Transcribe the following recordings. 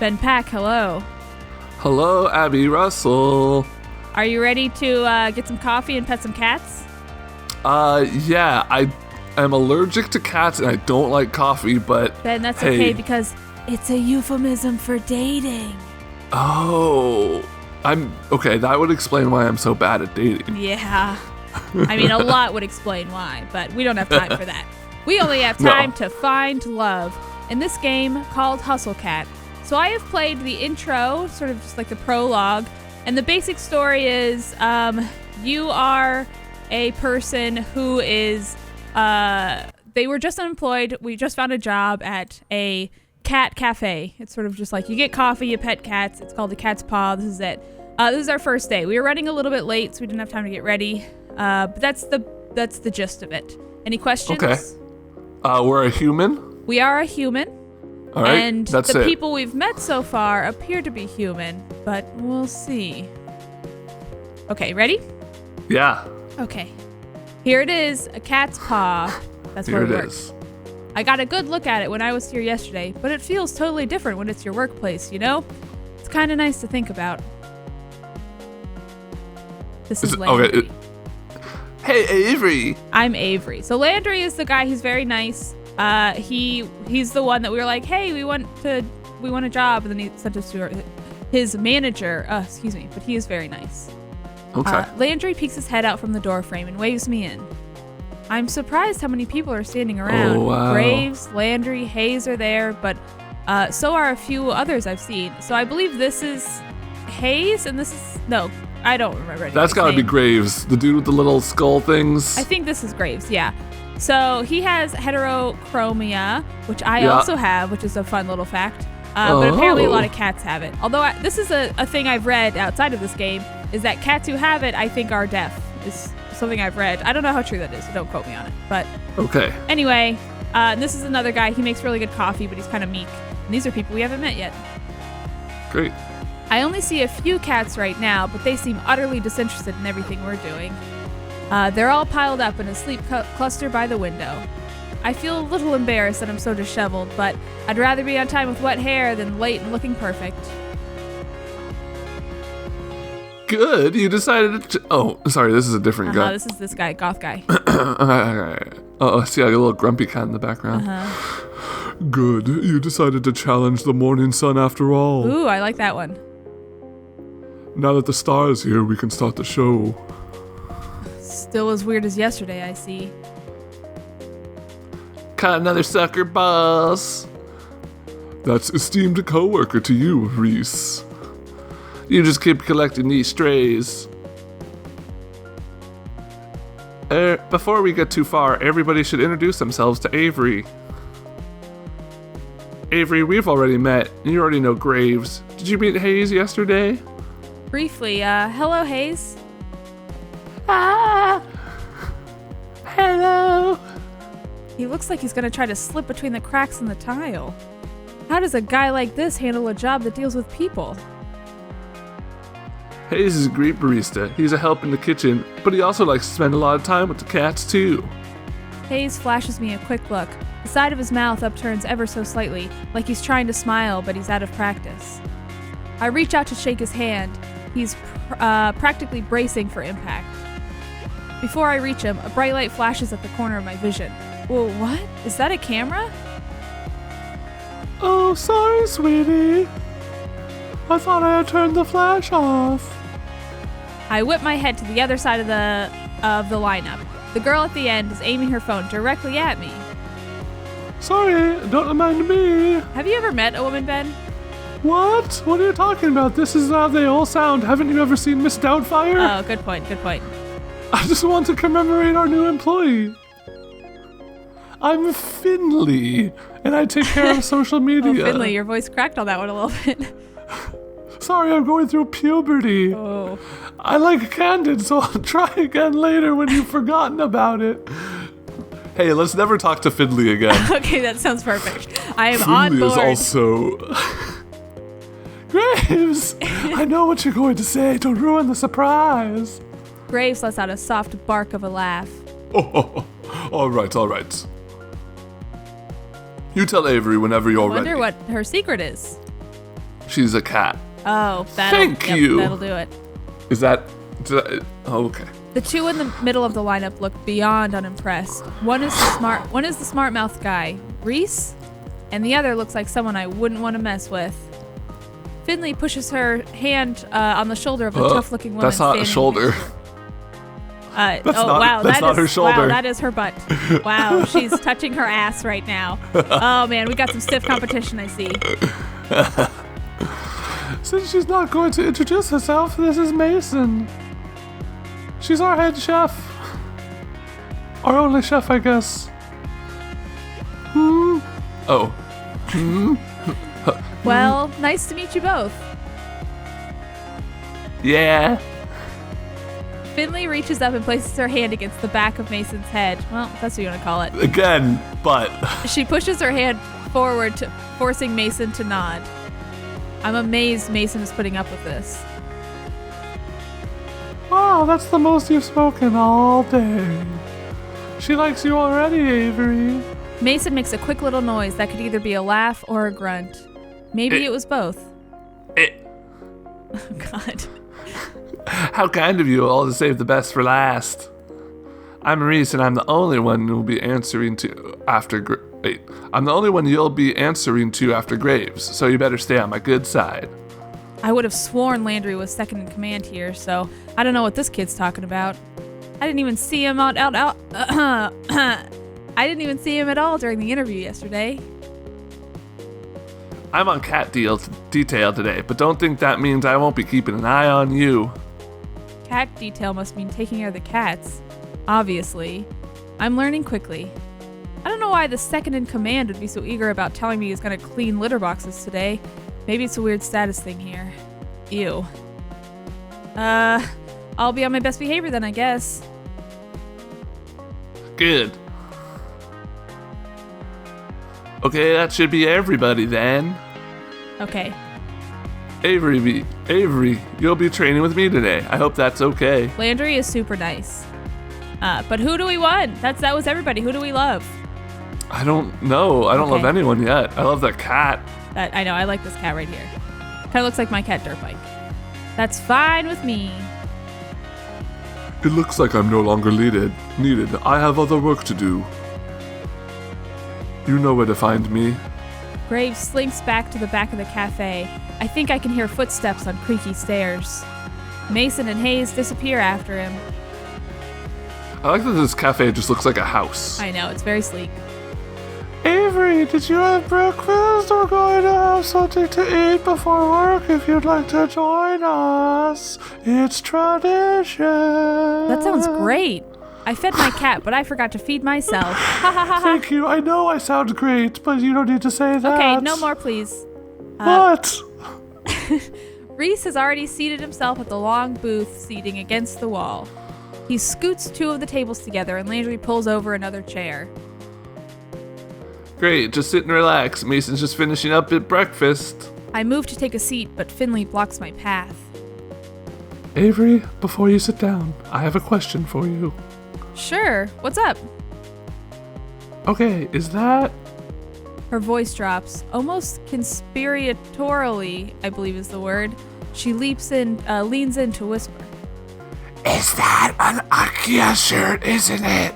Ben Pack, hello. Hello, Abby Russell. Are you ready to get some coffee and pet some cats? Yeah, I am allergic to cats and I don't like coffee, but Ben, that's hey. okay because it's a euphemism for dating. Oh, okay, that would explain why I'm so bad at dating. Yeah. I mean, a lot would explain why, but we don't have time for that. We only have time to find love in this game called Hustle Cat. So I have played the intro, sort of just like the prologue, and the basic story is you are a person who is, they were just unemployed. We just found a job at a cat cafe. It's sort of just like you get coffee, you pet cats. It's called the Cat's Paw. This is it. This is our first day. We were running a little bit late, so we didn't have time to get ready. But that's the gist of it. Any questions? Okay. We're a human? We are a human. All right, and that's the it. people we've met so far appear to be human, but we'll see. Okay, ready? Yeah. Okay. Here it is, a cat's paw. That's Here where it we work. is. I got a good look at it when I was here yesterday, but it feels totally different when it's your workplace, you know? It's kind of nice to think about. This is Landry. Okay. Hey, Avery. I'm Avery. So Landry is the guy. He's very nice. He's the one that we were like, hey, we want a job, and then he sent us to his manager. But he is very nice. Okay. Landry peeks his head out from the door frame and waves me in. I'm surprised how many people are standing around. Oh, wow. Graves, Landry, Hayes are there, but so are a few others I've seen. So I believe this is Hayes, and this is no. I don't remember. That's gotta be Graves, the dude with the little skull things. I think this is Graves, yeah. So he has heterochromia, which I also have, which is a fun little fact. But apparently a lot of cats have it. Although this is a thing I've read outside of this game, is that cats who have it, I think, are deaf, is something I've read. I don't know how true that is, so don't quote me on it. But okay. Anyway, this is another guy. He makes really good coffee, but he's kind of meek. And these are people we haven't met yet. Great. I only see a few cats right now, but they seem utterly disinterested in everything we're doing. They're all piled up in a sleep cluster by the window. I feel a little embarrassed that I'm so disheveled, but I'd rather be on time with wet hair than late and looking perfect. Good. You decided to... Oh, sorry. This is a different guy. This is this guy, goth guy. Oh, see, I got a little grumpy cat in the background. Good. You decided to challenge the morning sun after all. Ooh, I like that one. Now that the star is here, we can start the show. Still as weird as yesterday, I see. Caught another sucker, boss. That's esteemed coworker to you, Reese. You just keep collecting these strays. Before we get too far, everybody should introduce themselves to Avery. Avery, we've already met, and you already know Graves. Did you meet Hayes yesterday? Briefly, hello, Hayes. Ah! Hello! He looks like he's gonna try to slip between the cracks in the tile. How does a guy like this handle a job that deals with people? Hayes is a great barista. He's a help in the kitchen, but he also likes to spend a lot of time with the cats, too. Hayes flashes me a quick look. The side of his mouth upturns ever so slightly, like he's trying to smile, but he's out of practice. I reach out to shake his hand. He's practically bracing for impact. Before I reach him, a bright light flashes at the corner of my vision. Whoa, what? Is that a camera? Oh, sorry, sweetie. I thought I had turned the flash off. I whip my head to the other side of the lineup. The girl at the end is aiming her phone directly at me. Sorry, don't mind me. Have you ever met a woman, Ben? What? What are you talking about? This is how they all sound. Haven't you ever seen Miss Doubtfire? Oh, good point, good point. I just want to commemorate our new employee. I'm Finley, and I take care of social media. Oh, Finley, your voice cracked on that one a little bit. Sorry, I'm going through puberty. Oh. I like Candid, so I'll try again later when you've forgotten about it. Hey, let's never talk to Finley again. Okay, that sounds perfect. I am Finley on board. is also... Graves! I know what you're going to say. Don't ruin the surprise. Graves lets out a soft bark of a laugh. Oh, all right. You tell Avery whenever you're I wonder ready. what her secret is. She's a cat. Oh, Thank you. That'll do it. Is that... Oh, okay. The two in the middle of the lineup look beyond unimpressed. One is the smart mouth guy, Reese, and the other looks like someone I wouldn't want to mess with. Finley pushes her hand on the shoulder of a tough-looking woman. That's not a shoulder. That's not her shoulder. Wow, that is her butt. Wow, she's touching her ass right now. Oh man, we got some stiff competition, I see. Since she's not going to introduce herself, this is Mason. She's our head chef. Our only chef, I guess. Oh. Well, nice to meet you both. Yeah. Finley reaches up and places her hand against the back of Mason's head. Well, that's what you want to call it. Again, but... She pushes her hand forward, forcing Mason to nod. I'm amazed Mason is putting up with this. Wow, that's the most you've spoken all day. She likes you already, Avery. Mason makes a quick little noise that could either be a laugh or a grunt. Maybe it was both. Oh, God. How kind of you all to save the best for last. I'm Reese, and I'm the only one who'll be answering to after... I'm the only one you'll be answering to after Graves, so you better stay on my good side. I would have sworn Landry was second in command here, so I don't know what this kid's talking about. I didn't even see him I didn't even see him at all during the interview yesterday. I'm on cat detail today, but don't think that means I won't be keeping an eye on you. Cat detail must mean taking care of the cats. Obviously. I'm learning quickly. I don't know why the second in command would be so eager about telling me he's gonna clean litter boxes today. Maybe it's a weird status thing here. Ew. I'll be on my best behavior then, I guess. Good. Okay, that should be everybody then. Okay. Avery, you'll be training with me today. I hope that's okay. Landry is super nice. But who do we want? That was everybody. Who do we love? I don't know. I don't love anyone yet. I love that cat. I know. I like this cat right here. Kind of looks like my cat Dirtbike. That's fine with me. It looks like I'm no longer needed. I have other work to do. You know where to find me. Graves slinks back to the back of the cafe. I think I can hear footsteps on creaky stairs. Mason and Hayes disappear after him. I like that this cafe just looks like a house. I know, it's very sleek. Avery, did you have breakfast? We're going to have something to eat before work if you'd like to join us. It's tradition. That sounds great. I fed my cat, but I forgot to feed myself. Ha ha ha ha. Thank you. I know I sound great, but you don't need to say that. Okay, no more, please. What? Reese has already seated himself at the long booth seating against the wall. He scoots two of the tables together and Landry pulls over another chair. Great, just sit and relax. Mason's just finishing up at breakfast. I move to take a seat, but Finley blocks my path. Avery, before you sit down, I have a question for you. Sure, what's up? Okay, is that... Her voice drops, almost conspiratorially, I believe is the word. She leans in to whisper. Is that an Akia shirt, isn't it?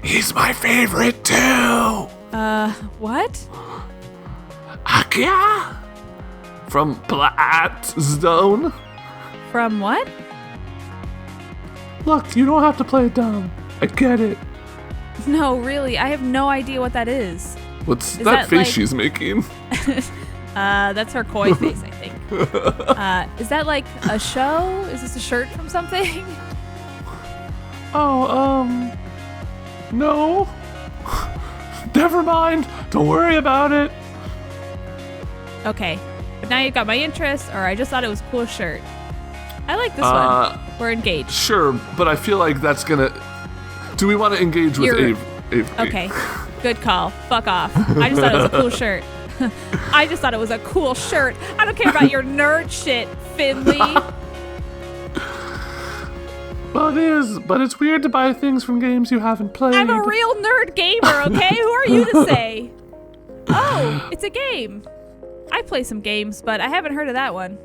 He's my favorite too. What? Akia? From Blackstone? From what? Look, you don't have to play dumb. I get it. No, really, I have no idea what that is. What's that face she's making? That's her koi face, I think. Is that like a show? Is this a shirt from something? No. Never mind. Don't worry about it. Okay, but now you got my interest, or I just thought it was a cool shirt. I like this one. We're engaged. Sure, but I feel like that's gonna... Do we want to engage with Avery? Okay, good call. Fuck off. I just thought it was a cool shirt. I just thought it was a cool shirt. I don't care about your nerd shit, Finley. Well, it is, but it's weird to buy things from games you haven't played. I'm a real nerd gamer, okay? Who are you to say? Oh, it's a game. I play some games, but I haven't heard of that one.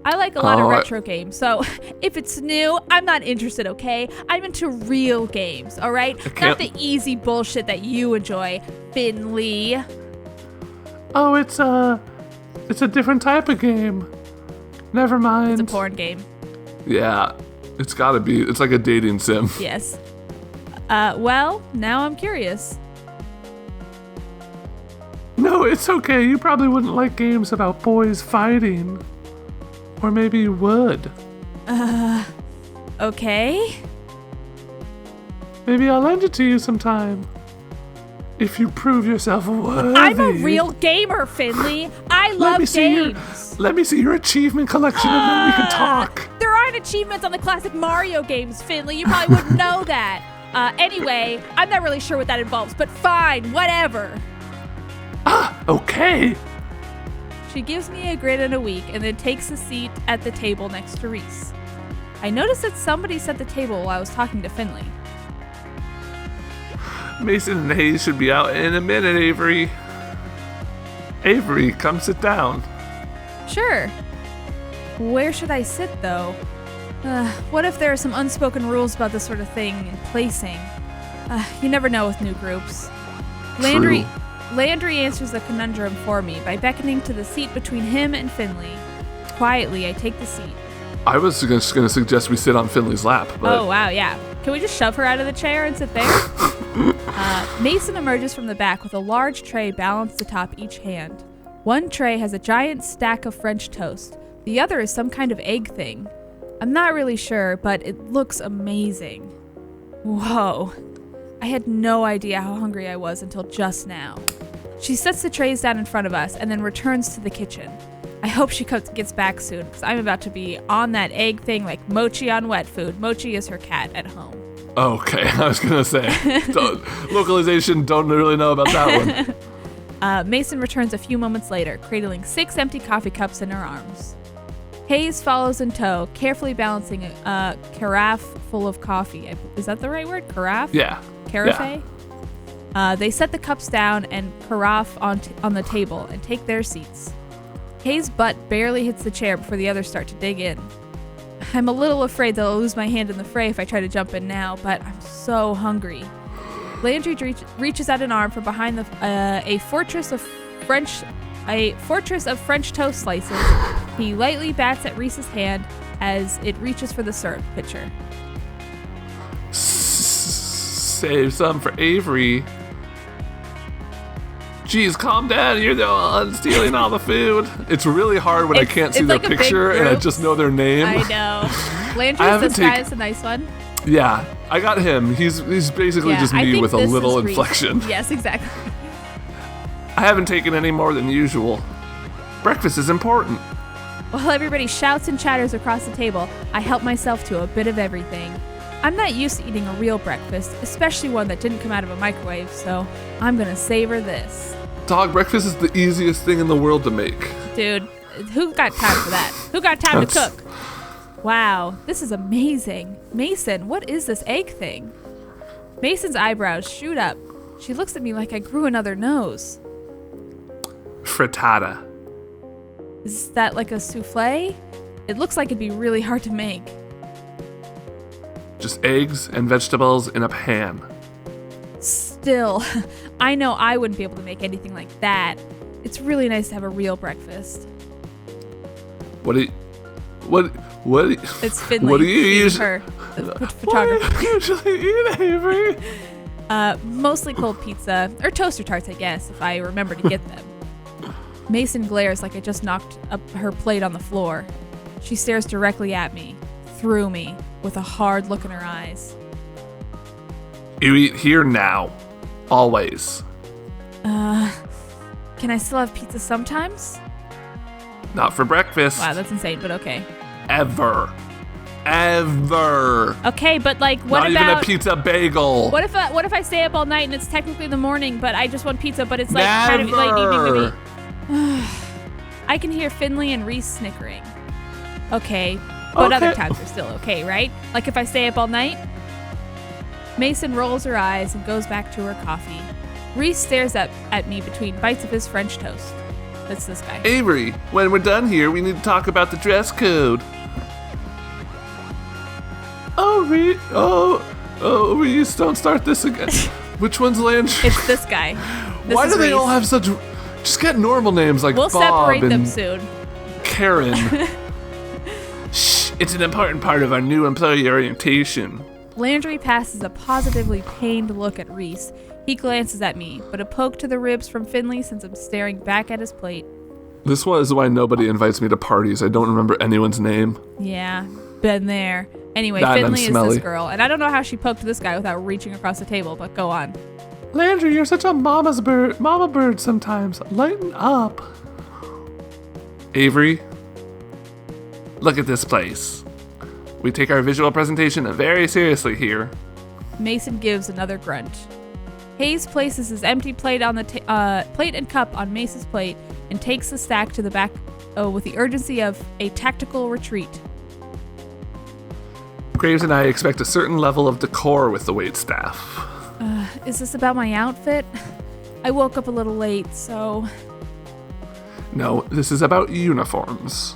I like a lot of retro games, so if it's new, I'm not interested, okay? I'm into real games, all right? Not the easy bullshit that you enjoy, Finley. Oh, it's a different type of game. Never mind. It's a porn game. Yeah, it's gotta be. It's like a dating sim. Yes. Well, now I'm curious. No, it's okay. You probably wouldn't like games about boys fighting. Or maybe you would. Okay. Maybe I'll lend it to you sometime. If you prove yourself worthy. I'm a real gamer, Finley. I love games. Let me see your achievement collection and then we can talk. There aren't achievements on the classic Mario games, Finley. You probably wouldn't know that. Anyway, I'm not really sure what that involves, but fine, whatever. Okay. She gives me a grin and a wink and then takes a seat at the table next to Reese. I noticed that somebody set the table while I was talking to Finley. Mason and Hayes should be out in a minute, Avery. Avery, come sit down. Sure. Where should I sit, though? What if there are some unspoken rules about this sort of thing and placing? You never know with new groups. Landry answers the conundrum for me by beckoning to the seat between him and Finley. Quietly, I take the seat. I was just going to suggest we sit on Finley's lap, but... Oh, wow, yeah. Can we just shove her out of the chair and sit there? Mason emerges from the back with a large tray balanced atop each hand. One tray has a giant stack of French toast. The other is some kind of egg thing. I'm not really sure, but it looks amazing. Whoa. I had no idea how hungry I was until just now. She sets the trays down in front of us and then returns to the kitchen. I hope she gets back soon, because I'm about to be on that egg thing like Mochi on wet food. Mochi is her cat at home. Okay, I was going to say. Localization, don't really know about that one. Mason returns a few moments later, cradling 6 empty coffee cups in her arms. Hayes follows in tow, carefully balancing a carafe full of coffee. Is that the right word? Carafe? Yeah. Carafe? Yeah. They set the cups down and carafe on the table and take their seats. Hayes' butt barely hits the chair before the others start to dig in. I'm a little afraid that I'll lose my hand in the fray if I try to jump in now, but I'm so hungry. Landry reaches out an arm from behind a fortress of French toast slices. He lightly bats at Reese's hand as it reaches for the syrup pitcher. Save some for Avery. Jeez, calm down. You're the one stealing all the food. It's really hard when I can't see their picture and I just know their name. I know. Landry's this guy is a nice one. Yeah, I got him. He's basically just me with a little inflection. Yes, exactly. I haven't taken any more than usual. Breakfast is important. While everybody shouts and chatters across the table, I help myself to a bit of everything. I'm not used to eating a real breakfast, especially one that didn't come out of a microwave, so I'm gonna savor this. Dog, breakfast is the easiest thing in the world to make. Dude, who got time for that? Who got time to cook? Wow, this is amazing. Mason, what is this egg thing? Mason's eyebrows shoot up. She looks at me like I grew another nose. Frittata. Is that like a souffle? It looks like it'd be really hard to make. Just eggs and vegetables in a pan. Still, I know I wouldn't be able to make anything like that. It's really nice to have a real breakfast. It's Finley. What do you use? Her What do you usually eat, Avery? Mostly cold pizza or toaster tarts, I guess, if I remember to get them. Mason glares like I just knocked up her plate on the floor. She stares directly at me, through me, with a hard look in her eyes. You eat here now. Always. Can I still have pizza sometimes? Not for breakfast. Wow, that's insane, but okay. Ever. Okay, but like, what Not about... even a pizza bagel. What if I stay up all night and it's technically the morning, but I just want pizza, but it's like Never. kind of late evening to me? I can hear Finley and Reese snickering. Okay, but other times are still okay, right? Like if I stay up all night? Mason rolls her eyes and goes back to her coffee. Reese stares at me between bites of his French toast. It's this guy. Avery, when we're done here, we need to talk about the dress code. Reese, don't start this again. Which one's Landry? It's this guy. Why do they all have such... Just get normal names like We'll Bob separate them and soon. Karen. Shh, it's an important part of our new employee orientation. Landry passes a positively pained look at Reese. He glances at me, but a poke to the ribs from Finley sends him staring back at his plate. This was why nobody invites me to parties. I don't remember anyone's name. Yeah, been there. Anyway, God, Finley is smelly. this girl, and I don't know how she poked this guy without reaching across the table, but go on. Landry, you're such a mama bird sometimes. Lighten up. Avery, look at this place. We take our visual presentation very seriously here. Mason gives another grunt. Hayes places his empty plate on the plate and cup on Mace's plate and takes the stack to the back with the urgency of a tactical retreat. Graves and I expect a certain level of decor with the waitstaff. Is this about my outfit? I woke up a little late, so... No, this is about uniforms.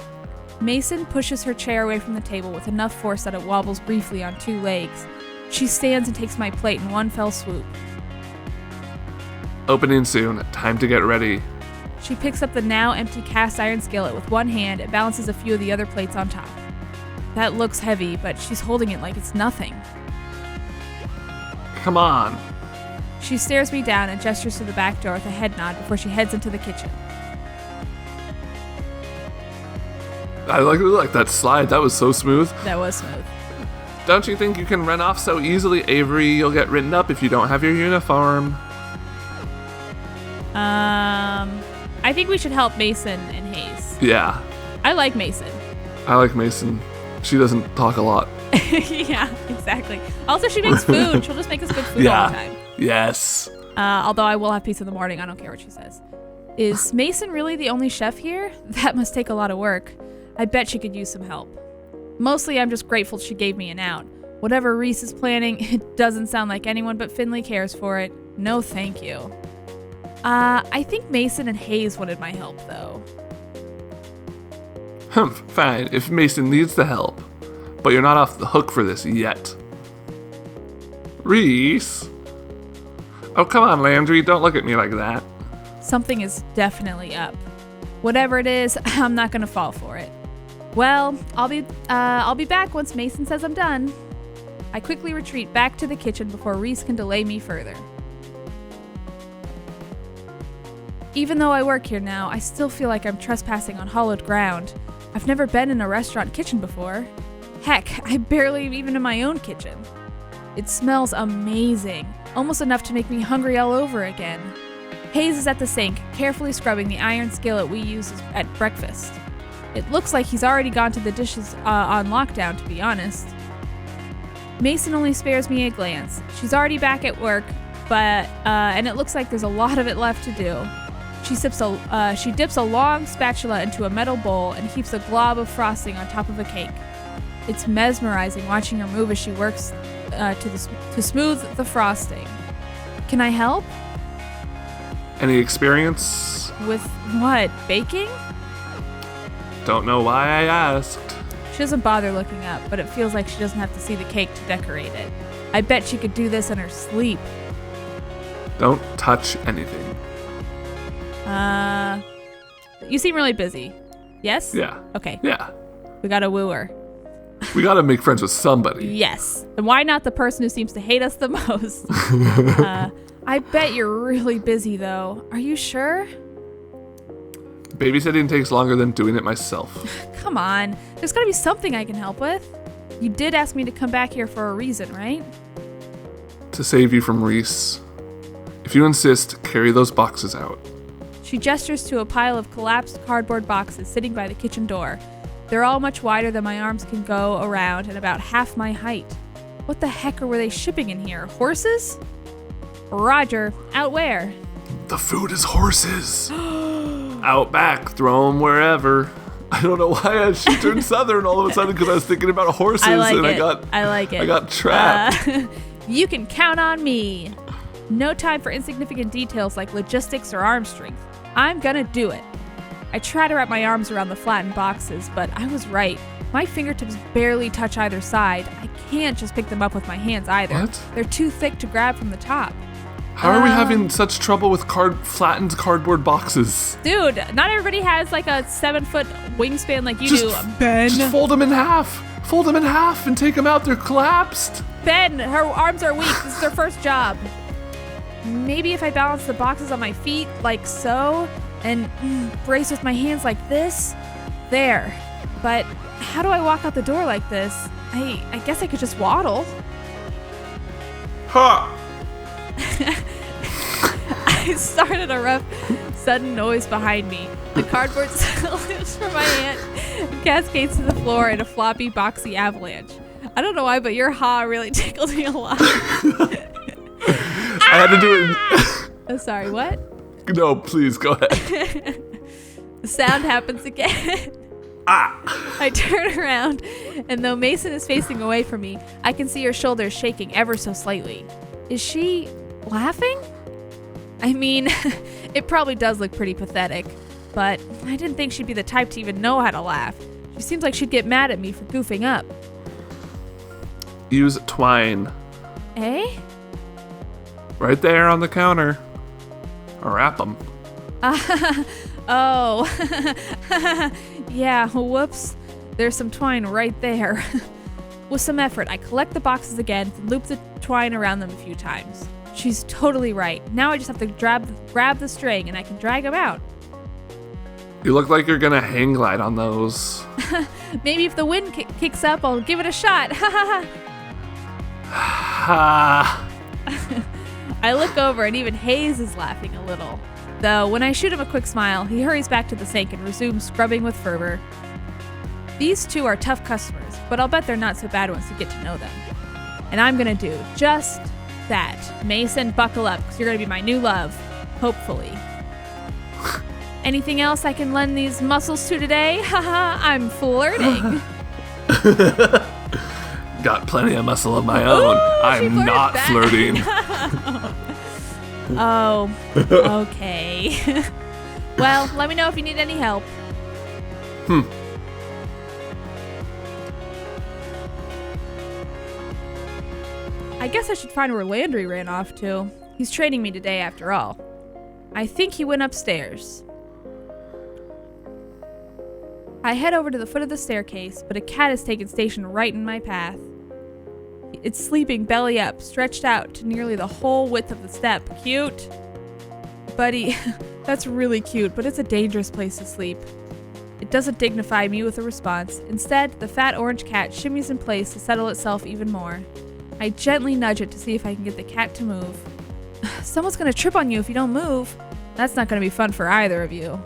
Mason pushes her chair away from the table with enough force that it wobbles briefly on two legs. She stands and takes my plate in one fell swoop. Opening soon. Time to get ready. She picks up the now empty cast iron skillet with one hand and balances a few of the other plates on top. That looks heavy, but she's holding it like it's nothing. Come on. She stares me down and gestures to the back door with a head nod before she heads into the kitchen. I like that slide. That was so smooth. That was smooth. Don't you think you can run off so easily, Avery? You'll get written up if you don't have your uniform. I think we should help Mason and Hayes. Yeah. I like Mason. I like Mason. She doesn't talk a lot. Yeah, exactly. Also, she makes food. She'll just make us good food all the time. Yes. Although I will have pizza in the morning. I don't care what she says. Is Mason really the only chef here? That must take a lot of work. I bet she could use some help. Mostly, I'm just grateful she gave me an out. Whatever Reese is planning, it doesn't sound like anyone but Finley cares for it. No thank you. I think Mason and Hayes wanted my help, though. Fine, if Mason needs the help. But you're not off the hook for this yet. Reese? Oh, come on, Landry, don't look at me like that. Something is definitely up. Whatever it is, I'm not gonna fall for it. Well, I'll be back once Mason says I'm done. I quickly retreat back to the kitchen before Reese can delay me further. Even though I work here now, I still feel like I'm trespassing on hallowed ground. I've never been in a restaurant kitchen before. Heck, I barely am even in my own kitchen. It smells amazing, almost enough to make me hungry all over again. Hayes is at the sink, carefully scrubbing the iron skillet we use at breakfast. It looks like he's already gone to the dishes on lockdown, to be honest. Mason only spares me a glance. She's already back at work, and it looks like there's a lot of it left to do. She dips a long spatula into a metal bowl and heaps a glob of frosting on top of a cake. It's mesmerizing watching her move as she works to smooth the frosting. Can I help? Any experience? With what? Baking? Don't know why I asked. She doesn't bother looking up, but it feels like she doesn't have to see the cake to decorate it. I bet she could do this in her sleep. Don't touch anything. You seem really busy. Yes? Yeah. Okay. Yeah. We gotta woo her. We gotta make friends with somebody. Yes. And why not the person who seems to hate us the most? I bet you're really busy, though. Are you sure? Babysitting takes longer than doing it myself. Come on. There's gotta be something I can help with. You did ask me to come back here for a reason, right? To save you from Reese. If you insist, carry those boxes out. She gestures to a pile of collapsed cardboard boxes sitting by the kitchen door. They're all much wider than my arms can go around and about half my height. What the heck were they shipping in here? Horses? Roger. Out where? The food is horses. Out back. Throw them wherever. I don't know why she turned southern all of a sudden because I was thinking about horses I like and I got trapped. You can count on me. No time for insignificant details like logistics or arm strength. I'm gonna do it. I try to wrap my arms around the flattened boxes, but I was right. My fingertips barely touch either side. I can't just pick them up with my hands either. What? They're too thick to grab from the top. How are we having such trouble with flattened cardboard boxes? Dude, not everybody has like a 7-foot wingspan like you do. Ben. Just fold them in half. Fold them in half and take them out. They're collapsed. Ben, her arms are weak. This is her first job. Maybe if I balance the boxes on my feet like so and brace with my hands like this. There. But how do I walk out the door like this? I guess I could just waddle. Ha! I started a rough, sudden noise behind me. The cardboard slips from my hand and cascades to the floor in a floppy, boxy avalanche. I don't know why, but your ha really tickled me a lot. I had to do it. Oh, sorry, what? No, please, go ahead. The sound happens again. I turn around, and though Mason is facing away from me, I can see her shoulders shaking ever so slightly. Is she laughing? I mean, it probably does look pretty pathetic, but I didn't think she'd be the type to even know how to laugh. She seems like she'd get mad at me for goofing up. Use twine. Eh? Right there on the counter. Wrap them. Oh. Yeah, whoops. There's some twine right there. With some effort, I collect the boxes again and loop the twine around them a few times. She's totally right. Now I just have to grab the string and I can drag them out. You look like you're gonna hang glide on those. Maybe if the wind kicks up, I'll give it a shot. Ha! I look over and even Hayes is laughing a little. Though when I shoot him a quick smile, he hurries back to the sink and resumes scrubbing with fervor. These two are tough customers, but I'll bet they're not so bad once you get to know them. And I'm gonna do just that. Mason, buckle up, because you're gonna be my new love. Hopefully. Anything else I can lend these muscles to today? Haha, I'm flirting. Got plenty of muscle of my own. Ooh, I'm not back. flirting. Oh, okay. Well, let me know if you need any help. I guess I should find where Landry ran off to. He's training me today after all. I think he went upstairs. I head over to the foot of the staircase, but a cat has taken station right in my path. It's sleeping belly up, stretched out to nearly the whole width of the step. Cute. Buddy, that's really cute, but it's a dangerous place to sleep. It doesn't dignify me with a response. Instead, the fat orange cat shimmies in place to settle itself even more. I gently nudge it to see if I can get the cat to move. Someone's gonna trip on you if you don't move. That's not gonna be fun for either of you.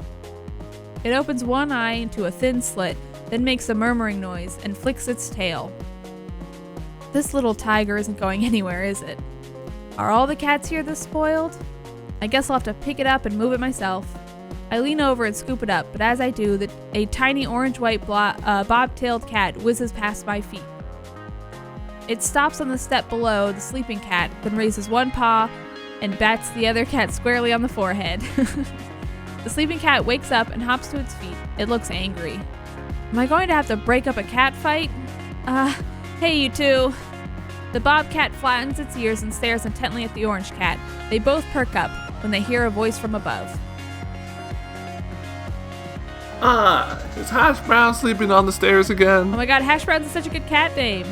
It opens one eye into a thin slit, then makes a murmuring noise and flicks its tail. This little tiger isn't going anywhere, is it? Are all the cats here this spoiled? I guess I'll have to pick it up and move it myself. I lean over and scoop it up, but as I do, a tiny orange-white bob-tailed cat whizzes past my feet. It stops on the step below the sleeping cat, then raises one paw and bats the other cat squarely on the forehead. The sleeping cat wakes up and hops to its feet. It looks angry. Am I going to have to break up a cat fight? Hey you two. The bobcat flattens its ears and stares intently at the orange cat. They both perk up when they hear a voice from above. Is Hash Brown sleeping on the stairs again? Oh my god, Hash Browns is such a good cat name.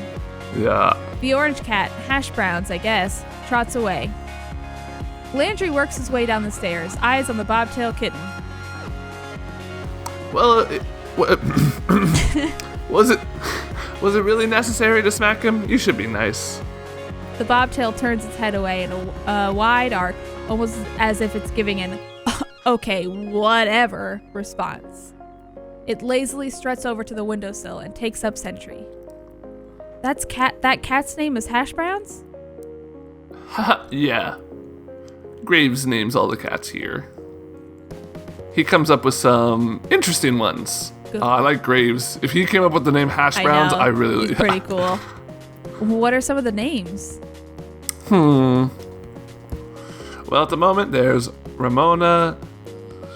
Yeah. The orange cat, Hash Browns, I guess, trots away. Landry works his way down the stairs, eyes on the bobtail kitten. Well, was it really necessary to smack him? You should be nice. The bobtail turns its head away in a wide arc, almost as if it's giving an okay, whatever response. It lazily struts over to the windowsill and takes up sentry. That cat's name is Hash Browns? Yeah. Graves names all the cats here. He comes up with some interesting ones. I like Graves. If he came up with the name Hash Browns, I really... He's pretty cool. What are some of the names? Well, at the moment, there's Ramona,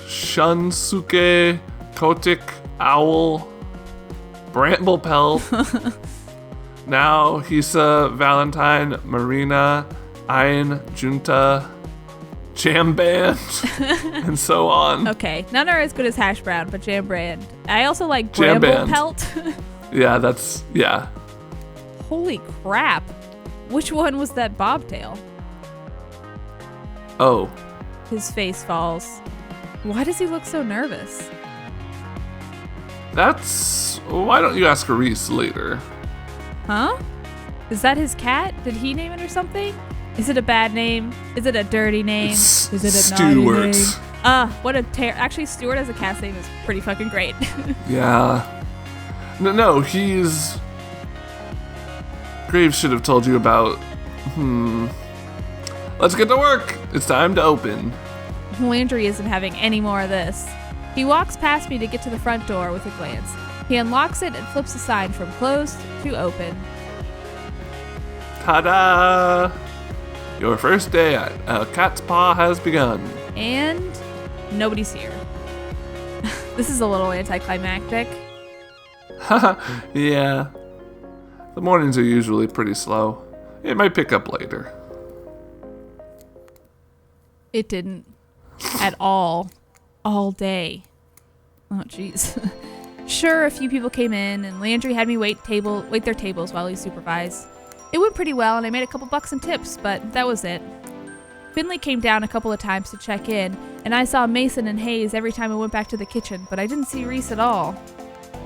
Shunsuke, Kotick, Owl, Bramblepelt, now Hisa, Valentine, Marina, Ayn, Junta, Jam Band, and so on. Okay, none are as good as Hash Brown, but Jam Brand. I also like Jam Band. Bramblepelt. Yeah. Holy crap. Which one was that bobtail? Oh, His face falls. Why does he look so nervous? why don't you ask Reese later? Huh? Is that his cat? Did he name it or something? Is it a bad name? Is it a dirty name? It's Is it a Stuart. naughty name? What a actually, Stuart as a cat's name is pretty fucking great. Yeah. No, he's... Graves should have told you about... Let's get to work! It's time to open. Landry isn't having any more of this. He walks past me to get to the front door with a glance. He unlocks it and flips a sign from closed to open. Ta-da! Your first day at A Cat's Paw has begun. And nobody's here. This is a little anticlimactic. Yeah. The mornings are usually pretty slow. It might pick up later. It didn't. At all. All day. Oh, jeez. Sure, a few people came in, and Landry had me wait their tables while he supervised. It went pretty well, and I made a couple bucks in tips, but that was it. Finley came down a couple of times to check in, and I saw Mason and Hayes every time I went back to the kitchen, but I didn't see Reese at all.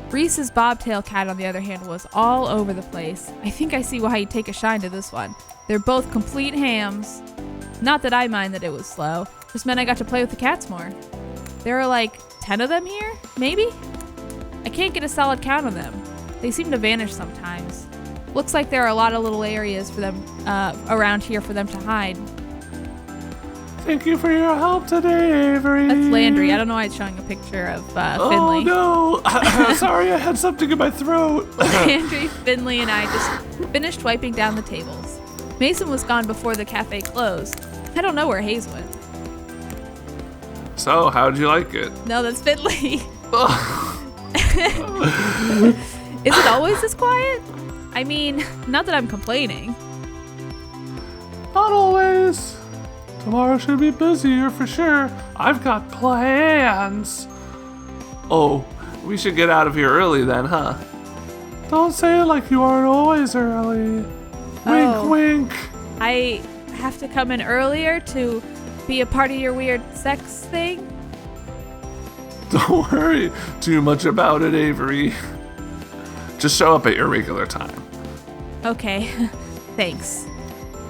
Reese's bobtail cat, on the other hand, was all over the place. I think I see why he'd take a shine to this one. They're both complete hams. Not that I mind that it was slow, just meant I got to play with the cats more. There are like 10 of them here, maybe? I can't get a solid count on them. They seem to vanish sometimes. Looks like there are a lot of little areas for them around here for them to hide. Thank you for your help today, Avery. That's Landry. I don't know why it's showing a picture of Finley. Oh no! Sorry, I had something in my throat. Landry, Finley, and I just finished wiping down the tables. Mason was gone before the cafe closed. I don't know where Hayes went. So, how'd you like it? No, that's Finley. Is it always this quiet? I mean, not that I'm complaining. Not always. Tomorrow should be busier for sure. I've got plans. Oh, we should get out of here early then, huh? Don't say it like you aren't always early. Wink, wink. I have to come in earlier to be a part of your weird sex thing? Don't worry too much about it, Avery. Just show up at your regular time. Okay, thanks.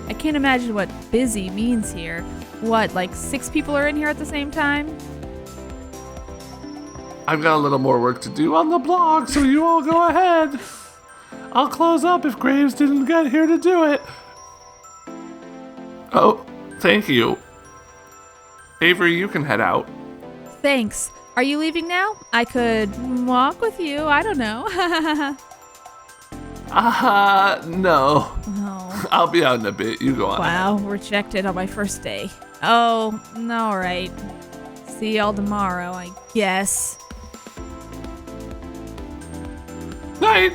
I can't imagine what busy means here. What, like 6 people are in here at the same time? I've got a little more work to do on the blog, so you all go ahead. I'll close up if Graves didn't get here to do it. Oh, thank you. Avery, you can head out. Thanks. Are you leaving now? I could walk with you. I don't know. No. Oh. I'll be out in a bit. You go on. Wow, rejected on my first day. Oh, all right. See y'all tomorrow, I guess. Night.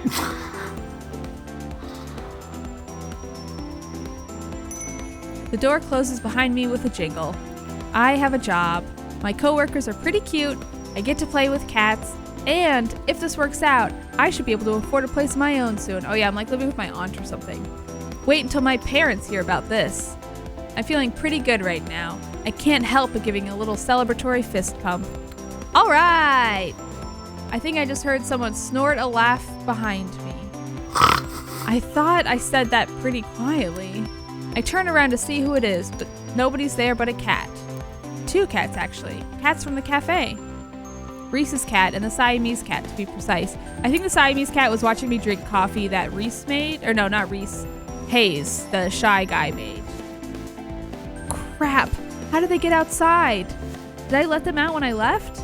The door closes behind me with a jingle. I have a job. My coworkers are pretty cute. I get to play with cats. And if this works out, I should be able to afford a place of my own soon. Oh yeah, I'm like living with my aunt or something. Wait until my parents hear about this. I'm feeling pretty good right now. I can't help but giving a little celebratory fist pump. All right. I think I just heard someone snort a laugh behind me. I thought I said that pretty quietly. I turn around to see who it is, but nobody's there but a cat. 2 cats, actually. Cats from the cafe. Reese's cat and the Siamese cat, to be precise. I think the Siamese cat was watching me drink coffee that Reese made. Or no, not Reese. Hayes, the shy guy, made. Crap. How did they get outside? Did I let them out when I left?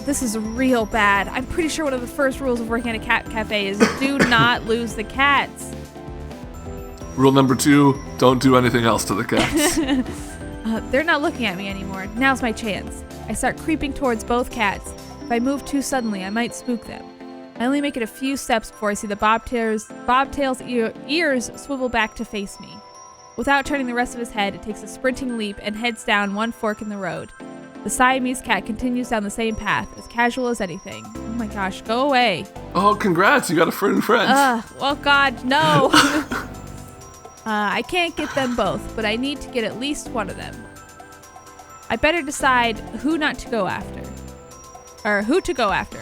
This is real bad. I'm pretty sure one of the first rules of working at a cat cafe is do not lose the cats. Rule number 2, don't do anything else to the cats. They're not looking at me anymore. Now's my chance. I start creeping towards both cats. If I move too suddenly, I might spook them. I only make it a few steps before I see the bobtail's ears swivel back to face me. Without turning the rest of his head, it takes a sprinting leap and heads down one fork in the road. The Siamese cat continues down the same path, as casual as anything. Oh my gosh, go away. Oh, congrats, you got a friend. Well, God, no. I can't get them both, but I need to get at least one of them. I better decide who not to go after. Or who to go after.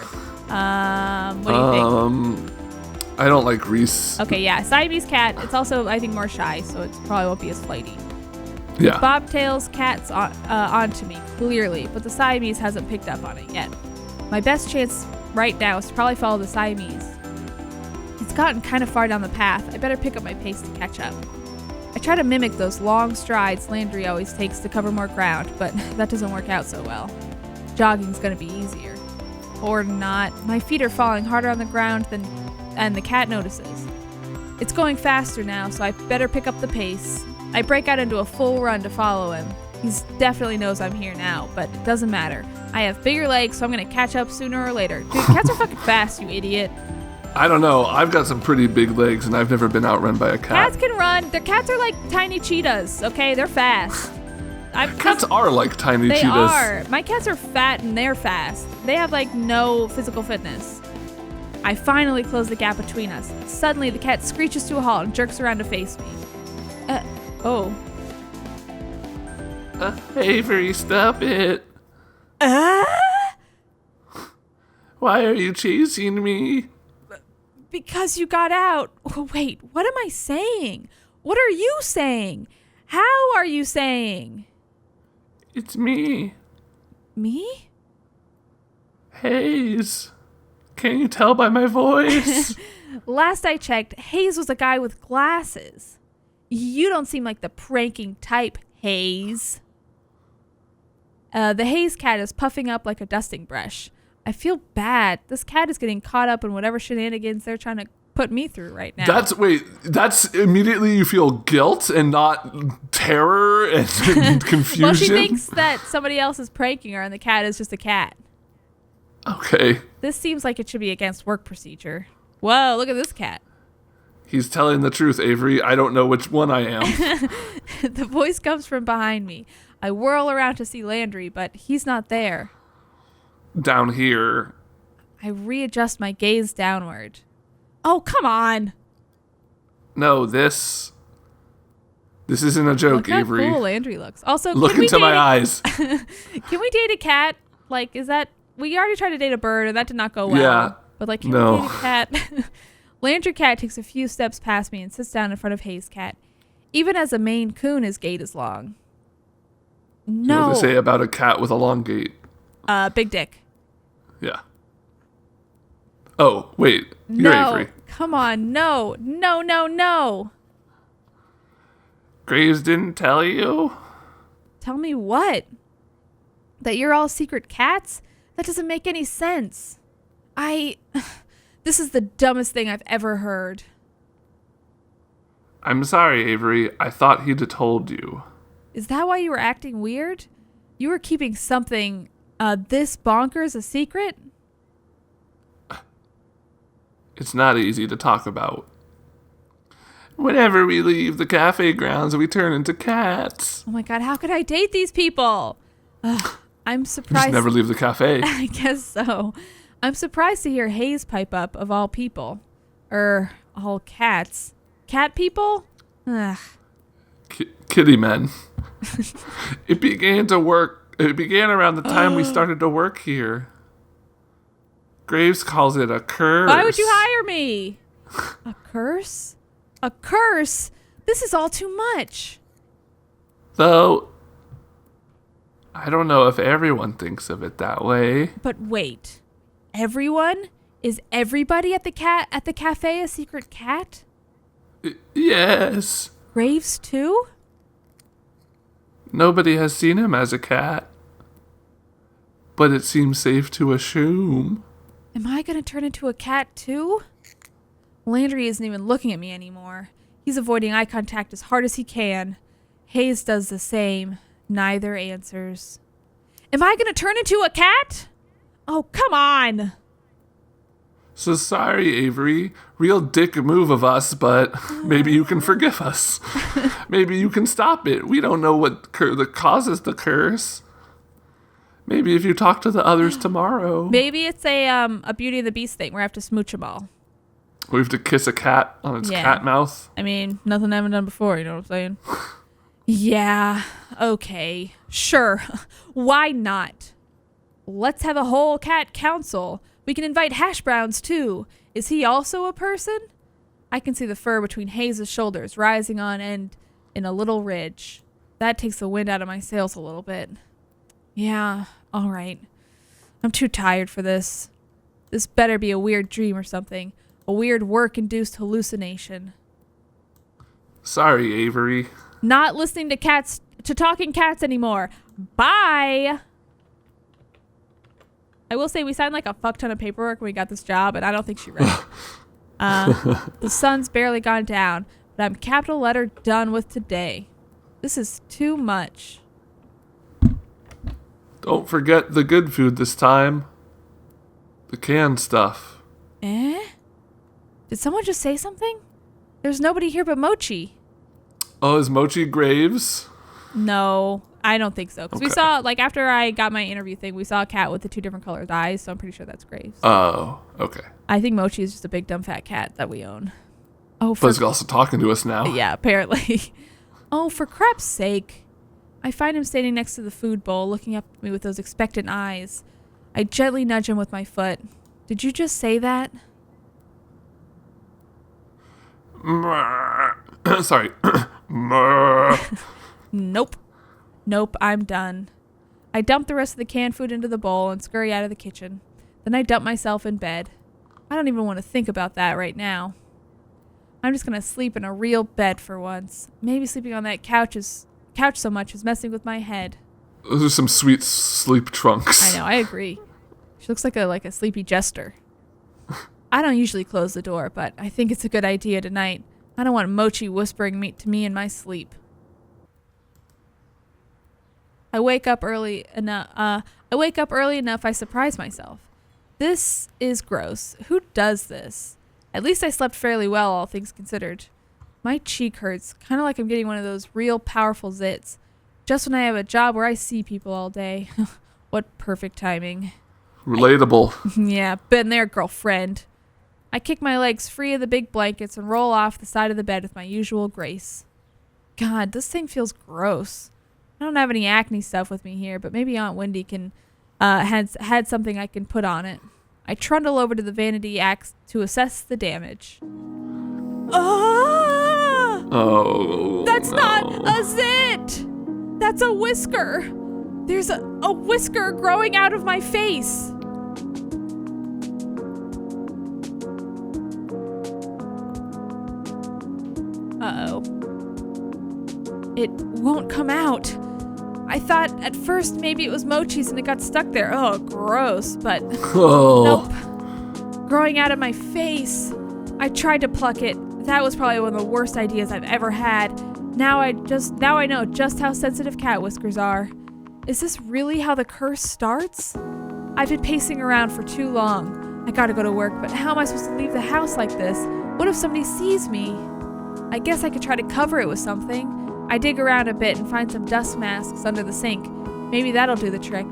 What do you think? I don't like Reese. Okay, yeah, Siamese cat. It's also, I think, more shy, so it probably won't be as flighty. Yeah. Bobtail's cat's onto me, clearly, but the Siamese hasn't picked up on it yet. My best chance right now is to probably follow the Siamese. It's gotten kind of far down the path. I better pick up my pace to catch up. I try to mimic those long strides Landry always takes to cover more ground, but that doesn't work out so well. Jogging's gonna be easier. Or not. My feet are falling harder on the ground and the cat notices. It's going faster now, so I better pick up the pace. I break out into a full run to follow him. He definitely knows I'm here now, but it doesn't matter. I have bigger legs, so I'm gonna catch up sooner or later. Dude, cats are fucking fast, you idiot. I don't know. I've got some pretty big legs, and I've never been outrun by a cat. Cats can run. Their cats are like tiny cheetahs, okay? They're fast. Cats are like tiny cheetahs. They are. My cats are fat and they're fast. They have like no physical fitness. I finally close the gap between us. Suddenly, the cat screeches to a halt and jerks around to face me. Oh. Avery, stop it. Why are you chasing me? Because you got out. Oh, wait, what am I saying? What are you saying? How are you saying? It's me. Me? Hayes. Can you tell by my voice? Last I checked, Hayes was a guy with glasses. You don't seem like the pranking type, Hayes. The Hayes cat is puffing up like a dusting brush. I feel bad. This cat is getting caught up in whatever shenanigans they're trying to put me through right now. That's immediately you feel guilt and not terror and confusion. Well, she thinks that somebody else is pranking her and the cat is just a cat. Okay. This seems like it should be against work procedure. Whoa, look at this cat. He's telling the truth, Avery. I don't know which one I am. The voice comes from behind me. I whirl around to see Landry, but he's not there. Down here. I readjust my gaze downward. Oh, come on. No, this isn't a joke, Look how Avery. cool Landry looks. Also, look into my eyes. Can we date a cat? Like, is that... We already tried to date a bird, and that did not go well. Yeah. But, like, can we date a cat? Landry cat takes a few steps past me and sits down in front of Hayes cat. Even as a Maine Coon, his gait is long. No. You know what they say about a cat with a long gait? Big dick. Yeah. Oh, wait. You're Avery. Come on. No. No, no, no. Graves didn't tell you? Tell me what? That you're all secret cats? That doesn't make any sense. This is the dumbest thing I've ever heard. I'm sorry, Avery. I thought he'd have told you. Is that why you were acting weird? You were keeping something, this bonkers a secret? It's not easy to talk about. Whenever we leave the cafe grounds, we turn into cats. Oh my god, how could I date these people? I'm surprised. Just never leave the cafe. I guess so. I'm surprised to hear Hayes pipe up, of all people. All cats. Cat people? Ugh. Kitty men. It began around the time we started to work here. Graves calls it a curse. Why would you hire me? A curse? A curse? This is all too much. Though, I don't know if everyone thinks of it that way. But wait. Everyone? Is everybody at the cafe a secret cat? Yes. Graves too? Nobody has seen him as a cat. But it seems safe to assume. Am I going to turn into a cat too? Landry isn't even looking at me anymore. He's avoiding eye contact as hard as he can. Hayes does the same. Neither answers. Am I going to turn into a cat? Oh, come on. So sorry, Avery. Real dick move of us, but maybe you can forgive us. Maybe you can stop it. We don't know what causes the curse. Maybe if you talk to the others tomorrow. Maybe it's a Beauty and the Beast thing where I have to smooch them all. We have to kiss a cat on its cat mouth. I mean, nothing I haven't done before, you know what I'm saying? Yeah, okay, sure. Why not? Let's have a whole cat council. We can invite Hash Browns, too. Is he also a person? I can see the fur between Hayes' shoulders rising on end in a little ridge. That takes the wind out of my sails a little bit. Yeah, all right. I'm too tired for this. This better be a weird dream or something. A weird work-induced hallucination. Sorry, Avery. Not listening to talking cats anymore. Bye! I will say we signed like a fuck ton of paperwork when we got this job, and I don't think she read it. The sun's barely gone down, but I'm capital letter done with today. This is too much. Don't forget the good food this time. The canned stuff. Eh? Did someone just say something? There's nobody here but Mochi. Oh, is Mochi Graves? No, I don't think so. Because we saw, like, after I got my interview thing, we saw a cat with the 2 different colored eyes, so I'm pretty sure that's Graves. Oh, okay. I think Mochi is just a big dumb fat cat that we own. Oh, but he's also talking to us now. Yeah, apparently. Oh, for crap's sake. I find him standing next to the food bowl, looking up at me with those expectant eyes. I gently nudge him with my foot. Did you just say that? Sorry. Nope, I'm done. I dump the rest of the canned food into the bowl and scurry out of the kitchen. Then I dump myself in bed. I don't even want to think about that right now. I'm just going to sleep in a real bed for once. Maybe sleeping on that couch so much is messing with my head. Those are some sweet sleep trunks. I know, I agree. She looks like a sleepy jester. I don't usually close the door, but I think it's a good idea tonight. I don't want Mochi whispering to me in my sleep. I wake up early enough. I surprise myself. This is gross. Who does this? At least I slept fairly well, all things considered. My cheek hurts, kind of like I'm getting one of those real powerful zits. Just when I have a job where I see people all day. What perfect timing. Relatable. Yeah, been there, girlfriend. I kick my legs free of the big blankets and roll off the side of the bed with my usual grace. God, this thing feels gross. I don't have any acne stuff with me here, but maybe Aunt Wendy can had something I can put on it. I trundle over to the vanity axe to assess the damage. Oh, that's not a zit! That's a whisker! There's a whisker growing out of my face! Uh-oh. It won't come out. I thought at first maybe it was Mochi's and it got stuck there. Oh, gross, but nope. Growing out of my face. I tried to pluck it. That was probably one of the worst ideas I've ever had. Now I know just how sensitive cat whiskers are. Is this really how the curse starts? I've been pacing around for too long. I gotta go to work, but how am I supposed to leave the house like this? What if somebody sees me? I guess I could try to cover it with something. I dig around a bit and find some dust masks under the sink. Maybe that'll do the trick.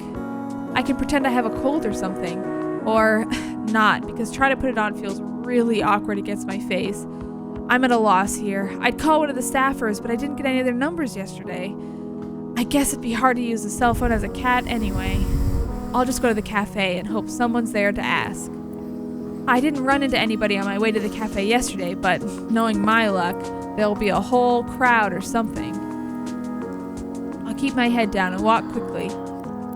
I can pretend I have a cold or something. Or not, because trying to put it on feels really awkward against my face. I'm at a loss here. I'd call one of the staffers, but I didn't get any of their numbers yesterday. I guess it'd be hard to use a cell phone as a cat anyway. I'll just go to the cafe and hope someone's there to ask. I didn't run into anybody on my way to the cafe yesterday, but knowing my luck, there'll be a whole crowd or something. I'll keep my head down and walk quickly.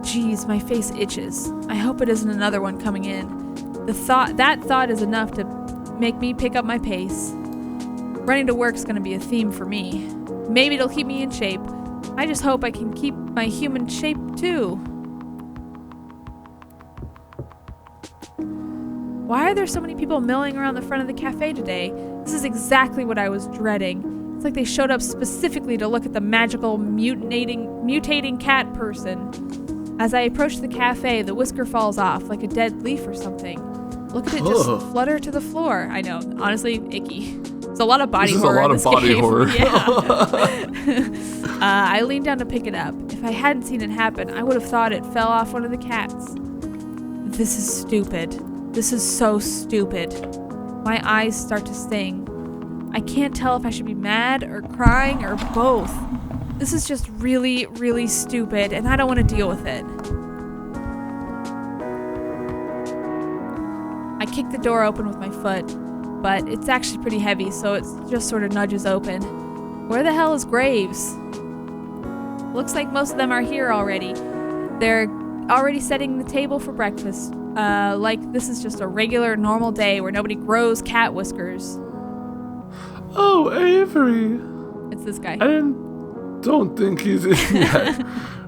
Geez, my face itches. I hope it isn't another one coming in. That thought is enough to make me pick up my pace. Running to work's gonna be a theme for me. Maybe it'll keep me in shape. I just hope I can keep my human shape too. Why are there so many people milling around the front of the cafe today? This is exactly what I was dreading. It's like they showed up specifically to look at the magical mutating cat person. As I approach the cafe, the whisker falls off like a dead leaf or something. Look at it just flutter to the floor. I know, honestly, icky. There's a lot of body horror in this game. This is a lot of body horror. Yeah. I leaned down to pick it up. If I hadn't seen it happen, I would have thought it fell off one of the cats. This is stupid. This is so stupid. My eyes start to sting. I can't tell if I should be mad or crying or both. This is just really, really stupid, and I don't want to deal with it. I kick the door open with my foot, but it's actually pretty heavy, so it just sort of nudges open. Where the hell is Graves? Looks like most of them are here already. They're already setting the table for breakfast. Like this is just a regular, normal day where nobody grows cat whiskers. Oh, Avery. It's this guy. Don't think he's in yet.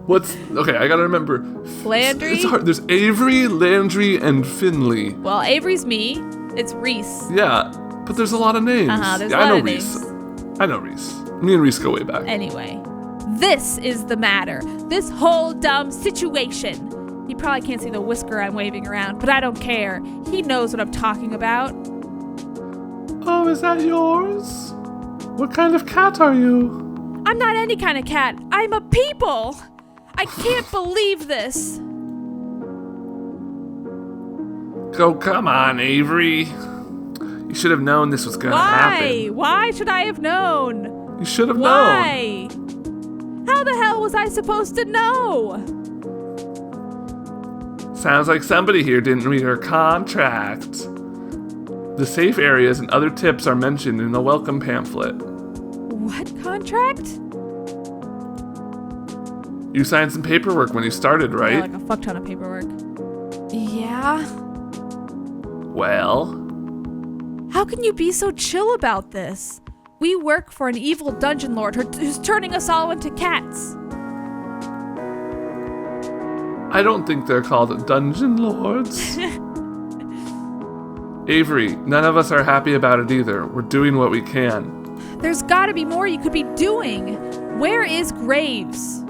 Okay, I gotta remember. Landry? It's hard. There's Avery, Landry, and Finley. Well, Avery's me. It's Reese. Yeah, but there's a lot of names. There's a lot of Reese. names. I know Reese. Me and Reese go way back. Anyway, this is the matter. This whole dumb situation. He probably can't see the whisker I'm waving around, but I don't care. He knows what I'm talking about. Oh, is that yours? What kind of cat are you? I'm not any kind of cat. I'm a people. I can't believe this. Oh, come on, Avery. You should have known this was gonna happen. Why should I have known? You should have known. Why? How the hell was I supposed to know? Sounds like somebody here didn't read her contract. The safe areas and other tips are mentioned in the welcome pamphlet. What contract? You signed some paperwork when you started, right? Yeah, like a fuck ton of paperwork. Yeah? Well? How can you be so chill about this? We work for an evil dungeon lord who's turning us all into cats. I don't think they're called dungeon lords. Avery, none of us are happy about it either. We're doing what we can. There's gotta be more you could be doing. Where is Graves?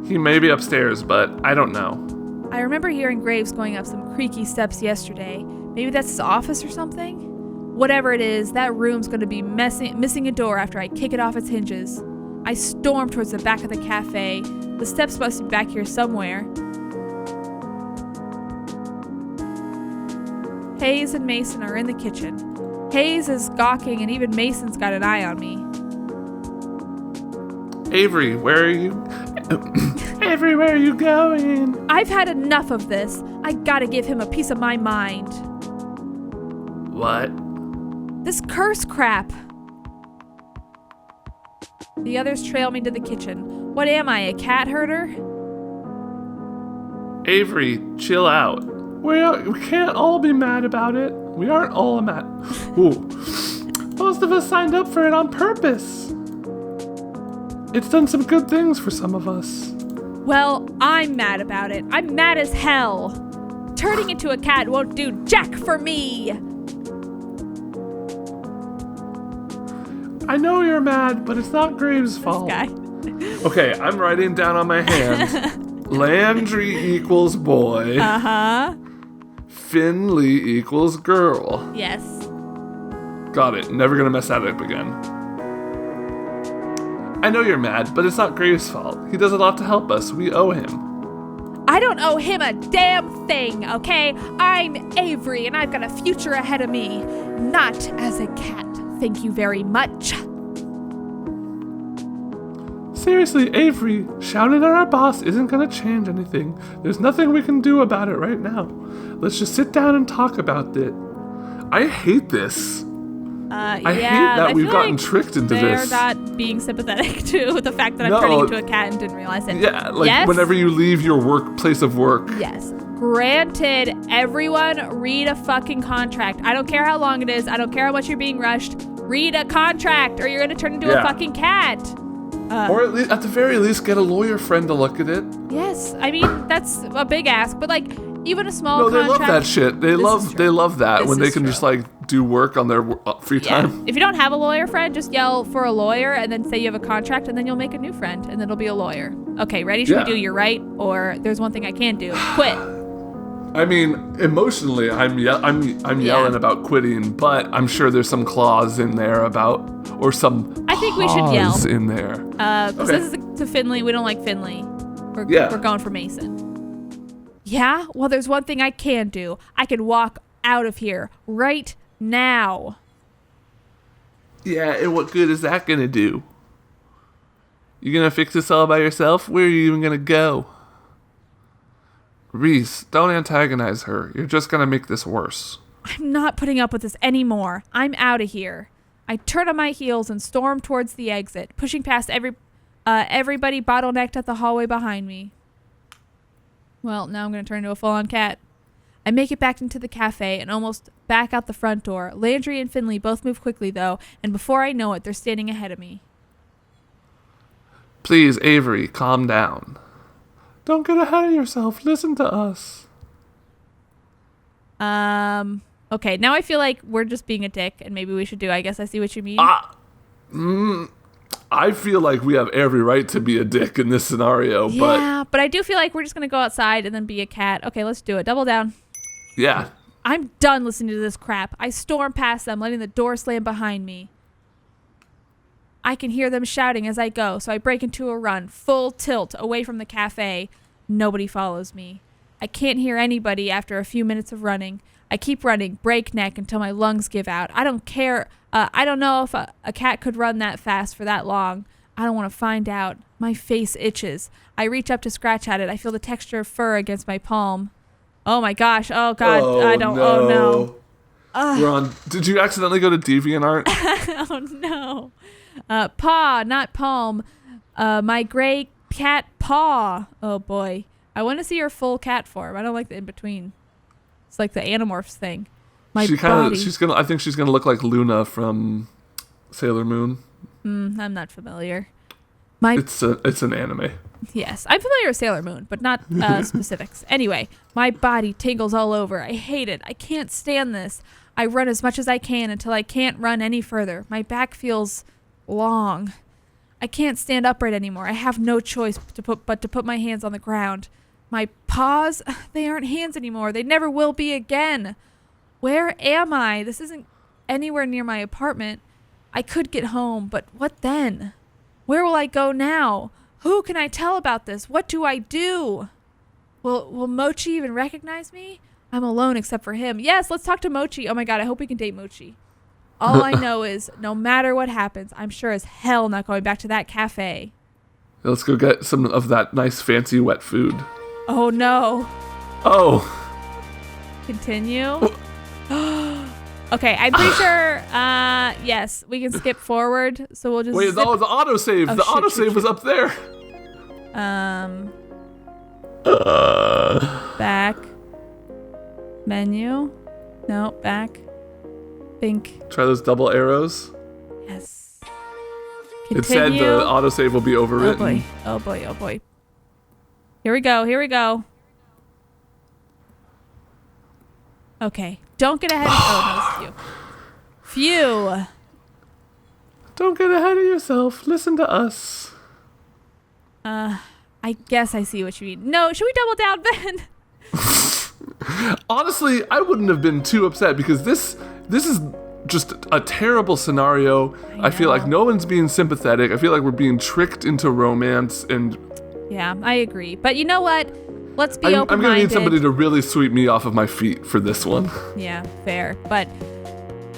He may be upstairs, but I don't know. I remember hearing Graves going up some creaky steps yesterday. Maybe that's his office or something? Whatever it is, that room's gonna be missing a door after I kick it off its hinges. I storm towards the back of the cafe. The steps must be back here somewhere. Hayes and Mason are in the kitchen. Hayes is gawking and even Mason's got an eye on me. Avery, where are you? Avery, where are you going? I've had enough of this. I gotta give him a piece of my mind. What? This curse crap. The others trail me to the kitchen. What am I, a cat herder? Avery, chill out. We can't all be mad about it. We aren't all mad. Ooh. Most of us signed up for it on purpose. It's done some good things for some of us. Well, I'm mad about it. I'm mad as hell. Turning into a cat won't do jack for me. I know you're mad, but it's not Graves' fault. This guy. Okay, I'm writing down on my hand. Landry equals boy. Uh-huh. Finley equals girl. Yes. Got it. Never gonna mess that up again. I know you're mad, but it's not Graves' fault. He does a lot to help us. We owe him. I don't owe him a damn thing, okay? I'm Avery, and I've got a future ahead of me. Not as a cat, thank you very much. Seriously, Avery, shouting at our boss isn't gonna change anything. There's nothing we can do about it right now. Let's just sit down and talk about it. I hate this. I hate that we've gotten tricked into this. They're not being sympathetic to the fact that I'm turning into a cat and didn't realize it. Yeah, like yes? Whenever you leave your place of work. Yes. Granted, everyone read a fucking contract. I don't care how long it is. I don't care how much you're being rushed. Read a contract or you're going to turn into a fucking cat. Or at the very least, get a lawyer friend to look at it. Yes. I mean, that's a big ask. But, like, even a small contract. No, they love that shit. They love that when they can true. just, like, do work on their free time. If you don't have a lawyer friend, just yell for a lawyer and then say you have a contract, and then you'll make a new friend, and then it'll be a lawyer. Okay, ready? Should we do you're right? Or there's one thing I can do. Quit. I mean, emotionally, I'm yelling about quitting, but I'm sure there's some clause in there about, or some I think we should yell in there. Because this is to Finley. We don't like Finley. We're going for Mason. Yeah? Well, there's one thing I can do. I can walk out of here right now. Yeah, and what good is that gonna do? You gonna fix this all by yourself? Where are you even gonna go? Reese, don't antagonize her. You're just gonna make this worse. I'm not putting up with this anymore. I'm out of here. I turn on my heels and storm towards the exit, pushing past everybody bottlenecked at the hallway behind me. Well, now I'm going to turn into a full-on cat. I make it back into the cafe and almost back out the front door. Landry and Finley both move quickly, though, and before I know it, they're standing ahead of me. Please, Avery, calm down. Don't get ahead of yourself. Listen to us. Okay, now I feel like we're just being a dick, and maybe we should do I Guess I See What You Mean. I feel like we have every right to be a dick in this scenario, but I do feel like we're just going to go outside and then be a cat. Okay, let's do it. Double down. Yeah. I'm done listening to this crap. I storm past them, letting the door slam behind me. I can hear them shouting as I go, so I break into a run, full tilt, away from the cafe. Nobody follows me. I can't hear anybody after a few minutes of running. I keep running, breakneck, until my lungs give out. I don't care. I don't know if a cat could run that fast for that long. I don't want to find out. My face itches. I reach up to scratch at it. I feel the texture of fur against my palm. Oh my gosh. Oh God. I don't. No. Oh no. We're on. Did you accidentally go to DeviantArt? Oh no. Paw, not palm. My gray cat paw. Oh boy. I want to see her full cat form. I don't like the in between. It's like the Animorphs thing. I think she's gonna look like Luna from Sailor Moon. I'm not familiar. It's an anime. Yes, I'm familiar with Sailor Moon, but not specifics. Anyway, my body tingles all over. I hate it. I can't stand this. I run as much as I can until I can't run any further. My back feels long. I can't stand upright anymore. I have no choice but to put my hands on the ground. My paws, they aren't hands anymore. They never will be again. Where am I? This isn't anywhere near my apartment. I could get home, but what then? Where will I go now? Who can I tell about this? What do I do? Will Mochi even recognize me? I'm alone except for him. Yes, let's talk to Mochi. Oh my God, I hope we can date Mochi. All I know is no matter what happens, I'm sure as hell not going back to that cafe. Let's go get some of that nice fancy wet food. Oh no. Oh. Continue. Okay, I'm pretty sure, yes, we can skip forward, so we'll just Wait, the autosave. The autosave was up there. Back. Menu. No, back. Think. Try those double arrows. Yes. It said the autosave will be overwritten. Oh boy, oh boy. Here we go. Okay. Don't get ahead of oh, no, this is Phew. Don't get ahead of yourself. Listen to us. I guess I see what you mean. No, should we double down, Ben? Honestly, I wouldn't have been too upset because this is just a terrible scenario. I feel like no one's being sympathetic. I feel like we're being tricked into romance and... Yeah, I agree. But you know what? Let's be open-minded. I'm going to need somebody to really sweep me off of my feet for this one. Yeah, fair. But,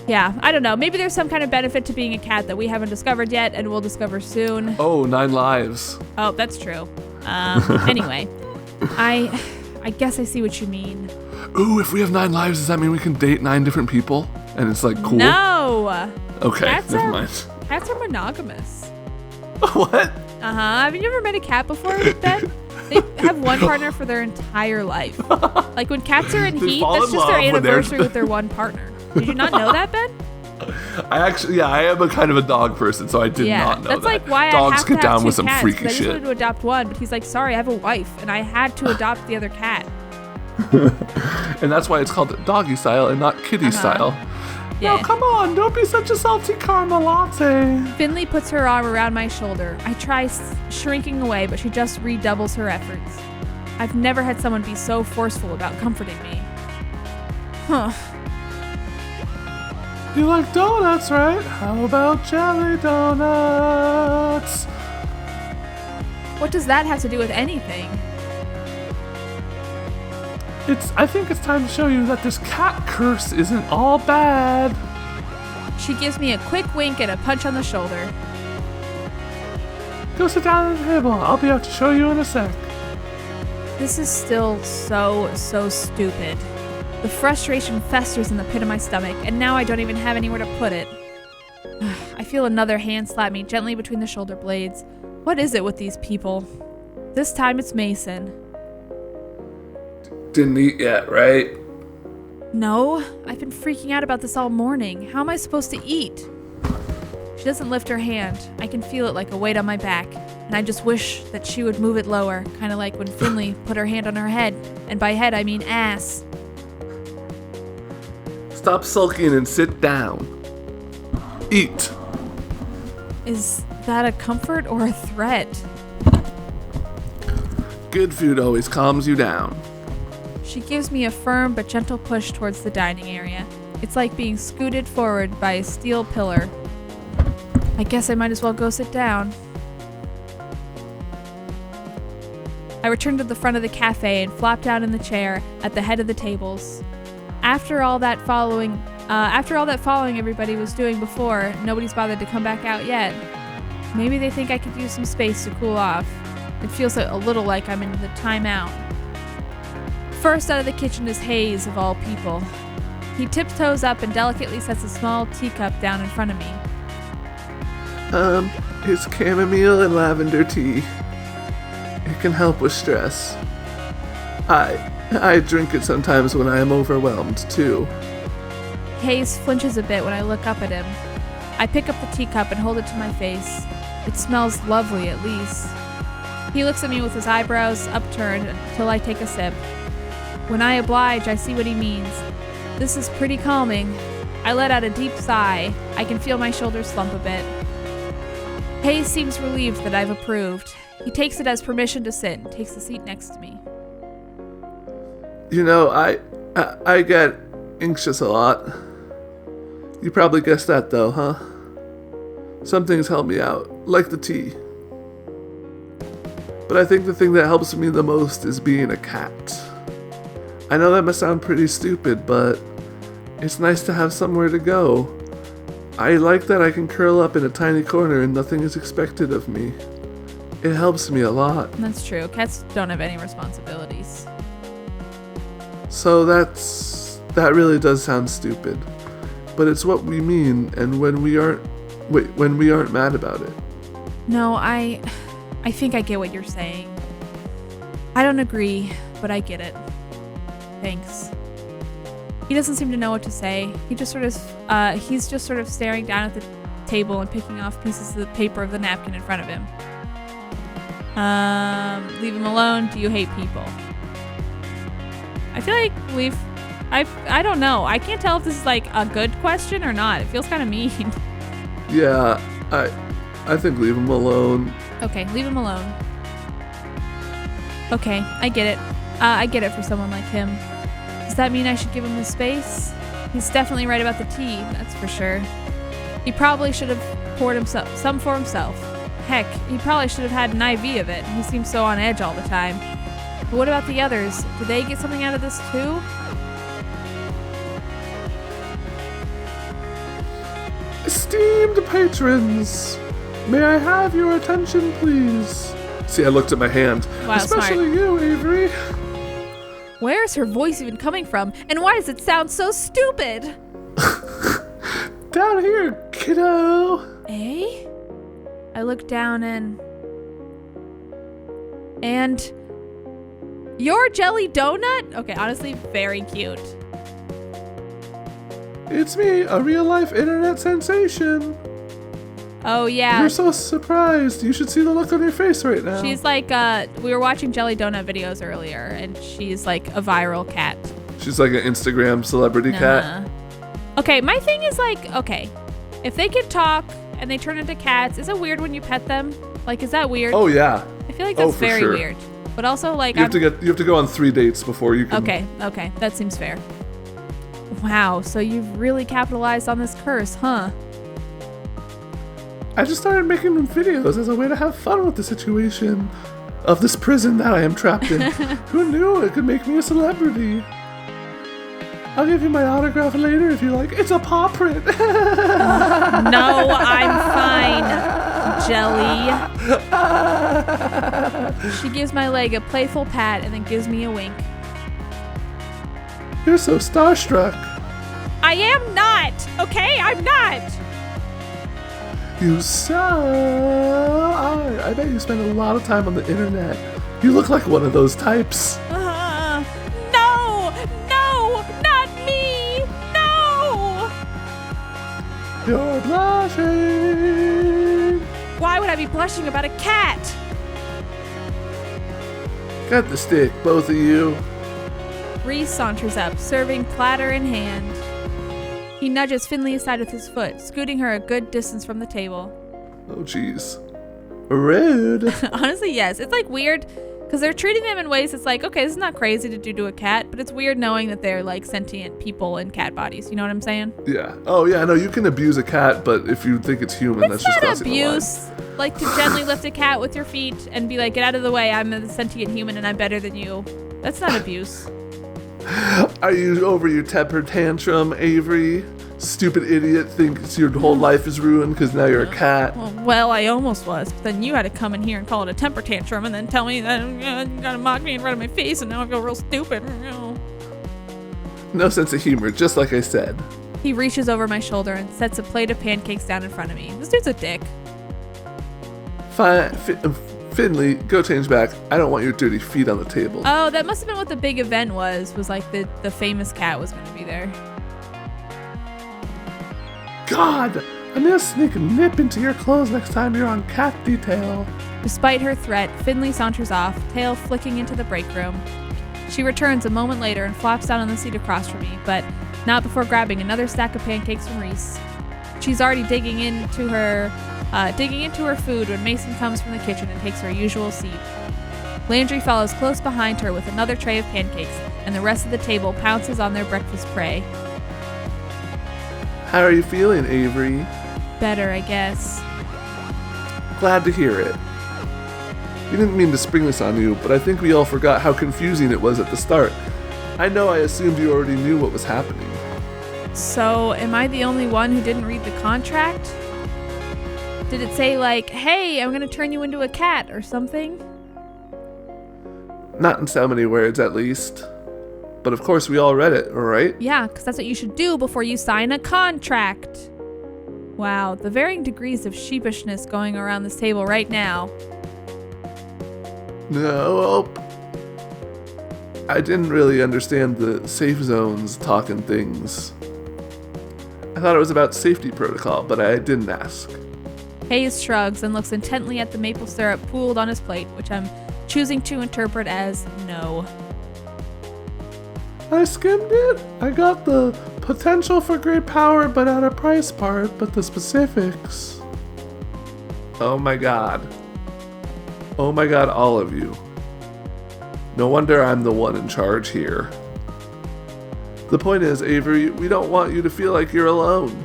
yeah, I don't know. Maybe there's some kind of benefit to being a cat that we haven't discovered yet and we'll discover soon. Oh, 9 lives. Oh, that's true. Anyway, I guess I see what you mean. Ooh, if we have 9 lives, does that mean we can date 9 different people? And it's like cool? No. Okay, never mind. Cats are monogamous. What? Have you ever met a cat before, Ben? They have one partner for their entire life. Like when cats are in heat, that's just their anniversary with their one partner. Did you not know that, Ben? I am a kind of a dog person, so I did not know that's that. Like why dogs I have get to down have with two some cats, freaky I just shit. wanted to adopt one, but he's like, sorry, I have a wife, and I had to adopt the other cat. And that's why it's called doggy style and not kitty style. Yeah. Now, come on, don't be such a salty caramel latte. Finley puts her arm around my shoulder. I try shrinking away, but she just redoubles her efforts. I've never had someone be so forceful about comforting me. Huh. You like donuts, right? How about jelly donuts? What does that have to do with anything? I think it's time to show you that this cat curse isn't all bad. She gives me a quick wink and a punch on the shoulder. Go sit down at the table. I'll be out to show you in a sec. This is still so stupid. The frustration festers in the pit of my stomach, and now I don't even have anywhere to put it. I feel another hand slap me gently between the shoulder blades. What is it with these people? This time it's Mason. Didn't eat yet, right? No, I've been freaking out about this all morning. How am I supposed to eat? She doesn't lift her hand. I can feel it like a weight on my back, and I just wish that she would move it lower, kind of like when Finley put her hand on her head, and by head I mean ass. Stop sulking and sit down. Eat. Is that a comfort or a threat? Good food always calms you down. She gives me a firm but gentle push towards the dining area. It's like being scooted forward by a steel pillar. I guess I might as well go sit down. I return to the front of the cafe and flop down in the chair at the head of the tables. After all that following everybody was doing before, nobody's bothered to come back out yet. Maybe they think I could use some space to cool off. It feels a little like I'm in the timeout. First out of the kitchen is Hayes, of all people. He tiptoes up and delicately sets a small teacup down in front of me. It's chamomile and lavender tea. It can help with stress. I drink it sometimes when I am overwhelmed, too. Hayes flinches a bit when I look up at him. I pick up the teacup and hold it to my face. It smells lovely, at least. He looks at me with his eyebrows upturned until I take a sip. When I oblige, I see what he means. This is pretty calming. I let out a deep sigh. I can feel my shoulders slump a bit. Hayes seems relieved that I've approved. He takes it as permission to sit and takes the seat next to me. You know, I get anxious a lot. You probably guessed that though, huh? Some things help me out, like the tea. But I think the thing that helps me the most is being a cat. I know that must sound pretty stupid, but it's nice to have somewhere to go. I like that I can curl up in a tiny corner and nothing is expected of me. It helps me a lot. That's true. Cats don't have any responsibilities. So that really does sound stupid. But it's what we mean, and when we aren't mad about it. No, I think I get what you're saying. I don't agree, but I get it. Thanks. He doesn't seem to know what to say. He's just sort of staring down at the table and picking off pieces of the paper of the napkin in front of him. Leave him alone. Do you hate people? I feel like I don't know. I can't tell if this is like a good question or not. It feels kind of mean. Yeah, I think leave him alone. Okay, leave him alone. Okay, I get it. I get it for someone like him. Does that mean I should give him his space? He's definitely right about the tea, that's for sure. He probably should have poured some for himself. Heck, he probably should have had an IV of it. He seems so on edge all the time. But what about the others? Do they get something out of this too? Esteemed patrons, may I have your attention, please? See, I looked at my hand. Wow, especially smart. you, Avery. Where is her voice even coming from? And why does it sound so stupid? Down here, kiddo. Eh? I look down and your jelly donut? Okay, honestly, very cute. It's me, a real-life internet sensation. Oh, yeah. You're so surprised. You should see the look on your face right now. She's like, we were watching jelly donut videos earlier, and she's like a viral cat. She's like an Instagram celebrity cat. Okay, my thing is like, okay, if they can talk and they turn into cats, is it weird when you pet them? Like, is that weird? Oh yeah. I feel like that's for very sure. weird. But also, like, You have to go on 3 dates before you can. Okay, that seems fair. Wow, so you've really capitalized on this curse, huh? I just started making videos as a way to have fun with the situation of this prison that I am trapped in. Who knew it could make me a celebrity? I'll give you my autograph later if you like. It's a paw print. No, I'm fine, Jelly. She gives my leg a playful pat and then gives me a wink. You're so starstruck. I am not, okay? I'm not. You so... I bet you spend a lot of time on the internet. You look like one of those types. No, not me, no. You're blushing. Why would I be blushing about a cat? Got the stick, both of you. Reese saunters up, serving platter in hand. He nudges Finley aside with his foot, scooting her a good distance from the table. Oh, jeez. Rude. Honestly, yes. It's like weird because they're treating them in ways it's like, okay, this is not crazy to do to a cat, but it's weird knowing that they're like sentient people in cat bodies. You know what I'm saying? Yeah. Oh, yeah, no, you can abuse a cat, but if you think it's human, that's just crossing the line. It's not abuse. Like to gently lift a cat with your feet and be like, get out of the way, I'm a sentient human and I'm better than you. That's not abuse. Are you over your temper tantrum, Avery? Stupid idiot thinks your whole life is ruined because now you're a cat. Well, I almost was, but then you had to come in here and call it a temper tantrum and then tell me that you gotta mock me in front of my face and now I feel real stupid. No sense of humor, just like I said. He reaches over my shoulder and sets a plate of pancakes down in front of me. This dude's a dick. Fine, Finley, go change back. I don't want your dirty feet on the table. Oh, that must have been what the big event was like the famous cat was going to be there. God, I'm gonna sneak a nip into your clothes next time you're on cat detail. Despite her threat, Finley saunters off, tail flicking into the break room. She returns a moment later and flops down on the seat across from me, but not before grabbing another stack of pancakes from Reese. She's already digging into her food when Mason comes from the kitchen and takes her usual seat. Landry follows close behind her with another tray of pancakes, and the rest of the table pounces on their breakfast prey. How are you feeling, Avery? Better, I guess. Glad to hear it. We didn't mean to spring this on you, but I think we all forgot how confusing it was at the start. I know I assumed you already knew what was happening. So, am I the only one who didn't read the contract? Did it say like, hey, I'm gonna turn you into a cat or something? Not in so many words, at least. But of course we all read it, right? Yeah, because that's what you should do before you sign a contract. Wow, the varying degrees of sheepishness going around this table right now. No. I didn't really understand the safe zones talking things. I thought it was about safety protocol, but I didn't ask. Hayes shrugs and looks intently at the maple syrup pooled on his plate, which I'm choosing to interpret as no. I skimmed it. I got the potential for great power but at a price part, but the specifics. Oh my god. Oh my god, all of you. No wonder I'm the one in charge here. The point is, Avery, we don't want you to feel like you're alone.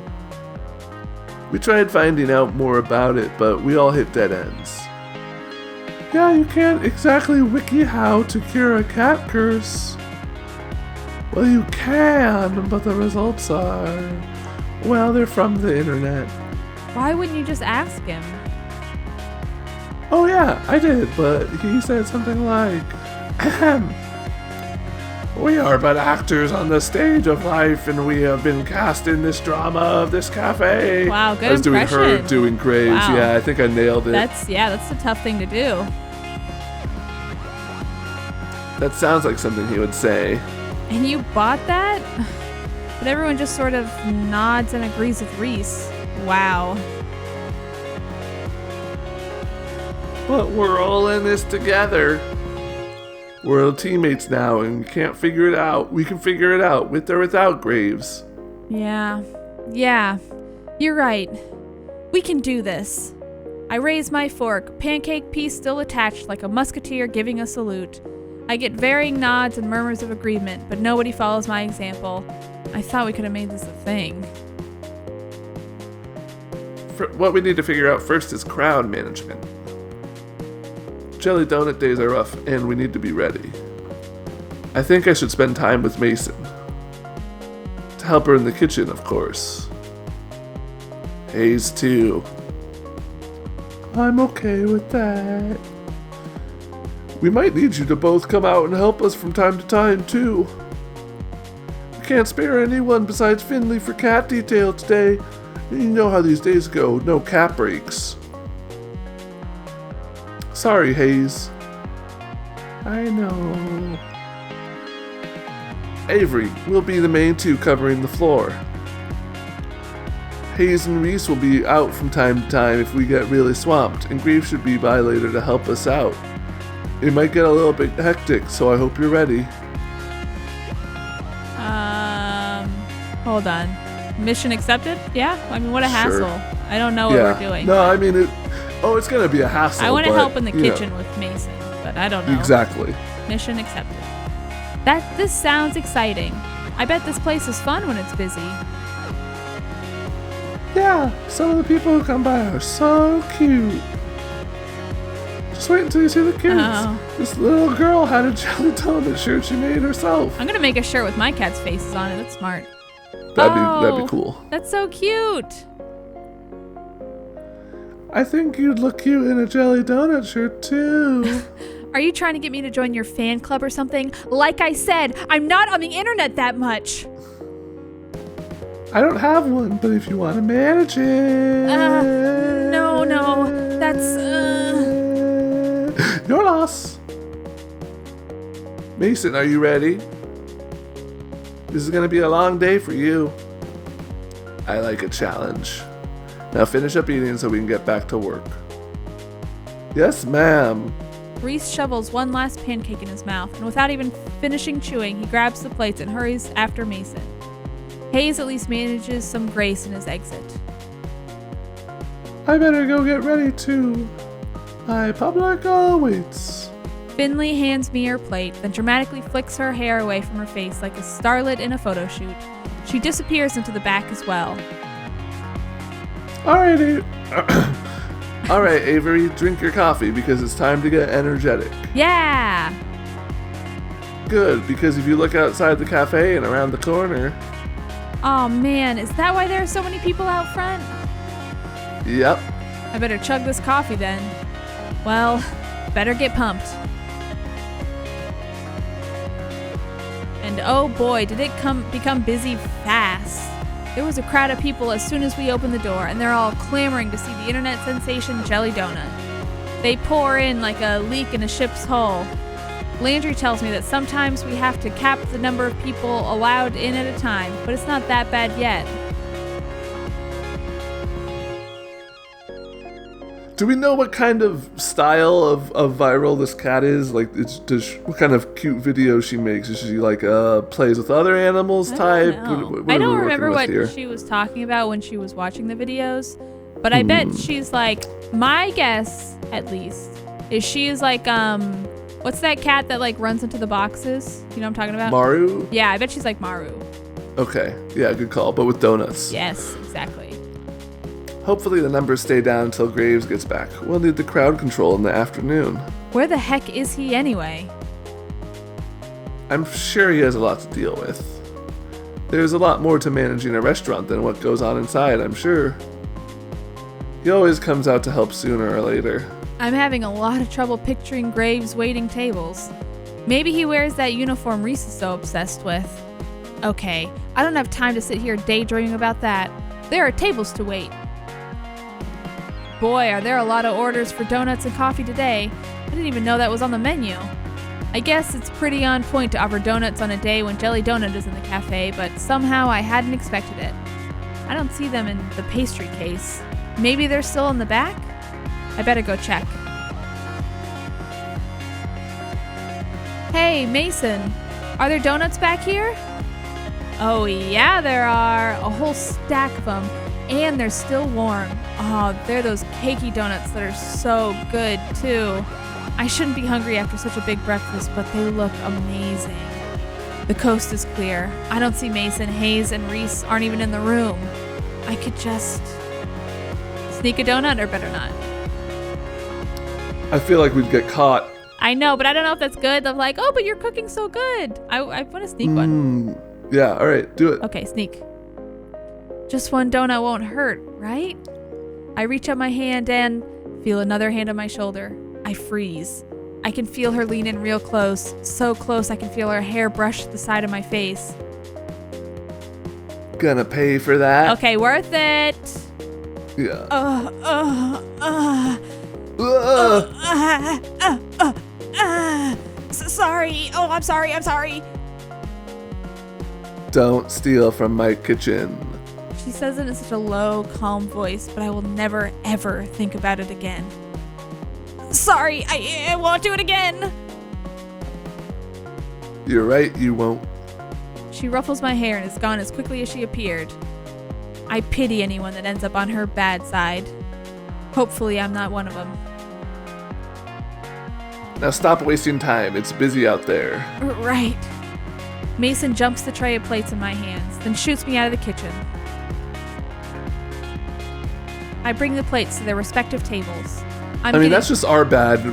We tried finding out more about it, but we all hit dead ends. Yeah, you can't exactly wiki how to cure a cat curse. Well, you can, but the results are... well, they're from the internet. Why wouldn't you just ask him? Oh yeah, I did, but he said something like, ahem. We are but actors on the stage of life, and we have been cast in this drama of this cafe. Wow, good I was impression. doing her doing Graves. Wow. Yeah, I think I nailed it. That's a tough thing to do. That sounds like something he would say. And you bought that? But everyone just sort of nods and agrees with Reese. Wow. But we're all in this together. We're teammates now and can't figure it out. We can figure it out with or without Graves. Yeah, you're right. We can do this. I raise my fork, pancake piece still attached like a musketeer giving a salute. I get varying nods and murmurs of agreement, but nobody follows my example. I thought we could have made this a thing. What we need to figure out first is crowd management. Jelly Donut days are rough, and we need to be ready. I think I should spend time with Mason. To help her in the kitchen, of course. Hayes, too. I'm okay with that. We might need you to both come out and help us from time to time, too. We can't spare anyone besides Finley for cat detail today. You know how these days go, no cat breaks. Sorry, Hayes. I know. Avery will be the main two covering the floor. Hayes and Reese will be out from time to time if we get really swamped, and Graves should be by later to help us out. It might get a little bit hectic, so I hope you're ready. Hold on. Mission accepted? Yeah? I mean, what a hassle. Sure. I don't know what we're doing. No, I mean, it's gonna be a hassle. I want to help in the kitchen with Mason, but I don't know. Exactly. Mission accepted. This sounds exciting. I bet this place is fun when it's busy. Yeah, some of the people who come by are so cute. Just wait until you see the kids. Oh. This little girl had a jelly donut shirt she made herself. I'm gonna make a shirt with my cat's faces on it. That's smart. That'd be cool. That's so cute. I think you'd look cute in a jelly donut shirt too. Are you trying to get me to join your fan club or something? Like I said, I'm not on the internet that much. I don't have one, but if you want to manage it. No, that's. Your loss. Mason, are you ready? This is gonna be a long day for you. I like a challenge. Now finish up eating so we can get back to work. Yes, ma'am. Reese shovels one last pancake in his mouth, and without even finishing chewing, he grabs the plates and hurries after Mason. Hayes at least manages some grace in his exit. I better go get ready too. My public awaits. Finley hands me her plate, then dramatically flicks her hair away from her face like a starlet in a photo shoot. She disappears into the back as well. All right, Avery, drink your coffee because it's time to get energetic. Yeah! Good, because if you look outside the cafe and around the corner... Oh man, is that why there are so many people out front? Yep. I better chug this coffee then. Well, better get pumped. And oh boy, did it become busy fast. There was a crowd of people as soon as we opened the door, and they're all clamoring to see the internet sensation Jelly Donut. They pour in like a leak in a ship's hull. Landry tells me that sometimes we have to cap the number of people allowed in at a time, but it's not that bad yet. Do we know what kind of style of viral this cat is? Like, what kind of cute videos she makes? Is she like plays with other animals type? I don't remember what she was talking about when she was watching the videos, but I bet she's like, my guess at least is she is like what's that cat that like runs into the boxes? You know what I'm talking about? Maru? Yeah, I bet she's like Maru. Okay, yeah, good call, but with donuts. Yes, exactly. Hopefully the numbers stay down until Graves gets back. We'll need the crowd control in the afternoon. Where the heck is he anyway? I'm sure he has a lot to deal with. There's a lot more to managing a restaurant than what goes on inside, I'm sure. He always comes out to help sooner or later. I'm having a lot of trouble picturing Graves waiting tables. Maybe he wears that uniform Reese is so obsessed with. Okay, I don't have time to sit here daydreaming about that. There are tables to wait. Boy, are there a lot of orders for donuts and coffee today. I didn't even know that was on the menu. I guess it's pretty on point to offer donuts on a day when Jelly Donut is in the cafe, but somehow I hadn't expected it. I don't see them in the pastry case. Maybe they're still in the back? I better go check. Hey, Mason, are there donuts back here? Oh, yeah, there are. A whole stack of them. And they're still warm. Oh, they're those cakey donuts that are so good, too. I shouldn't be hungry after such a big breakfast, but they look amazing. The coast is clear. I don't see Mason, Hayes, and Reese aren't even in the room. I could just sneak a donut, or better not. I feel like we'd get caught. I know, but I don't know if that's good. They're like, oh, but you're cooking so good. I want to sneak one. Yeah, all right, do it. Okay, sneak. Just one donut won't hurt, right? I reach out my hand and feel another hand on my shoulder. I freeze. I can feel her lean in real close. So close I can feel her hair brush the side of my face. Gonna pay for that? Okay, worth it. Yeah. Sorry. Oh, I'm sorry. Don't steal from my kitchen. She says it in such a low, calm voice, but I will never, ever think about it again. Sorry, I won't do it again. You're right, you won't. She ruffles my hair and is gone as quickly as she appeared. I pity anyone that ends up on her bad side. Hopefully I'm not one of them. Now stop wasting time. It's busy out there. Right. Mason jumps the tray of plates in my hands, then shoots me out of the kitchen. I bring the plates to their respective tables. That's just our bad.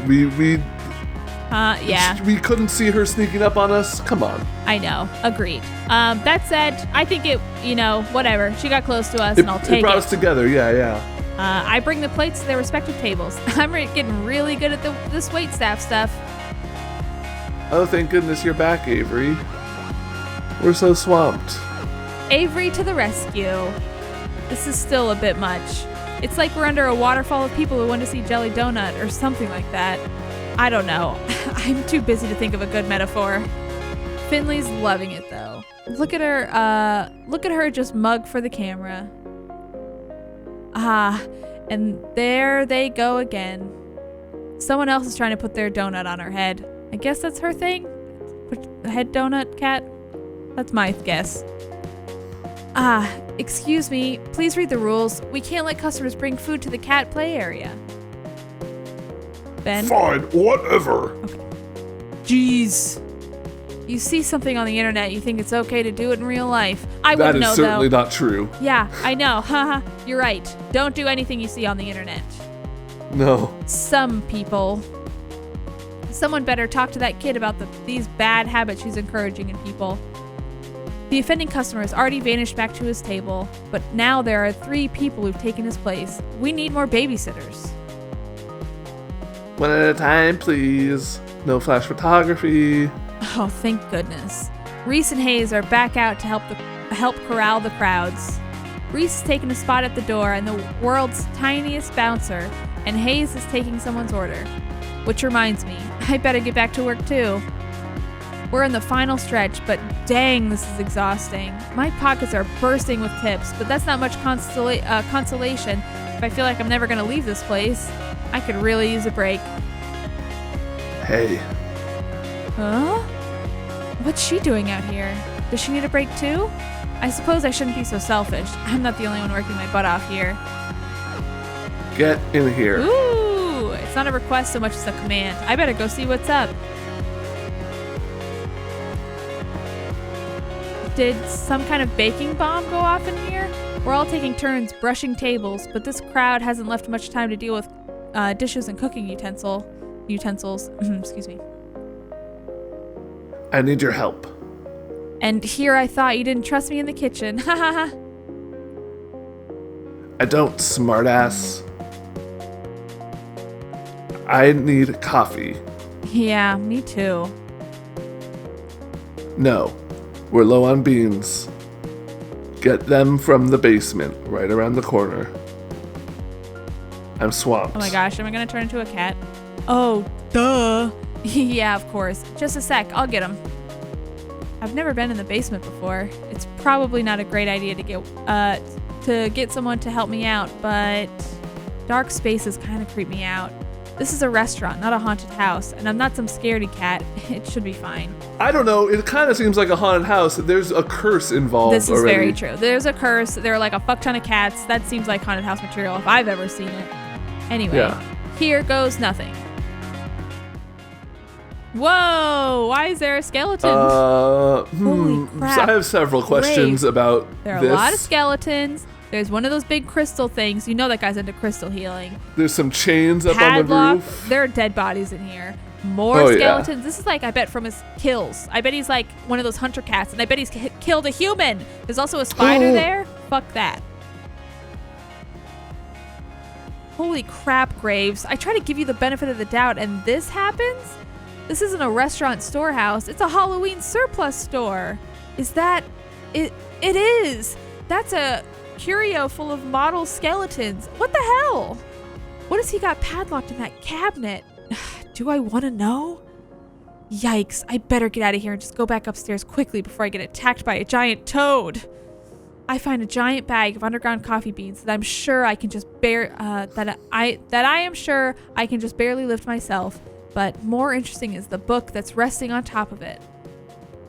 Yeah. We couldn't see her sneaking up on us. Come on. I know. Agreed. That said, I think whatever. She got close to us and I'll take it. It brought us together. Yeah. I bring the plates to their respective tables. I'm getting really good at this waitstaff stuff. Oh, thank goodness you're back, Avery. We're so swamped. Avery to the rescue. This is still a bit much. It's like we're under a waterfall of people who want to see Jelly Donut or something like that. I don't know. I'm too busy to think of a good metaphor. Finley's loving it though. Look at her just mug for the camera. And there they go again. Someone else is trying to put their donut on her head. I guess that's her thing? Put the head donut, cat? That's my guess. Excuse me, please read the rules. We can't let customers bring food to the cat play area. Ben? Fine, whatever. Okay. Jeez. You see something on the internet, you think it's okay to do it in real life. I wouldn't know, though. That is certainly not true. Yeah, I know. Haha, you're right. Don't do anything you see on the internet. No. Some people. Someone better talk to that kid about these bad habits she's encouraging in people. The offending customer has already vanished back to his table, but now there are 3 people who've taken his place. We need more babysitters. One at a time, please. No flash photography. Oh, thank goodness. Reese and Hayes are back out to help corral the crowds. Reese has taken a spot at the door and the world's tiniest bouncer, and Hayes is taking someone's order. Which reminds me, I better get back to work too. We're in the final stretch, but dang, this is exhausting. My pockets are bursting with tips, but that's not much consolation if I feel like I'm never going to leave this place. I could really use a break. Hey. Huh? What's she doing out here? Does she need a break too? I suppose I shouldn't be so selfish. I'm not the only one working my butt off here. Get in here. Ooh, it's not a request so much as a command. I better go see what's up. Did some kind of baking bomb go off in here? We're all taking turns brushing tables, but this crowd hasn't left much time to deal with dishes and cooking utensils. Excuse me. I need your help. And here I thought you didn't trust me in the kitchen. Ha ha ha. I don't, smartass. I need coffee. Yeah, me too. No, we're low on beans. Get them from the basement, right around the corner. I'm swamped. Oh my gosh, am I gonna turn into a cat? Oh, duh. Yeah, of course. Just a sec, I'll get them. I've never been in the basement before. It's probably not a great idea to get someone to help me out, but dark spaces kind of creep me out. This is a restaurant, not a haunted house, and I'm not some scaredy cat. It should be fine. I don't know. It kind of seems like a haunted house. There's a curse involved. This is already. very true. There's a curse. There are like a fuck ton of cats. That seems like haunted house material if I've ever seen it. Anyway, Here goes nothing. Whoa! Why is there a skeleton? Holy crap. So I have several questions about There are this. a lot of skeletons. There's one of those big crystal things. You know that guy's into crystal healing. There's some chains up on the Padlock. roof. There are dead bodies in here. More skeletons. Yeah. This is like, I bet, from his kills. I bet he's like one of those hunter cats, and I bet he's killed a human. There's also a spider there. Fuck that. Holy crap, Graves. I try to give you the benefit of the doubt, and this happens? This isn't a restaurant storehouse. It's a Halloween surplus store. Is that... It is. That's a curio full of model skeletons. What the hell? What has he got padlocked in that cabinet? Do I want to know? Yikes. I better get out of here and just go back upstairs quickly before I get attacked by a giant toad. I find a giant bag of underground coffee beans that I'm sure I can just am sure I can just barely lift myself. But more interesting is the book that's resting on top of it.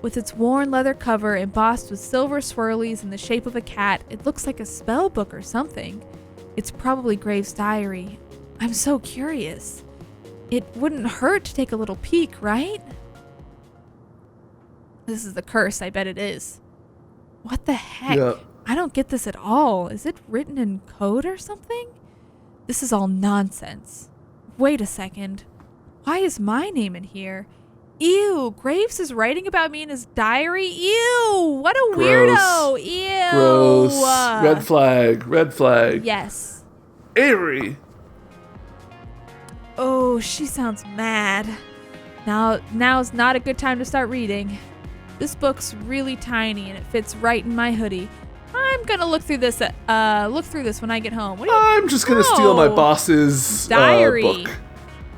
With its worn leather cover embossed with silver swirlies in the shape of a cat, it looks like a spell book or something. It's probably Graves' diary. I'm so curious. It wouldn't hurt to take a little peek, right? This is the curse, I bet it is. What the heck? Yeah. I don't get this at all. Is it written in code or something? This is all nonsense. Wait a second. Why is my name in here? Ew, Graves is writing about me in his diary? Ew, what a weirdo. Ew. Gross. Red flag. Red flag. Yes. Avery. Oh, she sounds mad. Now's not a good time to start reading. This book's really tiny and it fits right in my hoodie. I'm gonna look through this when I get home. What do you I'm just gonna steal my boss's diary. Book.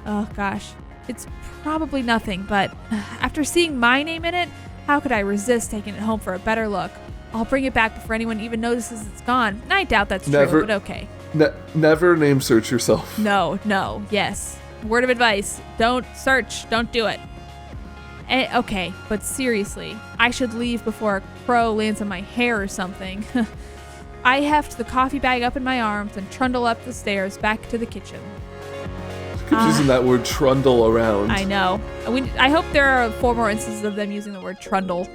Oh gosh, it's probably nothing, but after seeing my name in it, how could I resist taking it home for a better look? I'll bring it back before anyone even notices it's gone. And I doubt that's true, but okay. Never name search yourself. No, yes. Word of advice, don't search, don't do it. Okay, but seriously, I should leave before a crow lands on my hair or something. I heft the coffee bag up in my arms and trundle up the stairs back to the kitchen. Keep using that word trundle around. I know. I hope there are 4 more instances of them using the word trundle.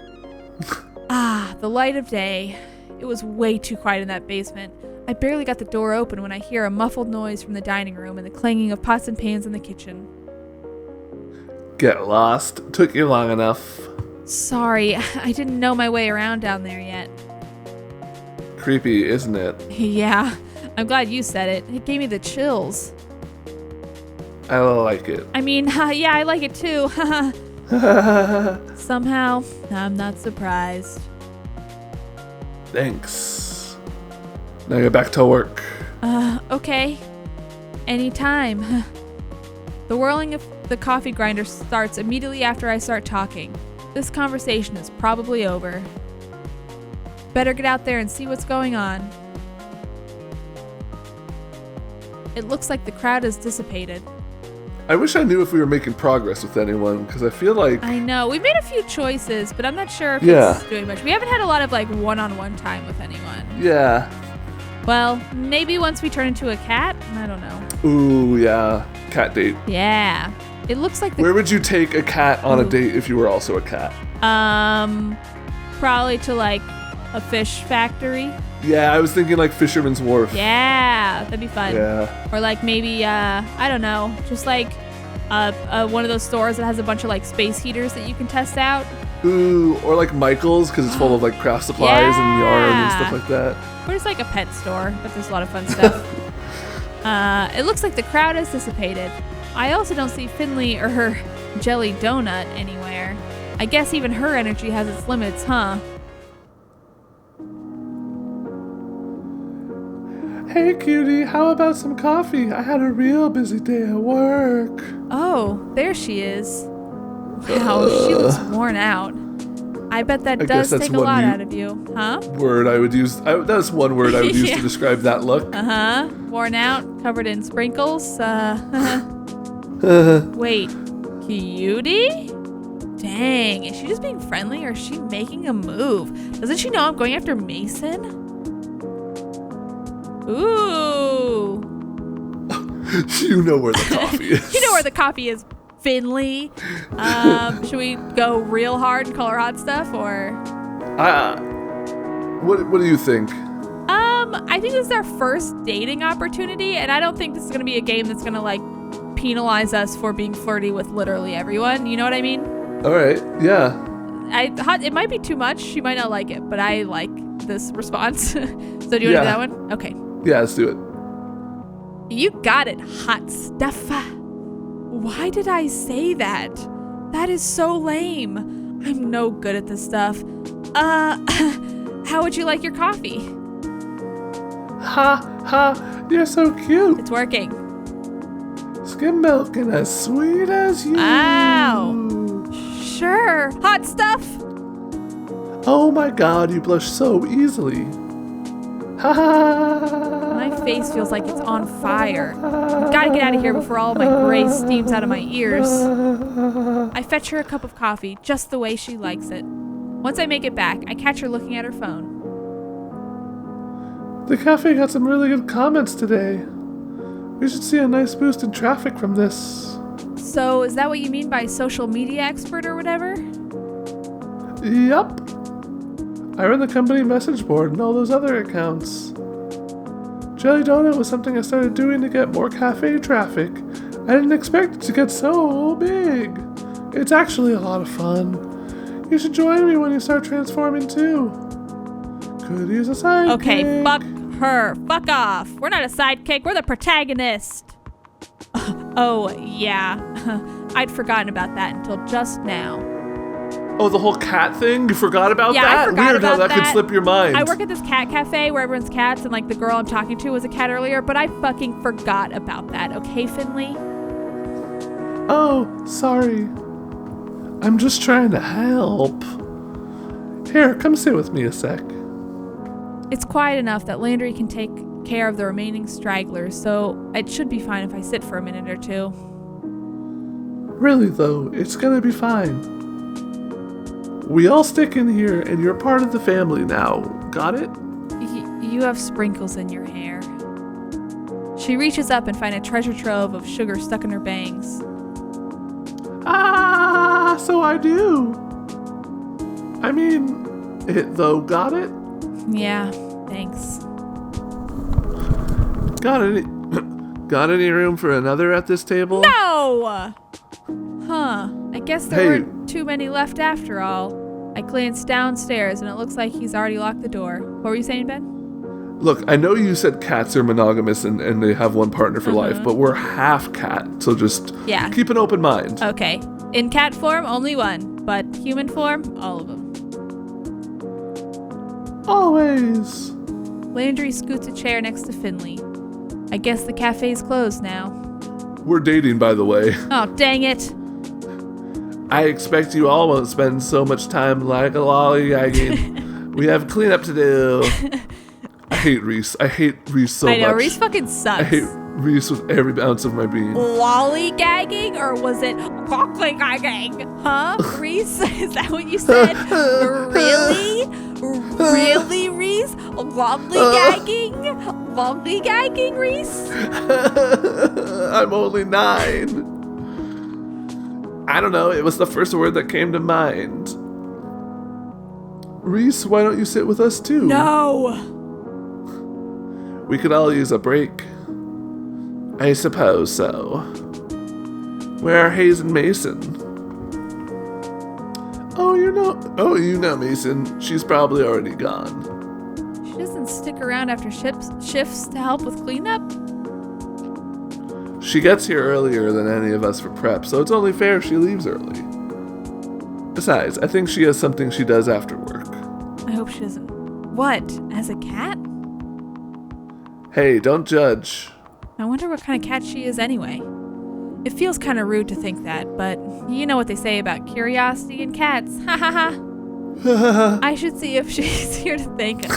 The light of day. It was way too quiet in that basement. I barely got the door open when I hear a muffled noise from the dining room and the clanging of pots and pans in the kitchen. Get lost. Took you long enough. Sorry, I didn't know my way around down there yet. Creepy, isn't it? Yeah, I'm glad you said it. It gave me the chills. I like it. I mean, yeah, I like it too. Somehow, I'm not surprised. Thanks. Now get back to work. Okay. Anytime. The whirling of the coffee grinder starts immediately after I start talking. This conversation is probably over. Better get out there and see what's going on. It looks like the crowd has dissipated. I wish I knew if we were making progress with anyone, because I feel like... I know. We've made a few choices, but I'm not sure if it's doing much. We haven't had a lot of, one-on-one time with anyone. Yeah. Well, maybe once we turn into a cat? I don't know. Ooh, yeah. Cat date. Yeah. It looks like Where would you take a cat on a date if you were also a cat? Probably to, a fish factory. Yeah, I was thinking, Fisherman's Wharf. Yeah, that'd be fun. Yeah. Or, maybe, I don't know, just, one of those stores that has a bunch of, space heaters that you can test out. Ooh, or, Michael's, because it's full of, craft supplies and yarn and stuff like that. Or just, a pet store, but there's a lot of fun stuff. It looks like the crowd has dissipated. I also don't see Finley or her jelly donut anywhere. I guess even her energy has its limits, huh? Hey, cutie, how about some coffee? I had a real busy day at work. Oh, there she is. Wow, she looks worn out. I bet that does take a lot out of you, huh? Word I would use. That's one word I would use to describe that look. Worn out, covered in sprinkles. Wait, cutie? Dang, is she just being friendly or is she making a move? Doesn't she know I'm going after Mason? Ooh. You know where the coffee is. You know where the coffee is, Finley. Should we go real hard and call her hot stuff, or? What do you think? I think this is our first dating opportunity, and I don't think this is gonna be a game that's gonna like penalize us for being flirty with literally everyone. You know what I mean? All right, yeah. It might be too much. She might not like it, but I like this response. So do you want to do that one? Okay. Yeah, let's do it. You got it, hot stuff. Why did I say that? That is so lame. I'm no good at this stuff. How would you like your coffee? Ha, you're so cute. It's working. Skim milk and as sweet as you. Ow. Sure. Hot stuff. Oh my god, you blush so easily. Ha ha. My face feels like it's on fire. I've got to get out of here before all of my gray steams out of my ears. I fetch her a cup of coffee just the way she likes it. Once I make it back, I catch her looking at her phone. The cafe got some really good comments today. We should see a nice boost in traffic from this. So, is that what you mean by social media expert or whatever? Yup. I run the company message board and all those other accounts. Jelly Donut was something I started doing to get more cafe traffic. I didn't expect it to get so big. It's actually a lot of fun. You should join me when you start transforming too. Could use a sidekick. Okay, fuck her. Fuck off. We're not a sidekick. We're the protagonist. Oh, yeah. I'd forgotten about that until just now. Oh, the whole cat thing? You forgot about that? I forgot Weird about how that could slip your mind. I work at this cat cafe where everyone's cats, and like the girl I'm talking to was a cat earlier, but I fucking forgot about that. Okay, Finley? Oh, sorry. I'm just trying to help. Here, come sit with me a sec. It's quiet enough that Landry can take care of the remaining stragglers, so it should be fine if I sit for a minute or two. Really though, it's gonna be fine. We all stick in here and you're part of the family now. Got it? You have sprinkles in your hair. She reaches up and finds a treasure trove of sugar stuck in her bangs. Ah, so I do. I mean, it though, got it? Yeah, thanks. Got any room for another at this table? No! Huh, I guess there weren't too many left after all. I glance downstairs and it looks like he's already locked the door. What were you saying, Ben? Look, I know you said cats are monogamous and they have one partner for life, but we're half cat, so just keep an open mind. Okay. In cat form, only one, but human form, all of them. Always. Landry scoots a chair next to Finley. I guess the cafe's closed now. We're dating, by the way. Oh, dang it. I expect you all won't spend so much time like a lollygagging. We have cleanup to do. I hate Reese. I hate Reese so much. I know, Reese fucking sucks. I hate Reese with every ounce of my being. Lollygagging, or was it lollygagging? Huh, Reese? Is that what you said? Really? Really, Reese? Lollygagging? Lollygagging, Reese? I'm only 9. I don't know, it was the first word that came to mind. Reese, why don't you sit with us too? No! We could all use a break. I suppose so. Where are Hayes and Mason? Oh, you know Mason. She's probably already gone. She doesn't stick around after shifts to help with cleanup? She gets here earlier than any of us for prep, so it's only fair she leaves early. Besides, I think she has something she does after work. I hope she doesn't. What? As a cat? Hey, don't judge. I wonder what kind of cat she is anyway. It feels kind of rude to think that, but you know what they say about curiosity and cats. Ha ha ha. I should see if she's here to thank her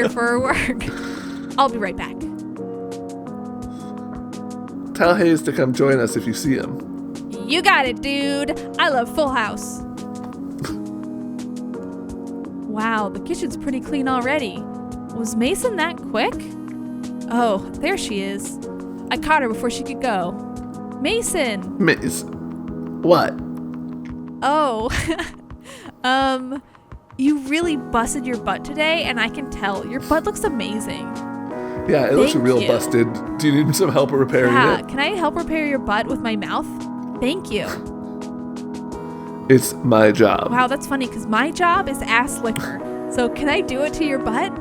for her work. I'll be right back. Tell Hayes to come join us if you see him. You got it, dude. I love Full House. Wow, the kitchen's pretty clean already. Was Mason that quick? Oh, there she is. I caught her before she could go. Mason! Mason. What? Oh. You really busted your butt today, and I can tell. Your butt looks amazing. Yeah, it looks Thank real you. busted. Do you need some help repairing Yeah, it? can I help repair your butt with my mouth? Thank you. It's my job. Wow, that's funny, because my job is ass licker. So can I do it to your butt?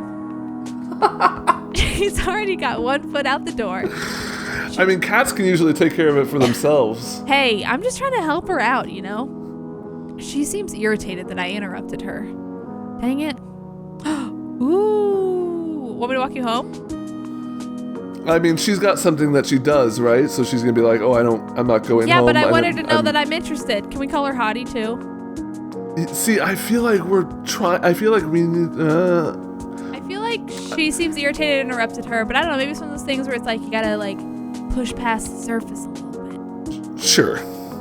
She's already got one foot out the door. I mean, cats can usually take care of it for themselves. Hey, I'm just trying to help her out, you know? She seems irritated that I interrupted her. Dang it. Ooh. Want me to walk you home? I mean, she's got something that she does, right? So she's gonna be like, "Oh, I'm not going Yeah, home." but I want her to know that I'm interested. Can we call her Hottie too? See, I feel like I feel like we need. I feel like she seems irritated and interrupted her, but I don't know. Maybe it's one of those things where it's like you gotta like push past the surface a little bit. Sure.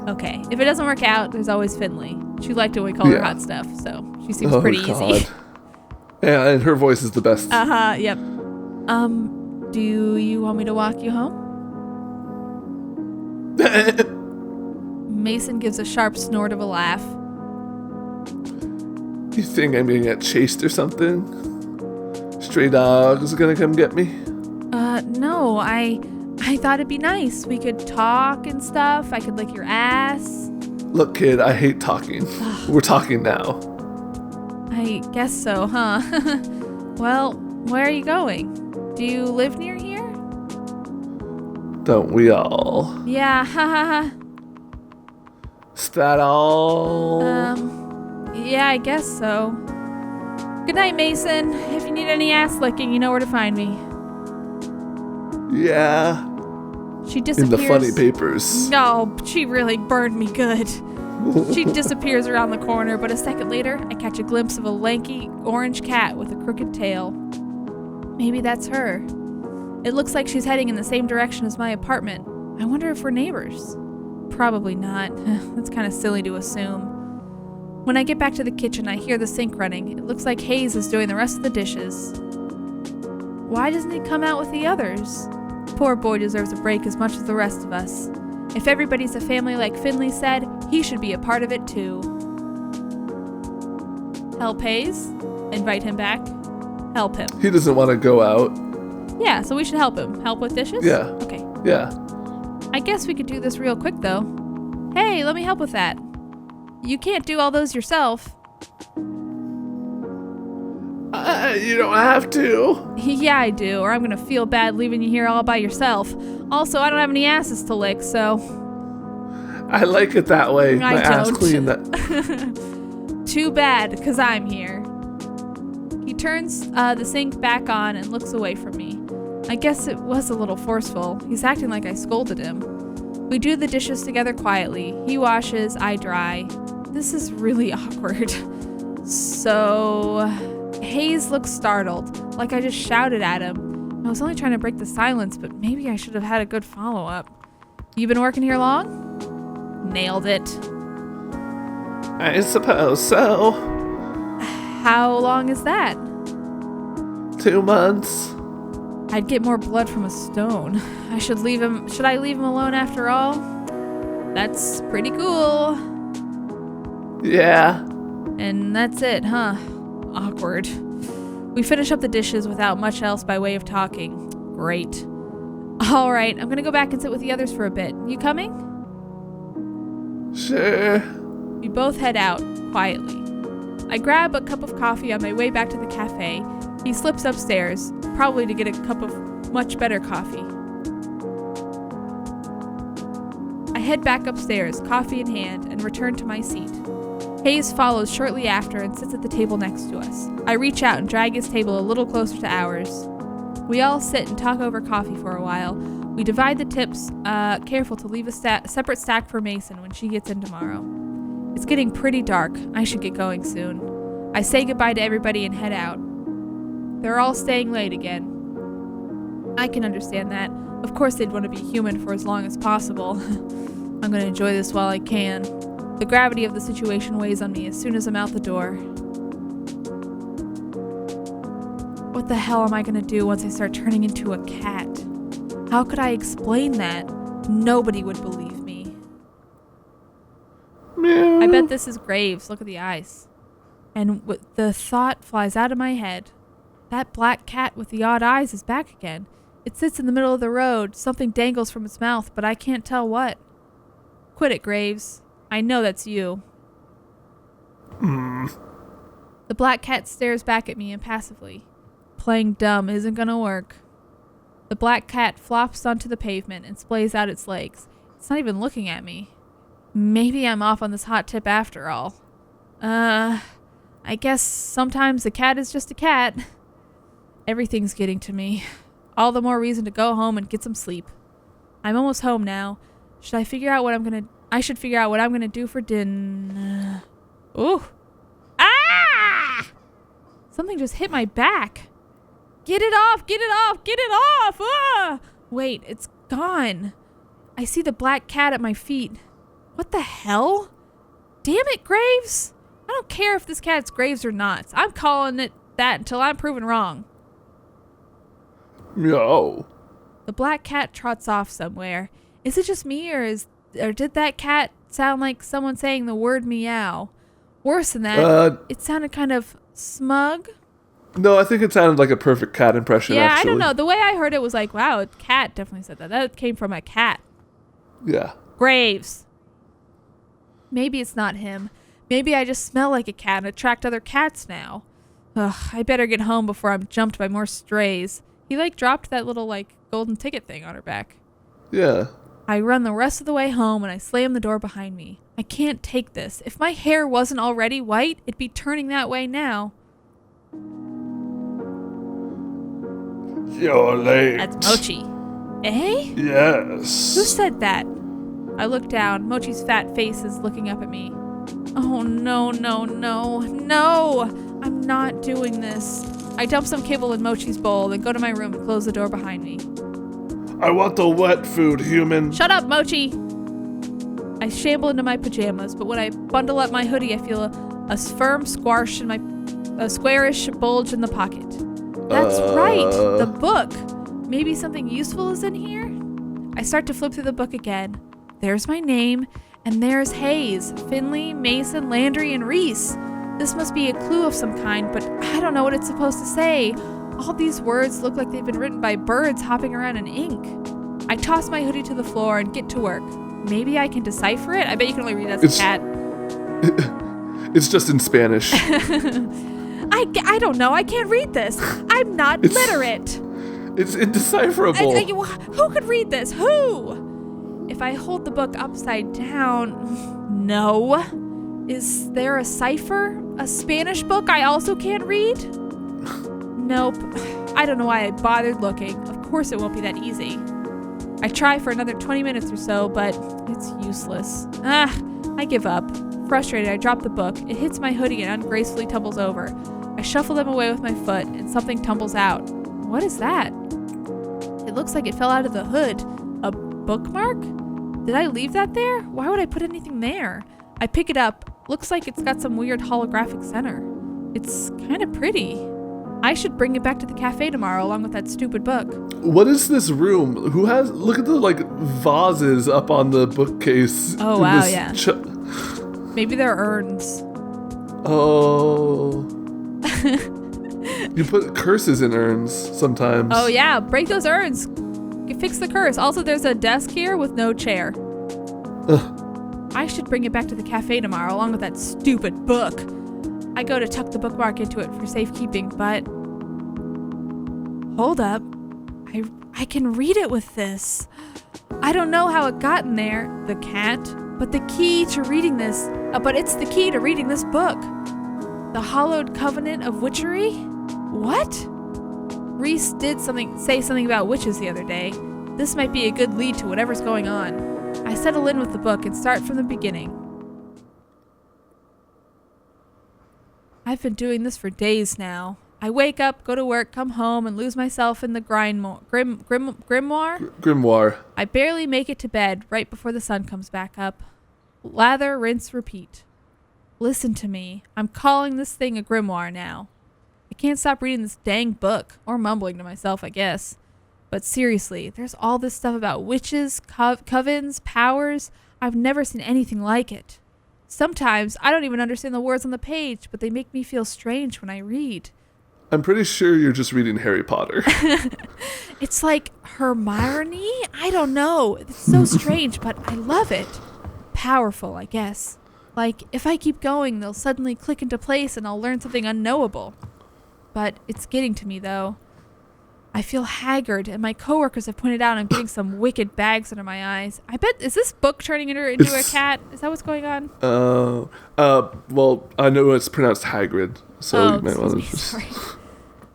Okay. If it doesn't work out, there's always Finley. She liked it when we call her hot stuff, so she seems pretty easy. Yeah, and her voice is the best. Yep. Do you want me to walk you home? Mason gives a sharp snort of a laugh. You think I'm gonna get chased or something? Stray dogs are gonna come get me? No, I thought it'd be nice. We could talk and stuff. I could lick your ass. Look, kid, I hate talking. We're talking now. I guess so, huh? Well, where are you going? Do you live near here? Don't we all? Yeah, ha. Is that all? Yeah, I guess so. Good night, Mason. If you need any ass licking, you know where to find me. Yeah. She disappears. In the funny papers. No, she really burned me good. She disappears around the corner, but a second later, I catch a glimpse of a lanky orange cat with a crooked tail. Maybe that's her. It looks like she's heading in the same direction as my apartment. I wonder if we're neighbors. Probably not. That's kind of silly to assume. When I get back to the kitchen, I hear the sink running. It looks like Hayes is doing the rest of the dishes. Why doesn't he come out with the others? Poor boy deserves a break as much as the rest of us. If everybody's a family like Finley said, he should be a part of it too. Help Hayes? Invite him back? Help him. He doesn't want to go out. Yeah, so we should help him. Help with dishes? Yeah. Okay. Yeah. I guess we could do this real quick though. Hey, let me help with that. You can't do all those yourself. You don't have to. Yeah, I do, or I'm gonna feel bad leaving you here all by yourself. Also, I don't have any asses to lick, so... I like it that way. I My ass don't. clean. That. Too bad, because I'm here. He turns the sink back on and looks away from me. I guess it was a little forceful. He's acting like I scolded him. We do the dishes together quietly. He washes, I dry. This is really awkward. So... Hayes looks startled, like I just shouted at him. I was only trying to break the silence, but maybe I should have had a good follow-up. You been working here long? Nailed it. I suppose so. How long is that? 2 months. I'd get more blood from a stone. Should I leave him alone after all? That's pretty cool. Yeah. And that's it, huh? Awkward. We finish up the dishes without much else by way of talking. Great. All right, I'm gonna go back and sit with the others for a bit. You coming? Sure. We both head out, quietly. I grab a cup of coffee on my way back to the cafe. He slips upstairs, probably to get a cup of much better coffee. I head back upstairs, coffee in hand, and return to my seat. Hayes follows shortly after and sits at the table next to us. I reach out and drag his table a little closer to ours. We all sit and talk over coffee for a while. We divide the tips, careful to leave a separate stack for Mason when she gets in tomorrow. It's getting pretty dark. I should get going soon. I say goodbye to everybody and head out. They're all staying late again. I can understand that. Of course they'd want to be human for as long as possible. I'm going to enjoy this while I can. The gravity of the situation weighs on me as soon as I'm out the door. What the hell am I going to do once I start turning into a cat? How could I explain that? Nobody would believe me. Meow. I bet this is Graves. Look at the eyes. And the thought flies out of my head. That black cat with the odd eyes is back again. It sits in the middle of the road. Something dangles from its mouth, but I can't tell what. Quit it, Graves. I know that's you. The black cat stares back at me impassively. Playing dumb isn't gonna work. The black cat flops onto the pavement and splays out its legs. It's not even looking at me. Maybe I'm off on this hot tip after all. I guess sometimes a cat is just a cat. Everything's getting to me. All the more reason to go home and get some sleep. I'm almost home now. I should figure out what I'm gonna do for dinner. Ooh. Ah! Something just hit my back. Get it off! Get it off! Get it off! Ah! Wait, it's gone. I see the black cat at my feet. What the hell? Damn it, Graves! I don't care if this cat's Graves or not. I'm calling it that until I'm proven wrong. Meow. The black cat trots off somewhere. Is it just me, or did that cat sound like someone saying the word meow? Worse than that, it sounded kind of smug. No, I think it sounded like a perfect cat impression, Yeah, actually. I don't know. The way I heard it was like, wow, a cat definitely said that. That came from a cat. Yeah. Graves. Maybe it's not him. Maybe I just smell like a cat and attract other cats now. Ugh, I better get home before I'm jumped by more strays. He dropped that little golden ticket thing on her back. Yeah. I run the rest of the way home and I slam the door behind me. I can't take this. If my hair wasn't already white, it'd be turning that way now. You're late. That's Mochi. Eh? Yes. Who said that? I look down. Mochi's fat face is looking up at me. Oh, no, no, no, no! I'm not doing this. I dump some kibble in Mochi's bowl, then go to my room and close the door behind me. I want the wet food, human. Shut up, Mochi! I shamble into my pajamas, but when I bundle up my hoodie, I feel a firm squarish bulge in the pocket. That's right, the book. Maybe something useful is in here? I start to flip through the book again. There's my name, and there's Hayes, Finley, Mason, Landry, and Reese. This must be a clue of some kind, but I don't know what it's supposed to say. All these words look like they've been written by birds hopping around in ink. I toss my hoodie to the floor and get to work. Maybe I can decipher it? I bet you can only read as a cat. It's just in Spanish. I don't know. I can't read this. I'm not literate. It's indecipherable. Who could read this? Who? If I hold the book upside down... No. Is there a cipher? A Spanish book I also can't read? Nope. I don't know why I bothered looking. Of course it won't be that easy. I try for another 20 minutes or so, but it's useless. I give up. Frustrated, I drop the book. It hits my hoodie and ungracefully tumbles over. I shuffle them away with my foot, and something tumbles out. What is that? It looks like it fell out of the hood. A bookmark? Did I leave that there? Why would I put anything there? I pick it up. Looks like it's got some weird holographic center. It's kind of pretty. I should bring it back to the cafe tomorrow along with that stupid book. What is this room? Look at the vases up on the bookcase. Oh wow, yeah. Maybe they're urns. Oh. You put curses in urns sometimes. Oh yeah, break those urns. Fix the curse. Also, there's a desk here with no chair. Ugh. I should bring it back to the cafe tomorrow along with that stupid book. I go to tuck the bookmark into it for safekeeping, but... Hold up. I can read it with this. I don't know how it got in there, the cat, but the key to reading this... but it's the key to reading this book. The Hallowed Covenant of Witchery? What? Reese did say something about witches the other day. This might be a good lead to whatever's going on. I settle in with the book and start from the beginning. I've been doing this for days now. I wake up, go to work, come home, and lose myself in the grimoire. Grimoire. I barely make it to bed right before the sun comes back up. Lather, rinse, repeat. Listen to me. I'm calling this thing a grimoire now. I can't stop reading this dang book, or mumbling to myself, I guess. But seriously, there's all this stuff about witches, covens, powers. I've never seen anything like it. Sometimes I don't even understand the words on the page, but they make me feel strange when I read. I'm pretty sure you're just reading Harry Potter. It's like Hermione? I don't know. It's so strange, but I love it. Powerful, I guess. Like, if I keep going, they'll suddenly click into place and I'll learn something unknowable. But it's getting to me, though. I feel haggard, and my coworkers have pointed out I'm getting some wicked bags under my eyes. I bet, is this book turning into a cat? Is that what's going on? Well, I know it's pronounced Hagrid, so you might want to just... Sorry.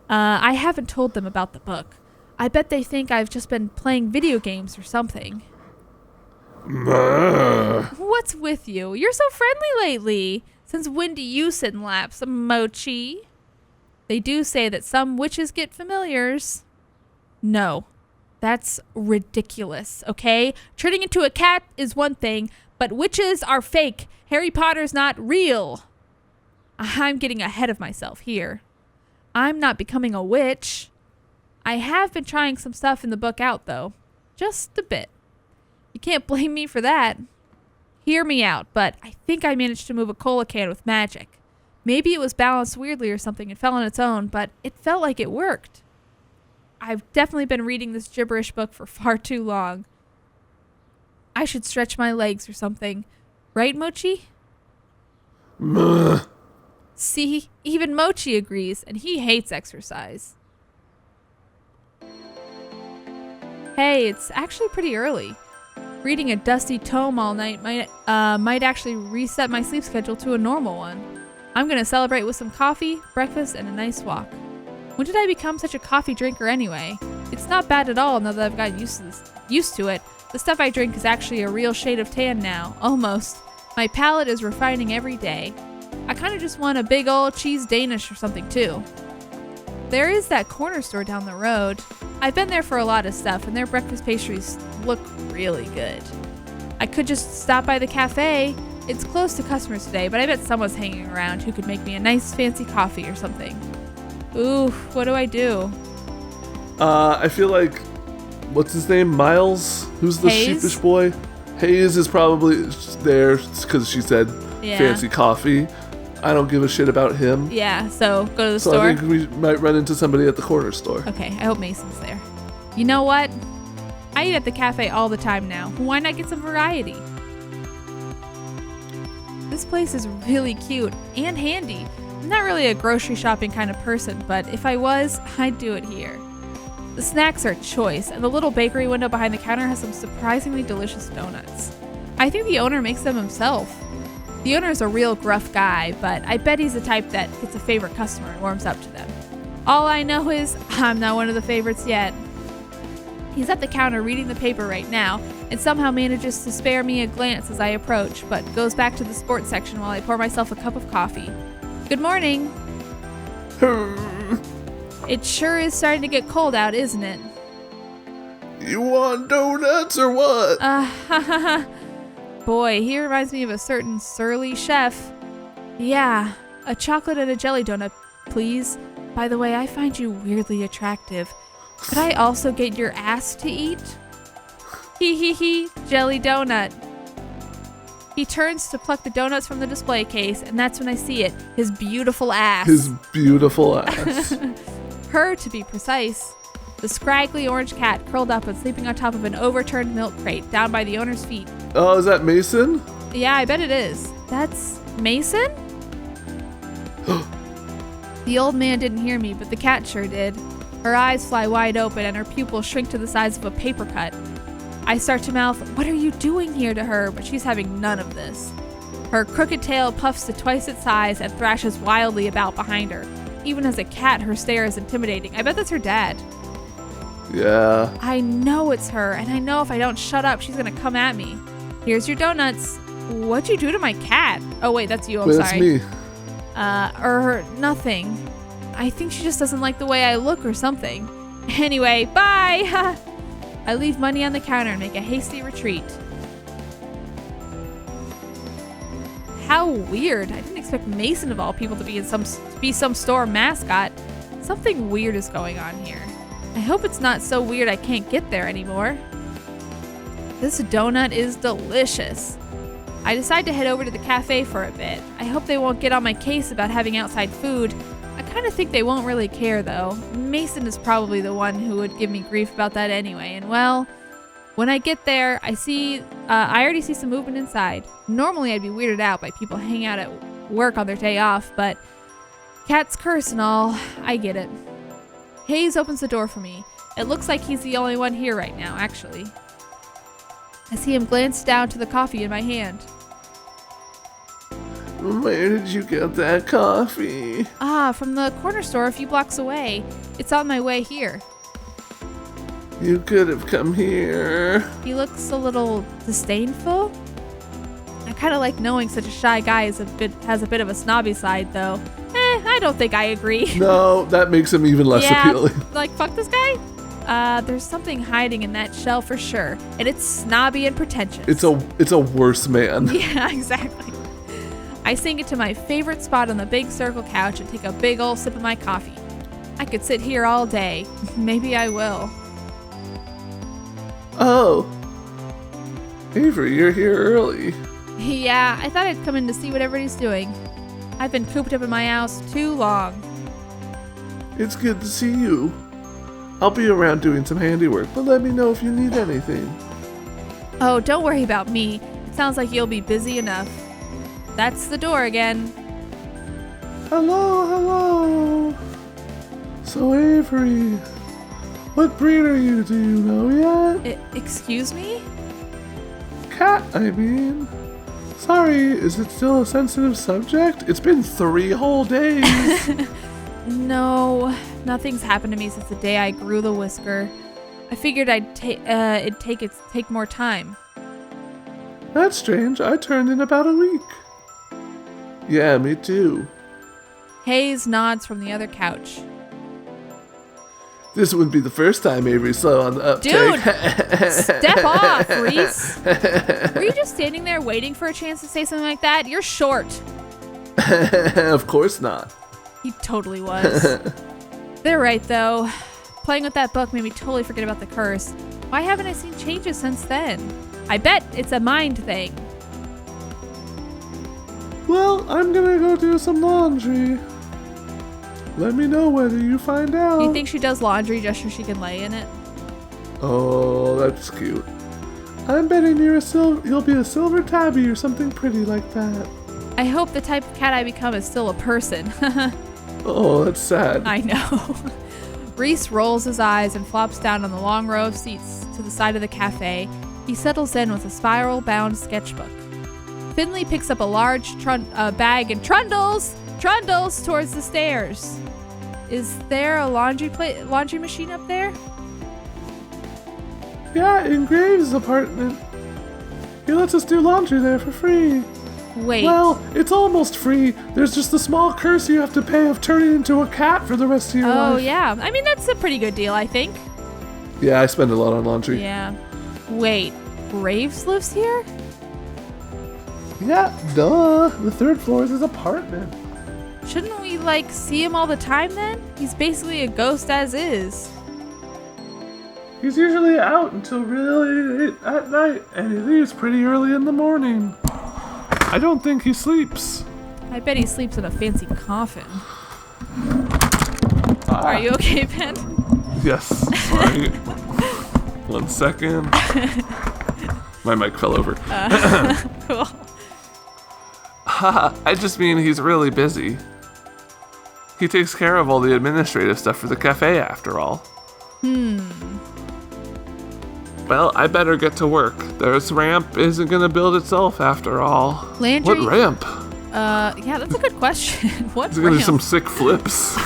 I haven't told them about the book. I bet they think I've just been playing video games or something. What's with you? You're so friendly lately. Since when do you sit in laps, Mochi? They do say that some witches get familiars. No, that's ridiculous, okay? Turning into a cat is one thing, but witches are fake. Harry Potter's not real. I'm getting ahead of myself here. I'm not becoming a witch. I have been trying some stuff in the book out, though. Just a bit. You can't blame me for that. Hear me out, but I think I managed to move a cola can with magic. Maybe it was balanced weirdly or something and fell on its own, but it felt like it worked. I've definitely been reading this gibberish book for far too long. I should stretch my legs or something. Right, Mochi? See, even Mochi agrees, and he hates exercise. Hey, it's actually pretty early. Reading a dusty tome all night might actually reset my sleep schedule to a normal one. I'm going to celebrate with some coffee, breakfast, and a nice walk. When did I become such a coffee drinker anyway? It's not bad at all now that I've gotten used to it. The stuff I drink is actually a real shade of tan now, almost. My palate is refining every day. I kind of just want a big old cheese Danish or something too. There is that corner store down the road. I've been there for a lot of stuff, and their breakfast pastries look really good. I could just stop by the cafe. It's closed to customers today, but I bet someone's hanging around who could make me a nice fancy coffee or something. Ooh, what do I do? I feel like, what's his name? Miles? Who's the Hayes? sheepish boy? Hayes is probably there because she said fancy coffee. I don't give a shit about him. Yeah, so go to the So store. I think we might run into somebody at the corner store. Okay, I hope Mason's there. You know what? I eat at the cafe all the time now. Why not get some variety? This place is really cute and handy. I'm not really a grocery shopping kind of person, but if I was, I'd do it here. The snacks are choice, and the little bakery window behind the counter has some surprisingly delicious donuts. I think the owner makes them himself. The owner is a real gruff guy, but I bet he's the type that gets a favorite customer and warms up to them. All I know is I'm not one of the favorites yet. He's at the counter reading the paper right now, and somehow manages to spare me a glance as I approach, but goes back to the sports section while I pour myself a cup of coffee. Good morning. It sure is starting to get cold out, isn't it? You want donuts or what? Boy, he reminds me of a certain surly chef. Yeah, a chocolate and a jelly donut, please. By the way, I find you weirdly attractive. Could I also get your ass to eat? Hee, jelly donut. He turns to pluck the donuts from the display case, and that's when I see it. His beautiful ass. His beautiful ass. Her, to be precise. The scraggly orange cat curled up and sleeping on top of an overturned milk crate down by the owner's feet. Oh, is that Mason? Yeah, I bet it is. That's Mason? The old man didn't hear me, but the cat sure did. Her eyes fly wide open and her pupils shrink to the size of a paper cut. I start to mouth, "What are you doing here?" to her, but she's having none of this. Her crooked tail puffs to twice its size and thrashes wildly about behind her. Even as a cat, her stare is intimidating. I bet that's her dad. Yeah. I know it's her, and I know if I don't shut up, she's gonna come at me. Here's your donuts. What'd you do to my cat? Oh wait, that's you, I'm Wait, sorry. that's me. Nothing. I think she just doesn't like the way I look or something. Anyway, bye! I leave money on the counter and make a hasty retreat. How weird. I didn't expect Mason of all people to be some store mascot. Something weird is going on here. I hope it's not so weird I can't get there anymore. This donut is delicious. I decide to head over to the cafe for a bit. I hope they won't get on my case about having outside food. I kind of think they won't really care though. Mason is probably the one who would give me grief about that anyway. And well, when I get there, I already see some movement inside. Normally I'd be weirded out by people hanging out at work on their day off, but cat's curse and all, I get it. Hayes opens the door for me. It looks like he's the only one here right now, actually. I see him glance down to the coffee in my hand. Where did you get that coffee? From the corner store a few blocks away. It's on my way here. You could have come here. He looks a little disdainful. I kind of like knowing such a shy guy has a bit of a snobby side, though. I don't think I agree. No, that makes him even less appealing. Like, fuck this guy? There's something hiding in that shell for sure, and it's snobby and pretentious. It's a worse man. Yeah, exactly. I sink into my favorite spot on the big circle couch and take a big ol' sip of my coffee. I could sit here all day. Maybe I will. Oh. Avery, you're here early. Yeah, I thought I'd come in to see what everybody's doing. I've been cooped up in my house too long. It's good to see you. I'll be around doing some handiwork, but let me know if you need anything. Oh, don't worry about me. It sounds like you'll be busy enough. That's the door again. Hello. So Avery, what breed are you? Do you know yet? Excuse me? Cat, I mean. Sorry, is it still a sensitive subject? It's been 3 whole days. No, nothing's happened to me since the day I grew the whisker. I figured it'd take more time. That's strange. I turned in about a week. Yeah, me too. Hayes nods from the other couch. This wouldn't be the first time Avery's slow on the uptake. Dude, step off, Reese. Were you just standing there waiting for a chance to say something like that? You're short. Of course not. He totally was. They're right, though. Playing with that book made me totally forget about the curse. Why haven't I seen changes since then? I bet it's a mind thing. Well, I'm gonna go do some laundry. Let me know whether you find out. You think she does laundry just so she can lay in it? Oh, that's cute. I'm betting you'll be a silver tabby or something pretty like that. I hope the type of cat I become is still a person. Oh, that's sad. I know. Reese rolls his eyes and flops down on the long row of seats to the side of the cafe. He settles in with a spiral-bound sketchbook. Finley picks up a large bag and trundles towards the stairs. Is there a laundry machine up there? Yeah, in Graves' apartment. He lets us do laundry there for free. Wait. Well, it's almost free. There's just the small curse you have to pay of turning into a cat for the rest of your life. Oh, yeah. I mean, that's a pretty good deal, I think. Yeah, I spend a lot on laundry. Yeah. Wait, Graves lives here? Yeah, duh. The 3rd floor is his apartment. Shouldn't we, see him all the time then? He's basically a ghost as is. He's usually out until really late at night, and he leaves pretty early in the morning. I don't think he sleeps. I bet he sleeps in a fancy coffin. Are you okay, Ben? Yes. Sorry. 1 second. My mic fell over. Cool. I just mean he's really busy. He takes care of all the administrative stuff for the cafe, after all. Well, I better get to work. This ramp isn't gonna build itself, after all. Landry? What ramp? Yeah, that's a good question. What Is it gonna do ramp? some sick flips?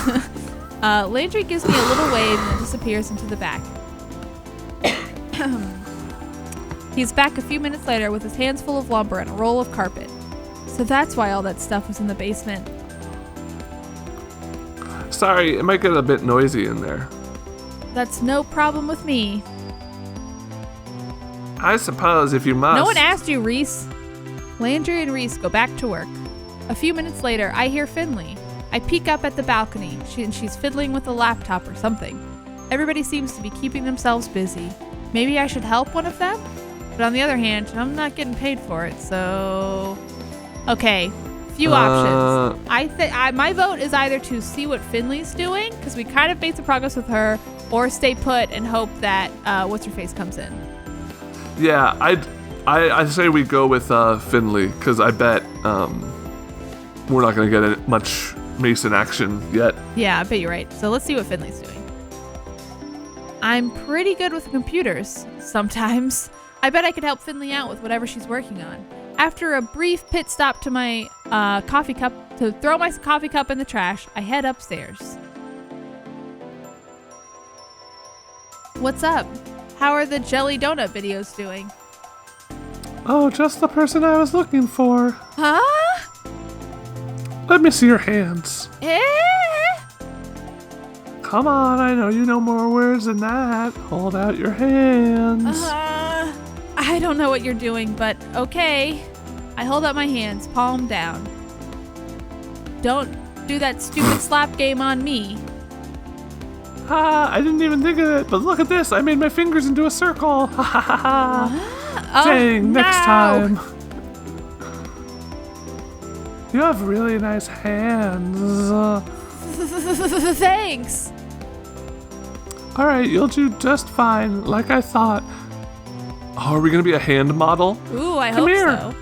Landry gives me a little wave and then disappears into the back. He's back a few minutes later with his hands full of lumber and a roll of carpet. So that's why all that stuff was in the basement. Sorry, it might get a bit noisy in there. That's no problem with me. I suppose if you must. No one asked you, Reese. Landry and Reese go back to work. A few minutes later, I hear Finley. I peek up at the balcony. She's fiddling with a laptop or something. Everybody seems to be keeping themselves busy. Maybe I should help one of them? But on the other hand, I'm not getting paid for it, so... Okay, few options. My vote is either to see what Finley's doing, because we kind of made some progress with her, or stay put and hope that What's-Her-Face comes in. Yeah, I say we go with Finley, because I bet we're not going to get much Mason action yet. Yeah, I bet you're right. So let's see what Finley's doing. I'm pretty good with computers, sometimes. I bet I could help Finley out with whatever she's working on. After a brief pit stop to my coffee cup, to throw my coffee cup in the trash, I head upstairs. What's up? How are the jelly donut videos doing? Oh, just the person I was looking for. Huh? Let me see your hands. Eh? Come on, I know you know more words than that. Hold out your hands. I don't know what you're doing, but okay. I hold out my hands, palm down. Don't do that stupid slap game on me. I didn't even think of it, but look at this. I made my fingers into a circle. Ha ha ha ha. Dang, next time. You have really nice hands. Thanks. All right, you'll do just fine, like I thought. Oh, are we gonna be a hand model? Ooh, I hope so.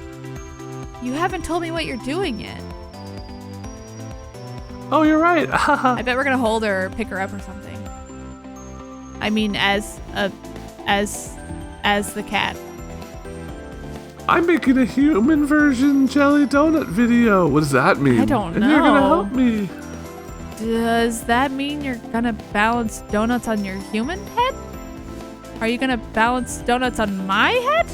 You haven't told me what you're doing yet. Oh, you're right. I bet we're gonna hold her or pick her up or something. I mean, as the cat. I'm making a human version jelly donut video. What does that mean? I don't know. And you're gonna help me. Does that mean you're gonna balance donuts on your human head? Are you gonna balance donuts on my head?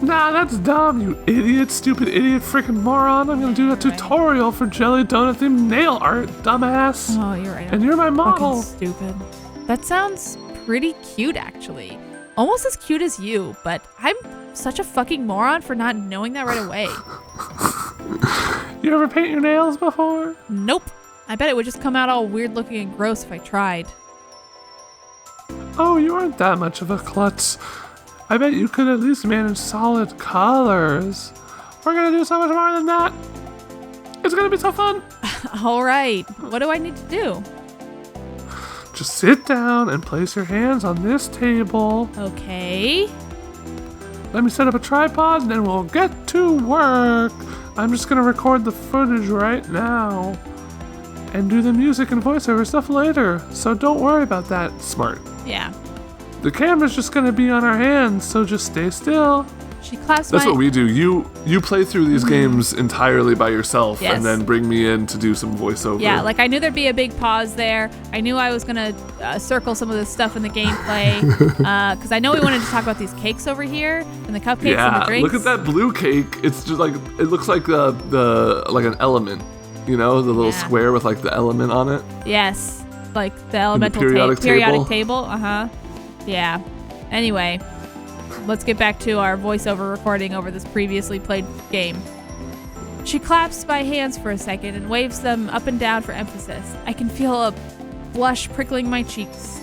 Nah, that's dumb, you idiot, stupid idiot, freaking moron. I'm gonna do a tutorial for jelly donut themed nail art, dumbass. Oh, you're right. And you're my model. Fucking stupid. That sounds pretty cute, actually. Almost as cute as you, but I'm such a fucking moron for not knowing that right away. You ever paint your nails before? Nope. I bet it would just come out all weird looking and gross if I tried. Oh, you aren't that much of a klutz. I bet you could at least manage solid colors. We're gonna do so much more than that. It's gonna be so fun. All right. What do I need to do? Just sit down and place your hands on this table. Okay. Let me set up a tripod and then we'll get to work. I'm just gonna record the footage right now and do the music and voiceover stuff later. So don't worry about that, smart. Yeah. The camera's just gonna be on our hands, so just stay still. She clasped That's what we do. You play through these games entirely by yourself, Yes. and then bring me in to do some voiceover. Yeah, like I knew there'd be a big pause there. I knew I was gonna circle some of the stuff in the gameplay because I know we wanted to talk about these cakes over here and the cupcakes and the Yeah, drinks. look at that blue cake. It's just like it looks like the like an element. You know, the little Yeah. square with like the element on it. Yes, like the elemental periodic periodic table. Yeah. Anyway, let's get back to our voiceover recording over this previously played game. She claps my hands for a second and waves them up and down for emphasis. I can feel a blush prickling my cheeks.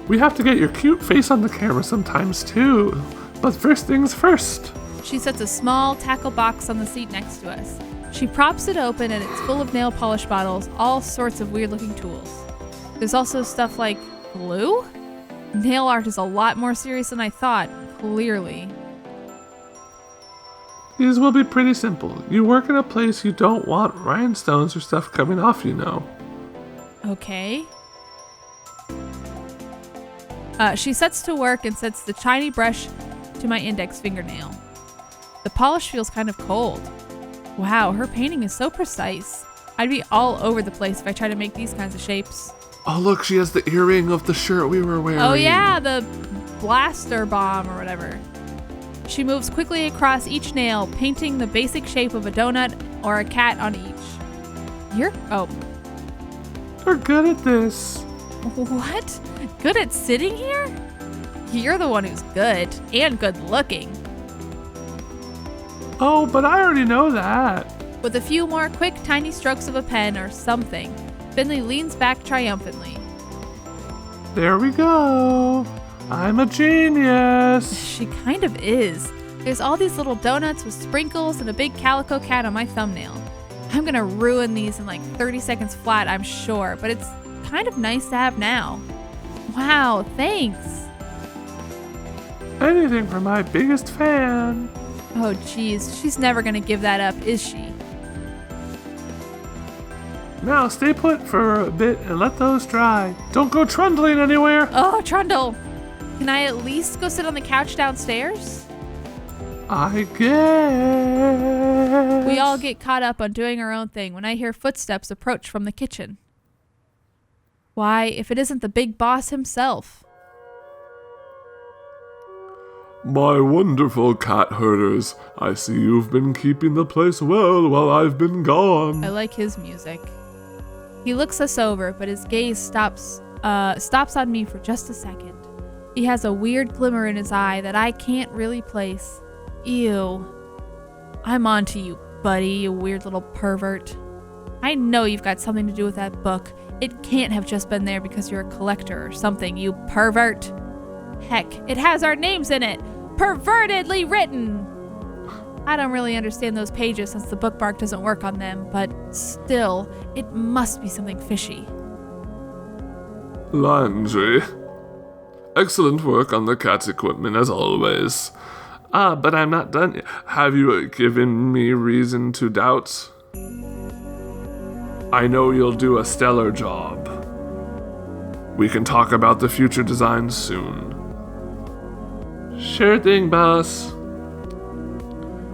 We have to get your cute face on the camera sometimes too. But first things first. She sets a small tackle box on the seat next to us. She props it open and it's full of nail polish bottles, all sorts of weird looking tools. There's also stuff like glue? Nail art is a lot more serious than I thought, clearly. These will be pretty simple. You work in a place you don't want rhinestones or stuff coming off, you know. Okay. She sets to work and sets the shiny brush to my index fingernail. The polish feels kind of cold. Wow, her painting is so precise. I'd be all over the place if I tried to make these kinds of shapes. Oh look, she has the earring of the shirt we were wearing. Oh yeah, the blaster bomb or whatever. She moves quickly across each nail, painting the basic shape of a donut or a cat on each. Oh. You're good at this. What? Good at sitting here? You're the one who's good and good looking. Oh, but I already know that. With a few more quick, tiny strokes of a pen or something, Finley leans back triumphantly. There we go. I'm a genius. She kind of is. There's all these little donuts with sprinkles and a big calico cat on my thumbnail. I'm gonna ruin these in like 30 seconds flat, I'm sure, but it's kind of nice to have now. Wow, thanks. Anything for my biggest fan. Oh geez, she's never gonna give that up, is she? Now stay put for a bit and let those dry. Don't go trundling anywhere. Oh, Trundle! Can I at least go sit on the couch downstairs? I guess. We all get caught up on doing our own thing when I hear footsteps approach from the kitchen. Why, if it isn't the big boss himself? My wonderful cat herders, I see you've been keeping the place well while I've been gone. I like his music. He looks us over, but his gaze stops on me for just a second. He has a weird glimmer in his eye that I can't really place. Ew. I'm on to you, buddy, you weird little pervert. I know you've got something to do with that book. It can't have just been there because you're a collector or something, you pervert. Heck, it has our names in it. Pervertedly written. I don't really understand those pages since the bookmark doesn't work on them, but still, it must be something fishy. Landry. Excellent work on the cat's equipment as always. But I'm not done yet. Have you given me reason to doubt? I know you'll do a stellar job. We can talk about the future designs soon. Sure thing, boss.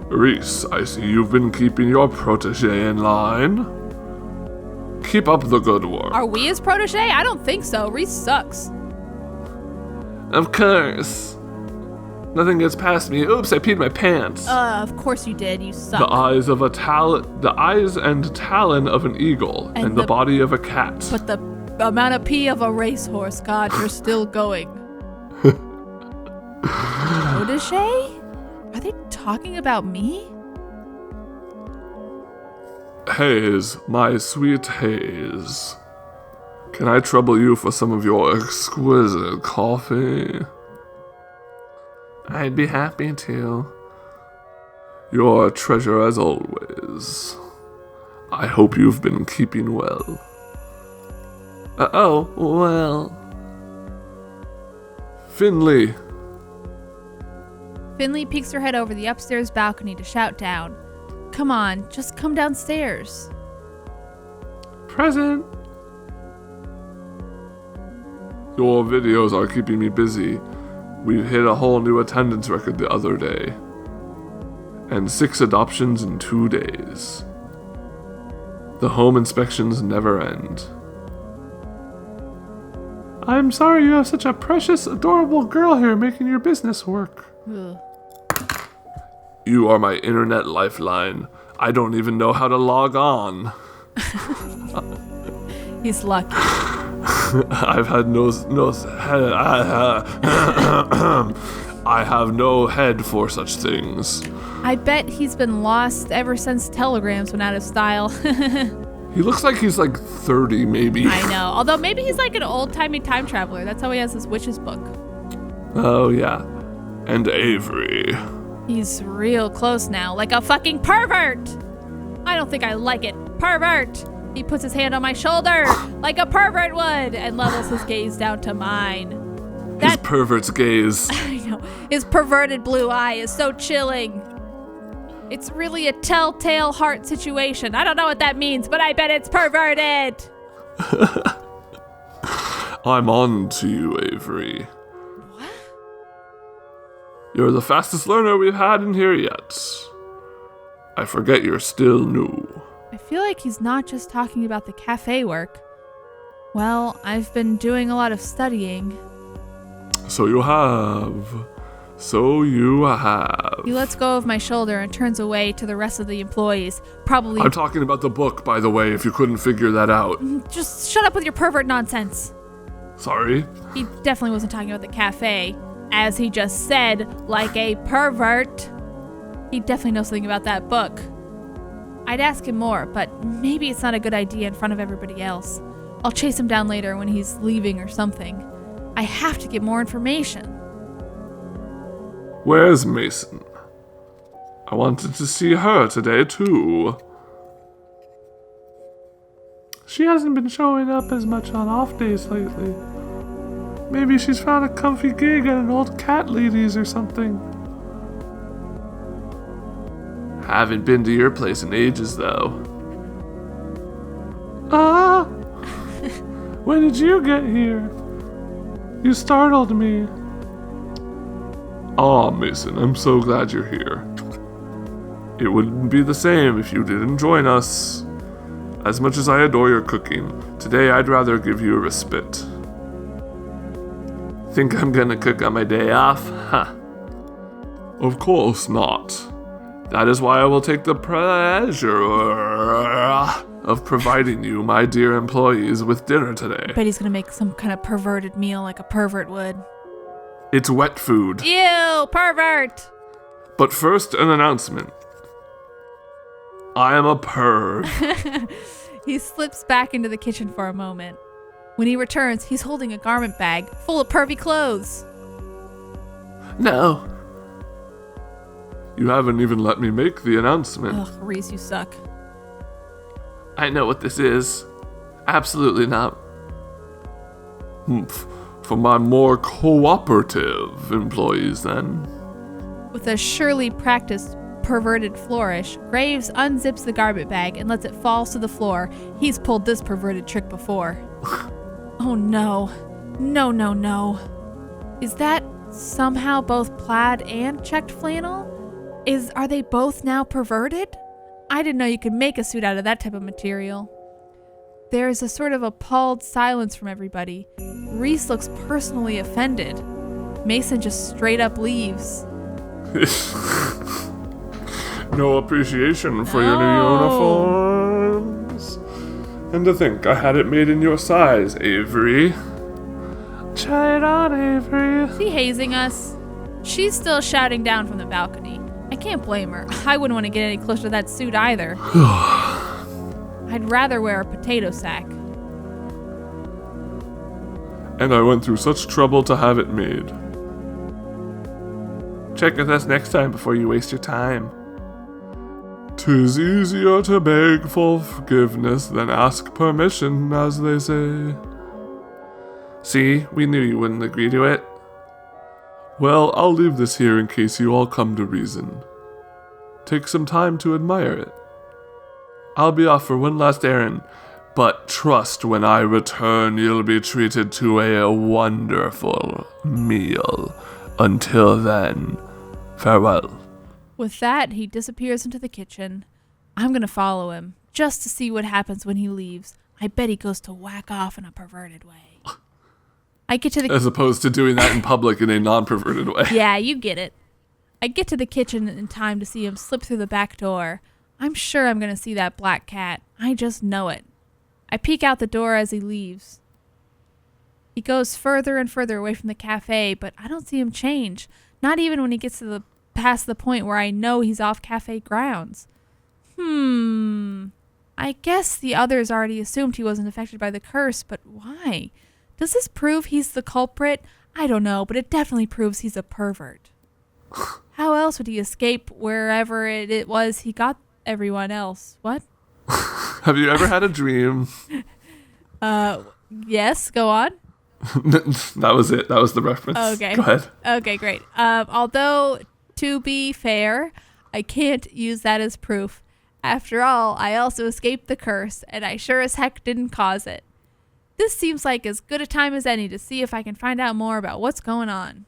Reese, I see you've been keeping your protege in line. Keep up the good work. Are we his protege? I don't think so. Reese sucks. Of course. Nothing gets past me. Oops, I peed my pants. Of course you did. You suck. The eyes and talon of an eagle, and the body of a cat. But the amount of pee of a racehorse. God, you're still going. Protege? Are they talking about me? Hayes, my sweet Hayes. Can I trouble you for some of your exquisite coffee? I'd be happy to. You're a treasure as always. I hope you've been keeping well. Oh, well. Finley. Finley peeks her head over the upstairs balcony to shout down. Come on, just come downstairs. Present. Your videos are keeping me busy. We hit a whole new attendance record the other day. And 6 adoptions in 2 days. The home inspections never end. I'm sorry you have such a precious, adorable girl here making your business work. Ugh. You are my internet lifeline. I don't even know how to log on. He's lucky. I've had I have no head for such things. I bet he's been lost ever since telegrams went out of style. He looks like he's like 30 maybe. I know. Although maybe he's like an old-timey time traveler. That's how he has his witch's book. Oh yeah. And Avery. He's real close now, like a fucking pervert! I don't think I like it. Pervert! He puts his hand on my shoulder, like a pervert would, and levels his gaze down to mine. His pervert's gaze. I know. His perverted blue eye is so chilling. It's really a telltale heart situation. I don't know what that means, but I bet it's perverted! I'm on to you, Avery. What? You're the fastest learner we've had in here yet. I forget you're still new. I feel like he's not just talking about the cafe work. Well, I've been doing a lot of studying. So you have. So you have. He lets go of my shoulder and turns away to the rest of the employees. Probably. I'm talking about the book, by the way, if you couldn't figure that out. Just shut up with your pervert nonsense. Sorry. He definitely wasn't talking about the cafe. As he just said, like a pervert. He definitely knows something about that book. I'd ask him more, but maybe it's not a good idea in front of everybody else. I'll chase him down later when he's leaving or something. I have to get more information. Where's Mason? I wanted to see her today, too. She hasn't been showing up as much on off days lately. Maybe she's found a comfy gig at an old cat lady's or something. Haven't been to your place in ages, though. When did you get here? You startled me. Aw, Mason, I'm so glad you're here. It wouldn't be the same if you didn't join us. As much as I adore your cooking, today I'd rather give you a respite. Think I'm gonna cook on my day off? Huh. Of course not. That is why I will take the pleasure of providing you, my dear employees, with dinner today. Bet he's gonna make some kind of perverted meal like a pervert would. It's wet food. Ew, pervert! But first, an announcement. I am a perv. He slips back into the kitchen for a moment. When he returns, he's holding a garment bag full of pervy clothes. No. You haven't even let me make the announcement. Ugh, Reese, you suck. I know what this is. Absolutely not. For my more cooperative employees, then. With a surely practiced perverted flourish, Graves unzips the garment bag and lets it fall to the floor. He's pulled this perverted trick before. Oh no. No. Is that somehow both plaid and checked flannel? Are they both now perverted? I didn't know you could make a suit out of that type of material. There's a sort of appalled silence from everybody. Reese looks personally offended. Mason just straight up leaves. No appreciation for your new uniforms. And to think I had it made in your size, Avery. Try it on, Avery. Is he hazing us? She's still shouting down from the balcony. I can't blame her. I wouldn't want to get any closer to that suit either. I'd rather wear a potato sack. And I went through such trouble to have it made. Check with us next time before you waste your time. 'Tis easier to beg for forgiveness than ask permission, as they say. See, we knew you wouldn't agree to it. Well, I'll leave this here in case you all come to reason. Take some time to admire it. I'll be off for one last errand, but trust when I return you'll be treated to a wonderful meal. Until then, farewell. With that, he disappears into the kitchen. I'm gonna follow him, just to see what happens when he leaves. I bet he goes to whack off in a perverted way. I get to the... As opposed to doing that in public in a non-perverted way. Yeah, you get it. I get to the kitchen in time to see him slip through the back door. I'm sure I'm gonna see that black cat. I just know it. I peek out the door as he leaves. He goes further and further away from the cafe, but I don't see him change. Not even when he gets to past the point where I know he's off cafe grounds. I guess the others already assumed he wasn't affected by the curse, but why? Does this prove he's the culprit? I don't know, but it definitely proves he's a pervert. How else would he escape wherever it was he got everyone else? What? Have you ever had a dream? Yes, go on. That was it. That was the reference. Okay. Go ahead. Okay, great. Although, to be fair, I can't use that as proof. After all, I also escaped the curse, and I sure as heck didn't cause it. This seems like as good a time as any to see if I can find out more about what's going on.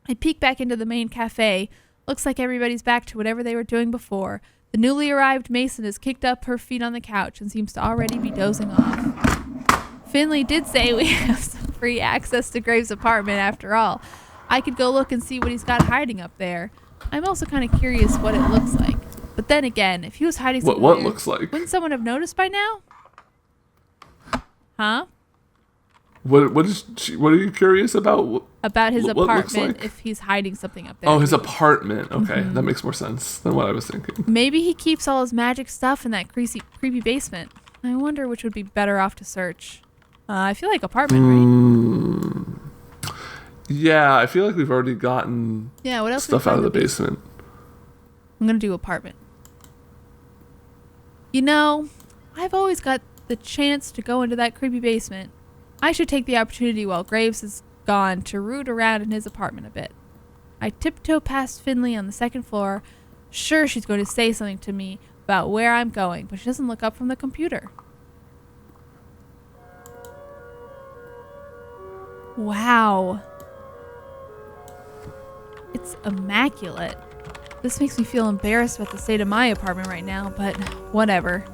I peek back into the main cafe. Looks like everybody's back to whatever they were doing before. The newly arrived Mason has kicked up her feet on the couch and seems to already be dozing off. Finley did say we have some free access to Graves' apartment after all. I could go look and see what he's got hiding up there. I'm also kind of curious what it looks like. But then again, if he was hiding something What weird, looks like? wouldn't someone have noticed by now? Huh? What are you curious about? About his What looks apartment, like? if he's hiding something up there. Oh, his apartment. Okay, that makes more sense than what I was thinking. Maybe he keeps all his magic stuff in that creepy basement. I wonder which would be better off to search. I feel like apartment, right? Yeah, I feel like we've already gotten Yeah, what else stuff out of the basement. I'm going to do apartment. You know, I've always got the chance to go into that creepy basement. I should take the opportunity while Graves is gone to root around in his apartment a bit. I tiptoe past Finley on the second floor. Sure, she's going to say something to me about where I'm going, but she doesn't look up from the computer. Wow. It's immaculate. This makes me feel embarrassed about the state of my apartment right now, but whatever.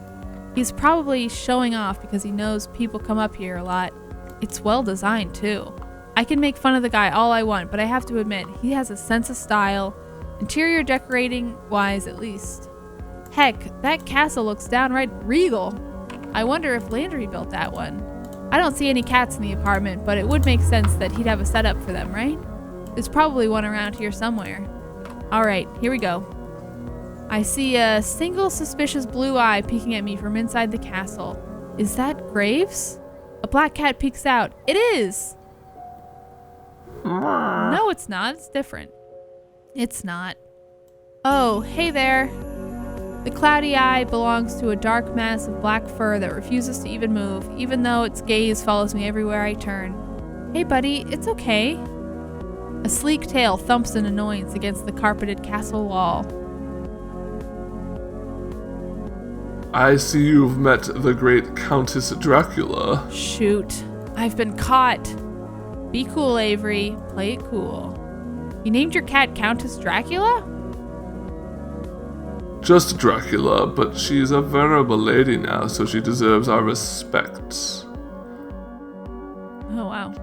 He's probably showing off because he knows people come up here a lot. It's well designed too. I can make fun of the guy all I want, but I have to admit, he has a sense of style, interior decorating wise at least. Heck, that castle looks downright regal. I wonder if Landry built that one. I don't see any cats in the apartment, but it would make sense that he'd have a setup for them, right? There's probably one around here somewhere. Alright, here we go. I see a single suspicious blue eye peeking at me from inside the castle. Is that Graves? A black cat peeks out. It is! No, it's not. It's different. It's not. Oh, hey there. The cloudy eye belongs to a dark mass of black fur that refuses to even move, even though its gaze follows me everywhere I turn. Hey, buddy, it's okay. A sleek tail thumps in annoyance against the carpeted castle wall. I see you've met the great Countess Dracula. Shoot. I've been caught. Be cool, Avery. Play it cool. You named your cat Countess Dracula? Just Dracula, but she's a venerable lady now, so she deserves our respect. Oh, wow.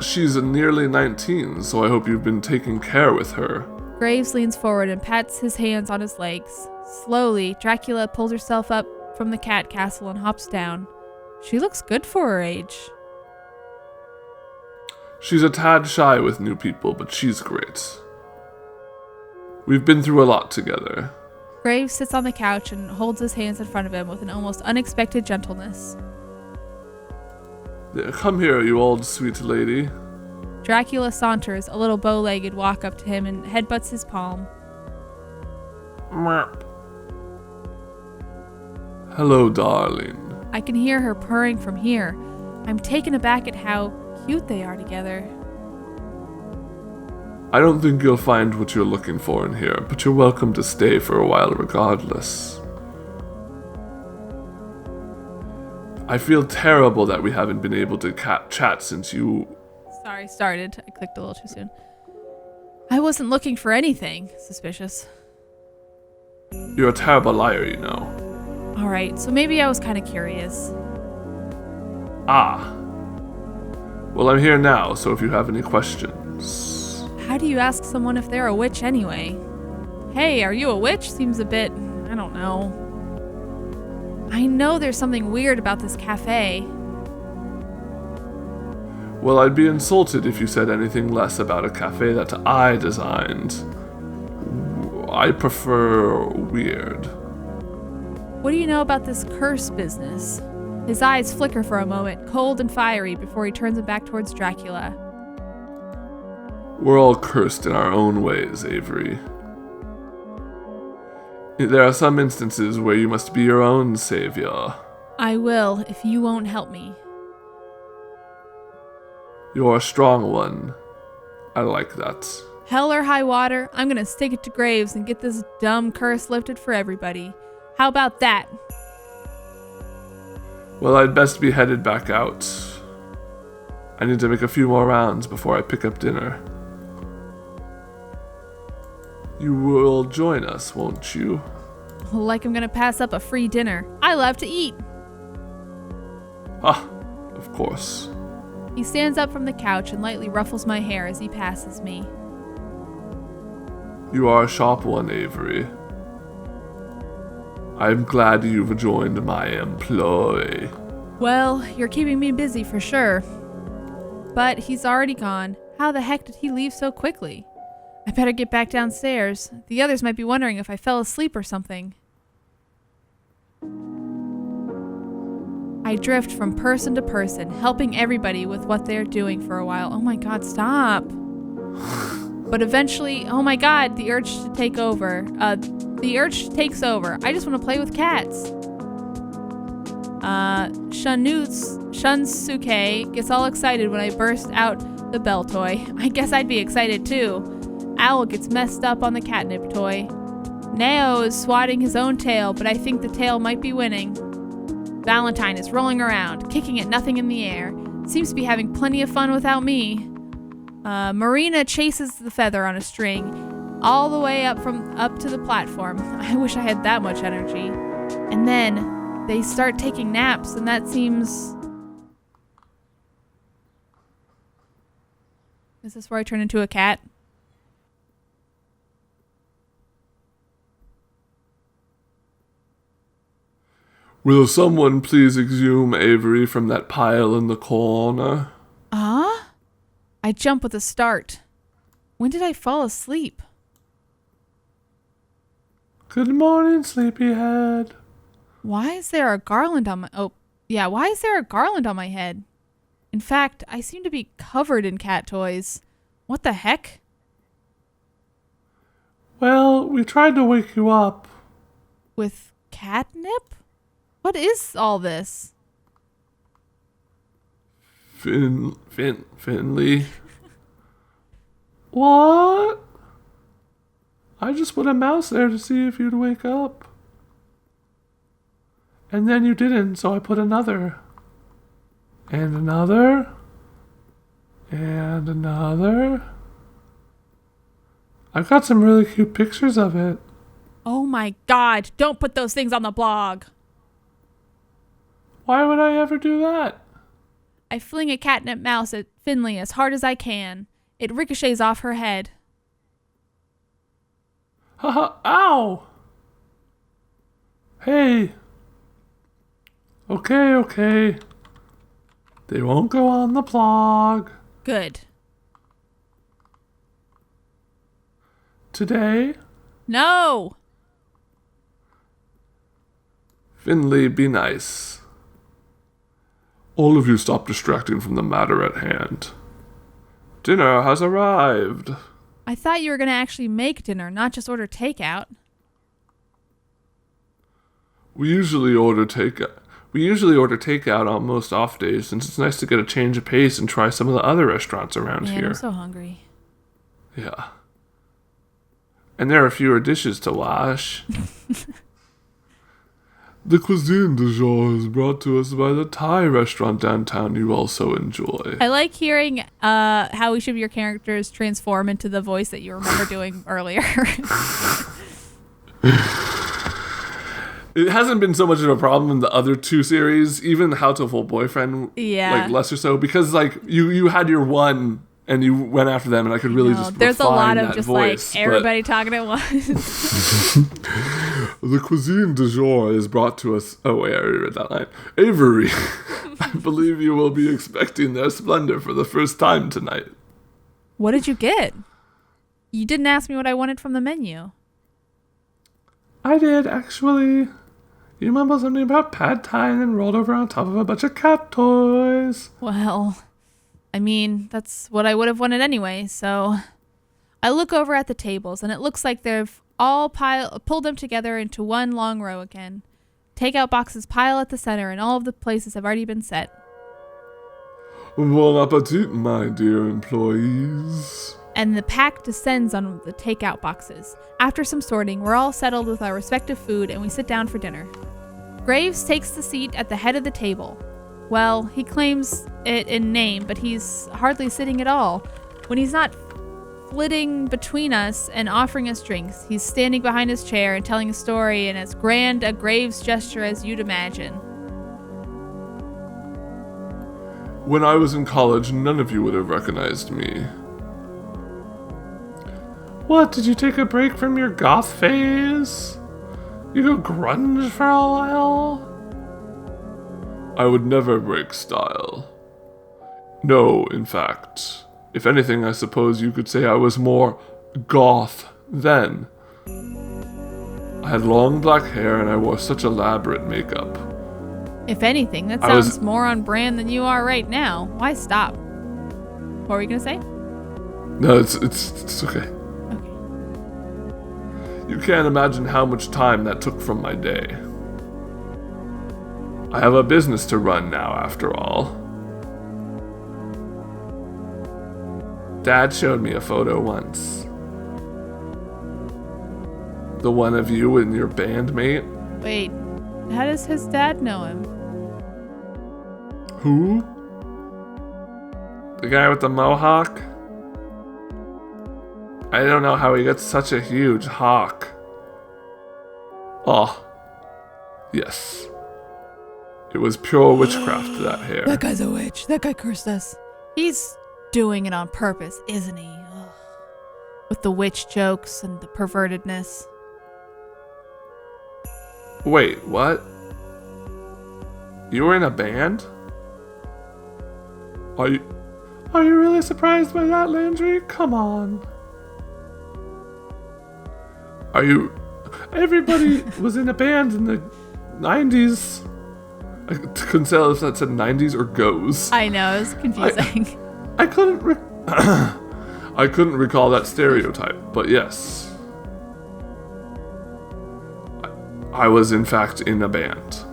She's nearly 19, so I hope you've been taking care with her. Graves leans forward and pats his hands on his legs. Slowly, Dracula pulls herself up from the cat castle and hops down. She looks good for her age. She's a tad shy with new people, but she's great. We've been through a lot together. Graves sits on the couch and holds his hands in front of him with an almost unexpected gentleness. Come here, you old sweet lady. Dracula saunters, a little bow-legged walk up to him and headbutts his palm. Hello, darling. I can hear her purring from here. I'm taken aback at how cute they are together. I don't think you'll find what you're looking for in here, but you're welcome to stay for a while regardless. I feel terrible that we haven't been able to chat since you... Sorry, started. I clicked a little too soon. I wasn't looking for anything suspicious. You're a terrible liar, you know. Alright, so maybe I was kind of curious. Ah. Well, I'm here now, so if you have any questions... How do you ask someone if they're a witch anyway? Hey, are you a witch? Seems a bit... I don't know. I know there's something weird about this cafe. Well, I'd be insulted if you said anything less about a cafe that I designed. I prefer weird. What do you know about this curse business? His eyes flicker for a moment, cold and fiery, before he turns them back towards Dracula. We're all cursed in our own ways, Avery. There are some instances where you must be your own savior. I will, if you won't help me. You're a strong one. I like that. Hell or high water, I'm gonna stick it to Graves and get this dumb curse lifted for everybody. How about that? Well, I'd best be headed back out. I need to make a few more rounds before I pick up dinner. You will join us, won't you? Like I'm gonna pass up a free dinner. I love to eat. Ah, of course. He stands up from the couch and lightly ruffles my hair as he passes me. You are a sharp one, Avery. I'm glad you've joined my employ. Well, you're keeping me busy for sure. But he's already gone. How the heck did he leave so quickly? I better get back downstairs. The others might be wondering if I fell asleep or something. I drift from person to person, helping everybody with what they're doing for a while. Oh my god, stop. But eventually, oh my god, the urge to take over. The urge takes over. I just want to play with cats. Shunsuke gets all excited when I burst out the bell toy. I guess I'd be excited too. Owl gets messed up on the catnip toy. Nao is swatting his own tail, but I think the tail might be winning. Valentine is rolling around, kicking at nothing in the air. Seems to be having plenty of fun without me. Marina chases the feather on a string all the way up to the platform. I wish I had that much energy. And then they start taking naps, and that seems... Is this where I turn into a cat? Will someone please exhume Avery from that pile in the corner? I jump with a start. When did I fall asleep? Good morning, sleepyhead. Why is there a garland on my... why is there a garland on my head? In fact, I seem to be covered in cat toys. What the heck? Well, we tried to wake you up. With catnip? What is all this? Finley. What? I just put a mouse there to see if you'd wake up. And then you didn't, so I put another. And another. And another. I've got some really cute pictures of it. Oh my god, don't put those things on the blog. Why would I ever do that? I fling a catnip mouse at Finley as hard as I can. It ricochets off her head. Haha, ow! Hey. Okay. They won't go on the blog. Good. Today? No! Finley, be nice. All of you stop distracting from the matter at hand. Dinner has arrived. I thought you were going to actually make dinner, not just order takeout. We usually order takeout on most off days, since it's nice to get a change of pace and try some of the other restaurants around Man, here. I'm so hungry. Yeah. And there are fewer dishes to wash. The cuisine du jour is brought to us by the Thai restaurant downtown you also enjoy. I like hearing how each of your characters transform into the voice that you remember doing earlier. It hasn't been so much of a problem in the other two series, even How to Full Boyfriend, like less or so, because like you had your one and you went after them, and I could really just there's a lot of just voice, like everybody talking at once. The cuisine du jour is brought to us. Oh wait, I already read that line. Avery, I believe you will be expecting their splendor for the first time tonight. What did you get? You didn't ask me what I wanted from the menu. I did, actually. You mumbled something about pad thai and then rolled over on top of a bunch of cat toys. Well, I mean, that's what I would have wanted anyway, so... I look over at the tables, and it looks like they've all pulled them together into one long row again. Takeout boxes pile at the center, and all of the places have already been set. Bon appetit, my dear employees. And the pack descends on the takeout boxes. After some sorting, we're all settled with our respective food, and we sit down for dinner. Graves takes the seat at the head of the table. Well, he claims it in name, but he's hardly sitting at all. When he's not flitting between us and offering us drinks, he's standing behind his chair and telling a story in as grand a Graves gesture as you'd imagine. When I was in college, none of you would have recognized me. What, did you take a break from your goth phase? You go grunge for a while? I would never break style. No, in fact. If anything, I suppose you could say I was more goth then. I had long black hair and I wore such elaborate makeup. If anything, that sounds more on brand than you are right now. Why stop? What were you gonna say? No, it's okay. Okay. You can't imagine how much time that took from my day. I have a business to run now, after all. Dad showed me a photo once. The one of you and your bandmate. Wait, how does his dad know him? Who? The guy with the mohawk? I don't know how he got such a huge hawk. Oh, yes. It was pure witchcraft, that hair. That guy's a witch. That guy cursed us. He's doing it on purpose, isn't he? Ugh. With the witch jokes and the pervertedness. Wait, what? You were in a band? Are you really surprised by that, Landry? Come on. Everybody was in a band in the 90s. I couldn't tell if that said 90s or goes. I know, it was confusing. I couldn't recall that stereotype, but yes. I was in fact in a band.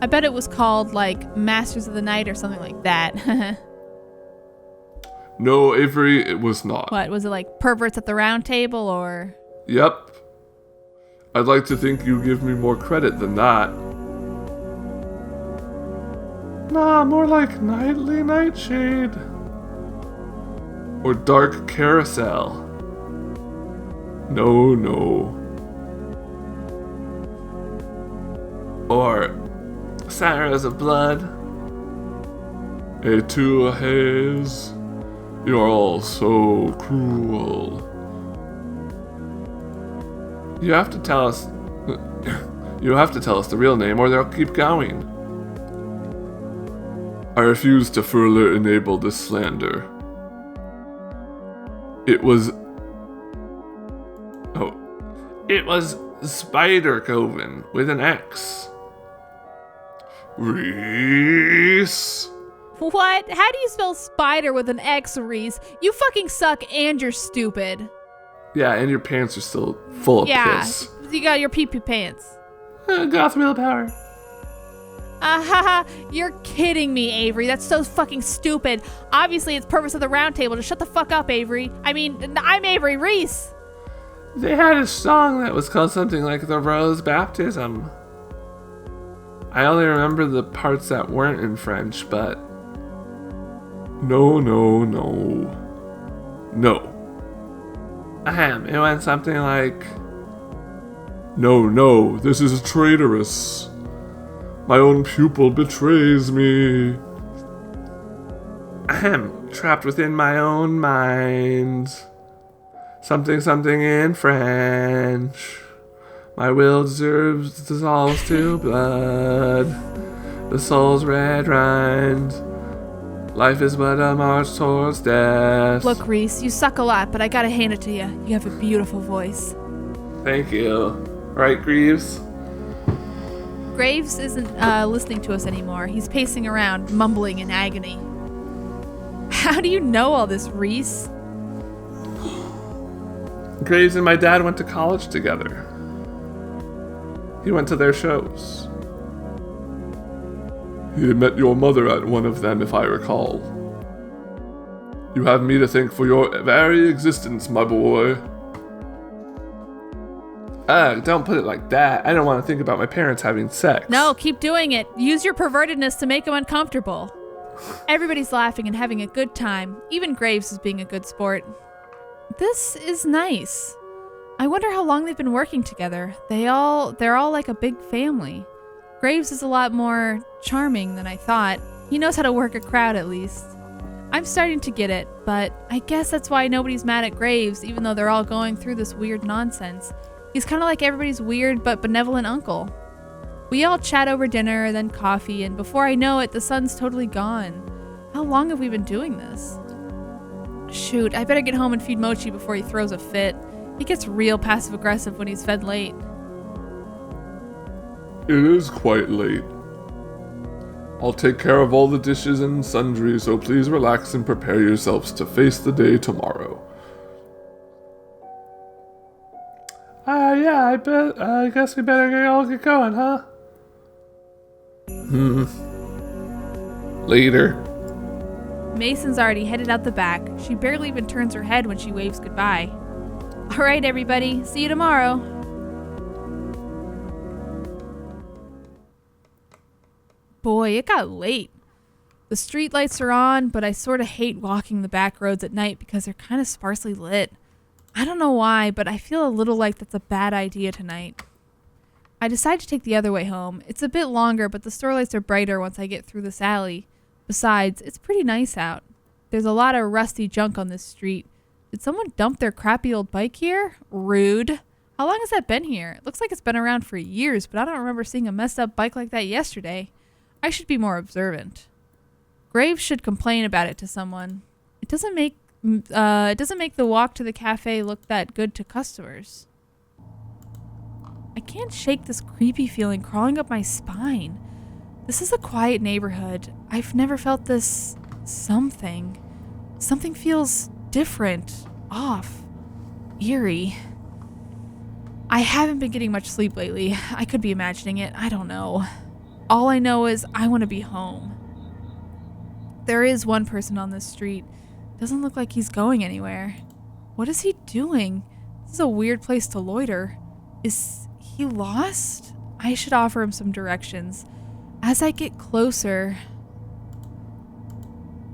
I bet it was called like Masters of the Night or something like that. No, Avery, it was not. What, was it like Perverts at the Round Table or? Yep. I'd like to think you give me more credit than that. Nah, more like Nightly Nightshade. Or Dark Carousel. No. Or Sarah's of Blood. A Haze. You're all so cruel. You have to tell us the real name or they'll keep going. I refuse to further enable this slander. It was Spider Coven with an X. Reese. What? How do you spell spider with an X, Reese? You fucking suck and you're stupid. Yeah, and your pants are still full of piss. Yeah, you got your pee-pee pants. Goth willpower. You're kidding me, Avery. That's so fucking stupid. Obviously, it's Purpose of the Round Table. Just shut the fuck up, Avery. I mean, I'm Avery Reese. They had a song that was called something like The Rose Baptism. I only remember the parts that weren't in French, but... No. It went something like... No, this is traitorous. My own pupil betrays me. Trapped within my own mind. Something in French. My will dissolves to blood. The soul's red rind. Life is but a march towards death. Look, Reese, you suck a lot, but I gotta hand it to you. You have a beautiful voice. Thank you. Right, Greaves? Graves isn't listening to us anymore. He's pacing around, mumbling in agony. How do you know all this, Reese? Graves and my dad went to college together. He went to their shows. He had met your mother at one of them, if I recall. You have me to thank for your very existence, my boy. Don't put it like that. I don't want to think about my parents having sex. No, keep doing it. Use your pervertedness to make them uncomfortable. Everybody's laughing and having a good time. Even Graves is being a good sport. This is nice. I wonder how long they've been working together. They're all like a big family. Graves is a lot more charming than I thought. He knows how to work a crowd at least. I'm starting to get it, but I guess that's why nobody's mad at Graves, even though they're all going through this weird nonsense. He's kind of like everybody's weird but benevolent uncle. We all chat over dinner, then coffee, and before I know it, the sun's totally gone. How long have we been doing this? Shoot, I better get home and feed Mochi before he throws a fit. He gets real passive-aggressive when he's fed late. It is quite late. I'll take care of all the dishes and sundries, so please relax and prepare yourselves to face the day tomorrow. Yeah, I guess we better all get going, huh? Later. Mason's already headed out the back. She barely even turns her head when she waves goodbye. All right, everybody. See you tomorrow. Boy, it got late. The street lights are on, but I sort of hate walking the back roads at night because they're kind of sparsely lit. I don't know why, but I feel a little like that's a bad idea tonight. I decide to take the other way home. It's a bit longer, but the store lights are brighter once I get through this alley. Besides, it's pretty nice out. There's a lot of rusty junk on this street. Did someone dump their crappy old bike here? Rude. How long has that been here? It looks like it's been around for years, but I don't remember seeing a messed up bike like that yesterday. I should be more observant. Graves should complain about it to someone. It doesn't make the walk to the cafe look that good to customers. I can't shake this creepy feeling crawling up my spine. This is a quiet neighborhood. I've never felt this something. Something feels different, off, eerie. I haven't been getting much sleep lately. I could be imagining it. I don't know. All I know is I want to be home. There is one person on this street. Doesn't look like he's going anywhere. What is he doing? This is a weird place to loiter. Is he lost? I should offer him some directions. As I get closer,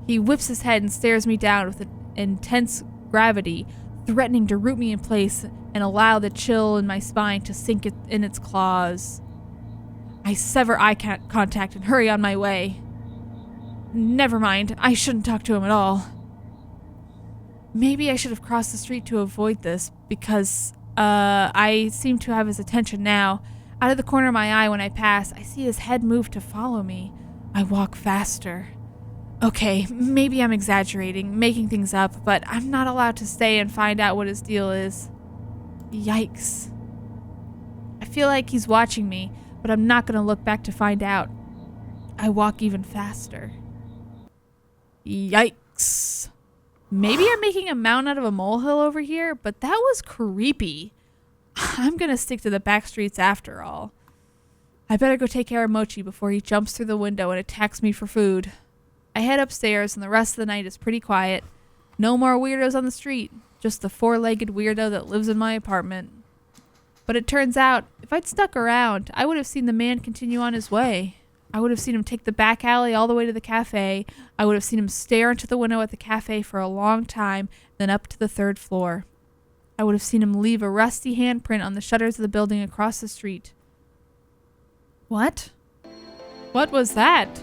he whips his head and stares me down with an intense gravity, threatening to root me in place and allow the chill in my spine to sink in its claws. I sever eye contact and hurry on my way. Never mind, I shouldn't talk to him at all. Maybe I should have crossed the street to avoid this, because I seem to have his attention now. Out of the corner of my eye when I pass, I see his head move to follow me. I walk faster. Okay, maybe I'm exaggerating, making things up, but I'm not allowed to stay and find out what his deal is. Yikes. I feel like he's watching me, but I'm not going to look back to find out. I walk even faster. Yikes. Maybe I'm making a mountain out of a molehill over here, but that was creepy. I'm going to stick to the back streets after all. I better go take care of Mochi before he jumps through the window and attacks me for food. I head upstairs and the rest of the night is pretty quiet. No more weirdos on the street, just the four-legged weirdo that lives in my apartment. But it turns out, if I'd stuck around, I would have seen the man continue on his way. I would have seen him take the back alley all the way to the cafe. I would have seen him stare into the window at the cafe for a long time, then up to the third floor. I would have seen him leave a rusty handprint on the shutters of the building across the street. What? What was that?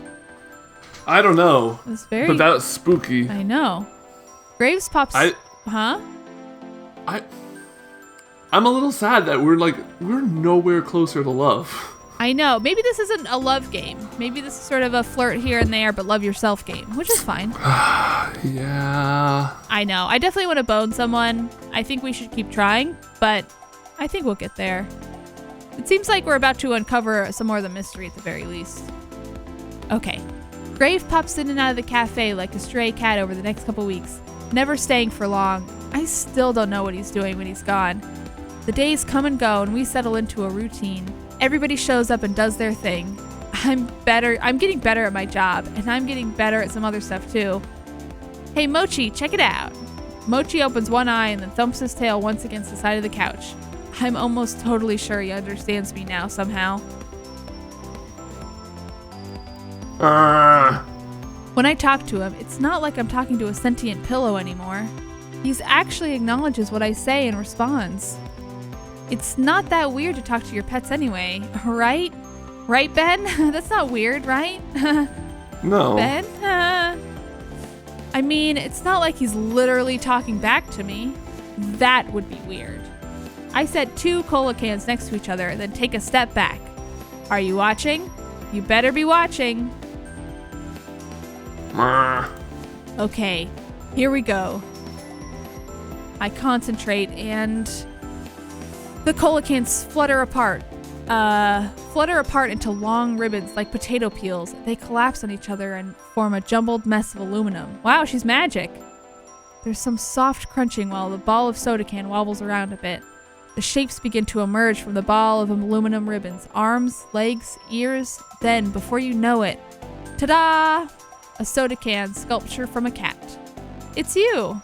I don't know. It was very... But that was spooky. I know. Graves pops... Huh? I'm a little sad that we're nowhere closer to love. I know. Maybe this isn't a love game. Maybe this is sort of a flirt here and there, but love yourself game, which is fine. Yeah. I know. I definitely want to bone someone. I think we should keep trying, but I think we'll get there. It seems like we're about to uncover some more of the mystery at the very least. Okay. Graves pops in and out of the cafe like a stray cat over the next couple weeks, never staying for long. I still don't know what he's doing when he's gone. The days come and go and we settle into a routine. Everybody shows up and does their thing. I'm getting better at my job, and I'm getting better at some other stuff too. Hey Mochi, check it out. Mochi opens one eye and then thumps his tail once against the side of the couch. I'm almost totally sure he understands me now somehow. When I talk to him, it's not like I'm talking to a sentient pillow anymore. He actually acknowledges what I say and responds. It's not that weird to talk to your pets anyway, right? Right, Ben? That's not weird, right? No. Ben? I mean, it's not like he's literally talking back to me. That would be weird. I set 2 cola cans next to each other, then take a step back. Are you watching? You better be watching. Okay, here we go. I concentrate and the cola cans flutter apart into long ribbons like potato peels. They collapse on each other and form a jumbled mess of aluminum. Wow, she's magic. There's some soft crunching while the ball of soda can wobbles around a bit. The shapes begin to emerge from the ball of aluminum ribbons. Arms, legs, ears. Then, before you know it, ta-da! A soda can sculpture from a cat. It's you!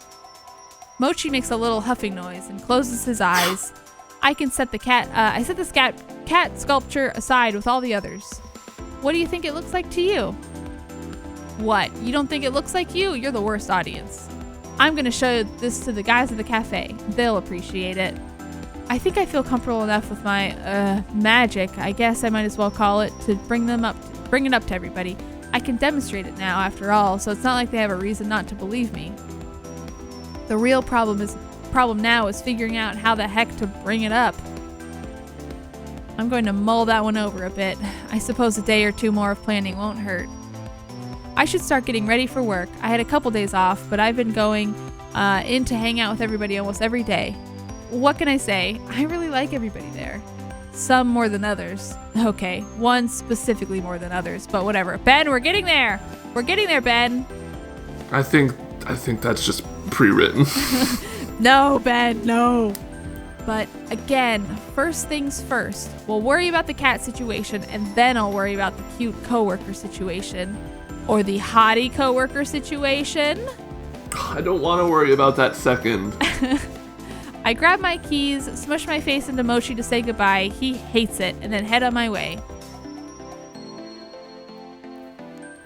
Mochi makes a little huffing noise and closes his eyes. I set this cat sculpture aside with all the others. What do you think it looks like to you? What? You don't think it looks like you? You're the worst audience. I'm gonna show this to the guys at the cafe. They'll appreciate it. I think I feel comfortable enough with my magic, I guess I might as well call it, to bring it up to everybody. I can demonstrate it now, after all, so it's not like they have a reason not to believe me. The real problem now is figuring out how the heck to bring it up. I'm going to mull that one over a bit. I suppose a day or 2 more of planning won't hurt. I should start getting ready for work. I had a couple days off, but I've been going in to hang out with everybody almost every day. What can I say? I really like everybody there. Some more than others. Okay, one specifically more than others, but whatever. Ben, we're getting there! We're getting there, Ben! I think that's just pre-written. No, Ben, no. But again, first things first. We'll worry about the cat situation, and then I'll worry about the cute coworker situation. Or the hottie coworker situation. I don't want to worry about that second. I grab my keys, smush my face into Mochi to say goodbye. He hates it, and then head on my way.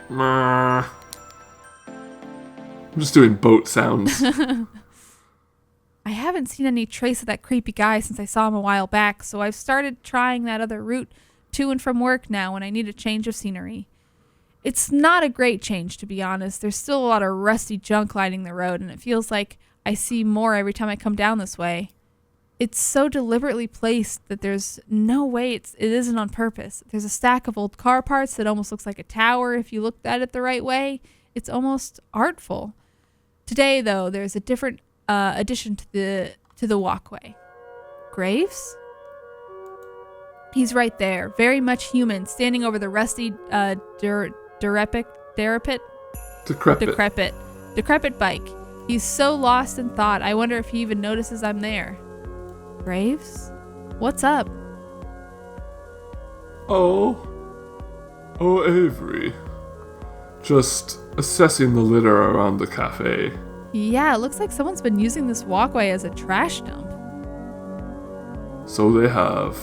I'm just doing boat sounds. I haven't seen any trace of that creepy guy since I saw him a while back, so I've started trying that other route to and from work now when I need a change of scenery. It's not a great change, to be honest. There's still a lot of rusty junk lining the road, and it feels like I see more every time I come down this way. It's so deliberately placed that there's no way it isn't on purpose. There's a stack of old car parts that almost looks like a tower if you looked at it the right way. It's almost artful. Today, though, there's a different addition to the walkway. Graves? He's right there, very much human, standing over the rusty decrepit bike. He's so lost in thought, I wonder if he even notices I'm there. Graves? What's up? Oh, Avery. Just assessing the litter around the cafe. Yeah, it looks like someone's been using this walkway as a trash dump. So they have.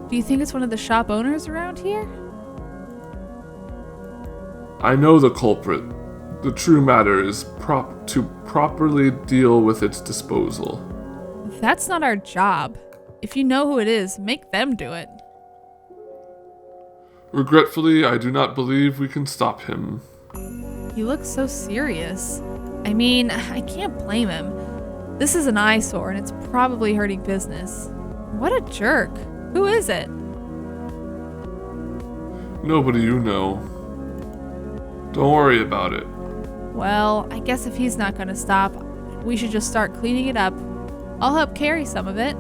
Do you think it's one of the shop owners around here? I know the culprit. The true matter is to properly deal with its disposal. That's not our job. If you know who it is, make them do it. Regretfully, I do not believe we can stop him. He looks so serious. I mean, I can't blame him. This is an eyesore and it's probably hurting business. What a jerk. Who is it? Nobody you know. Don't worry about it. Well, I guess if he's not gonna stop, we should just start cleaning it up. I'll help carry some of it.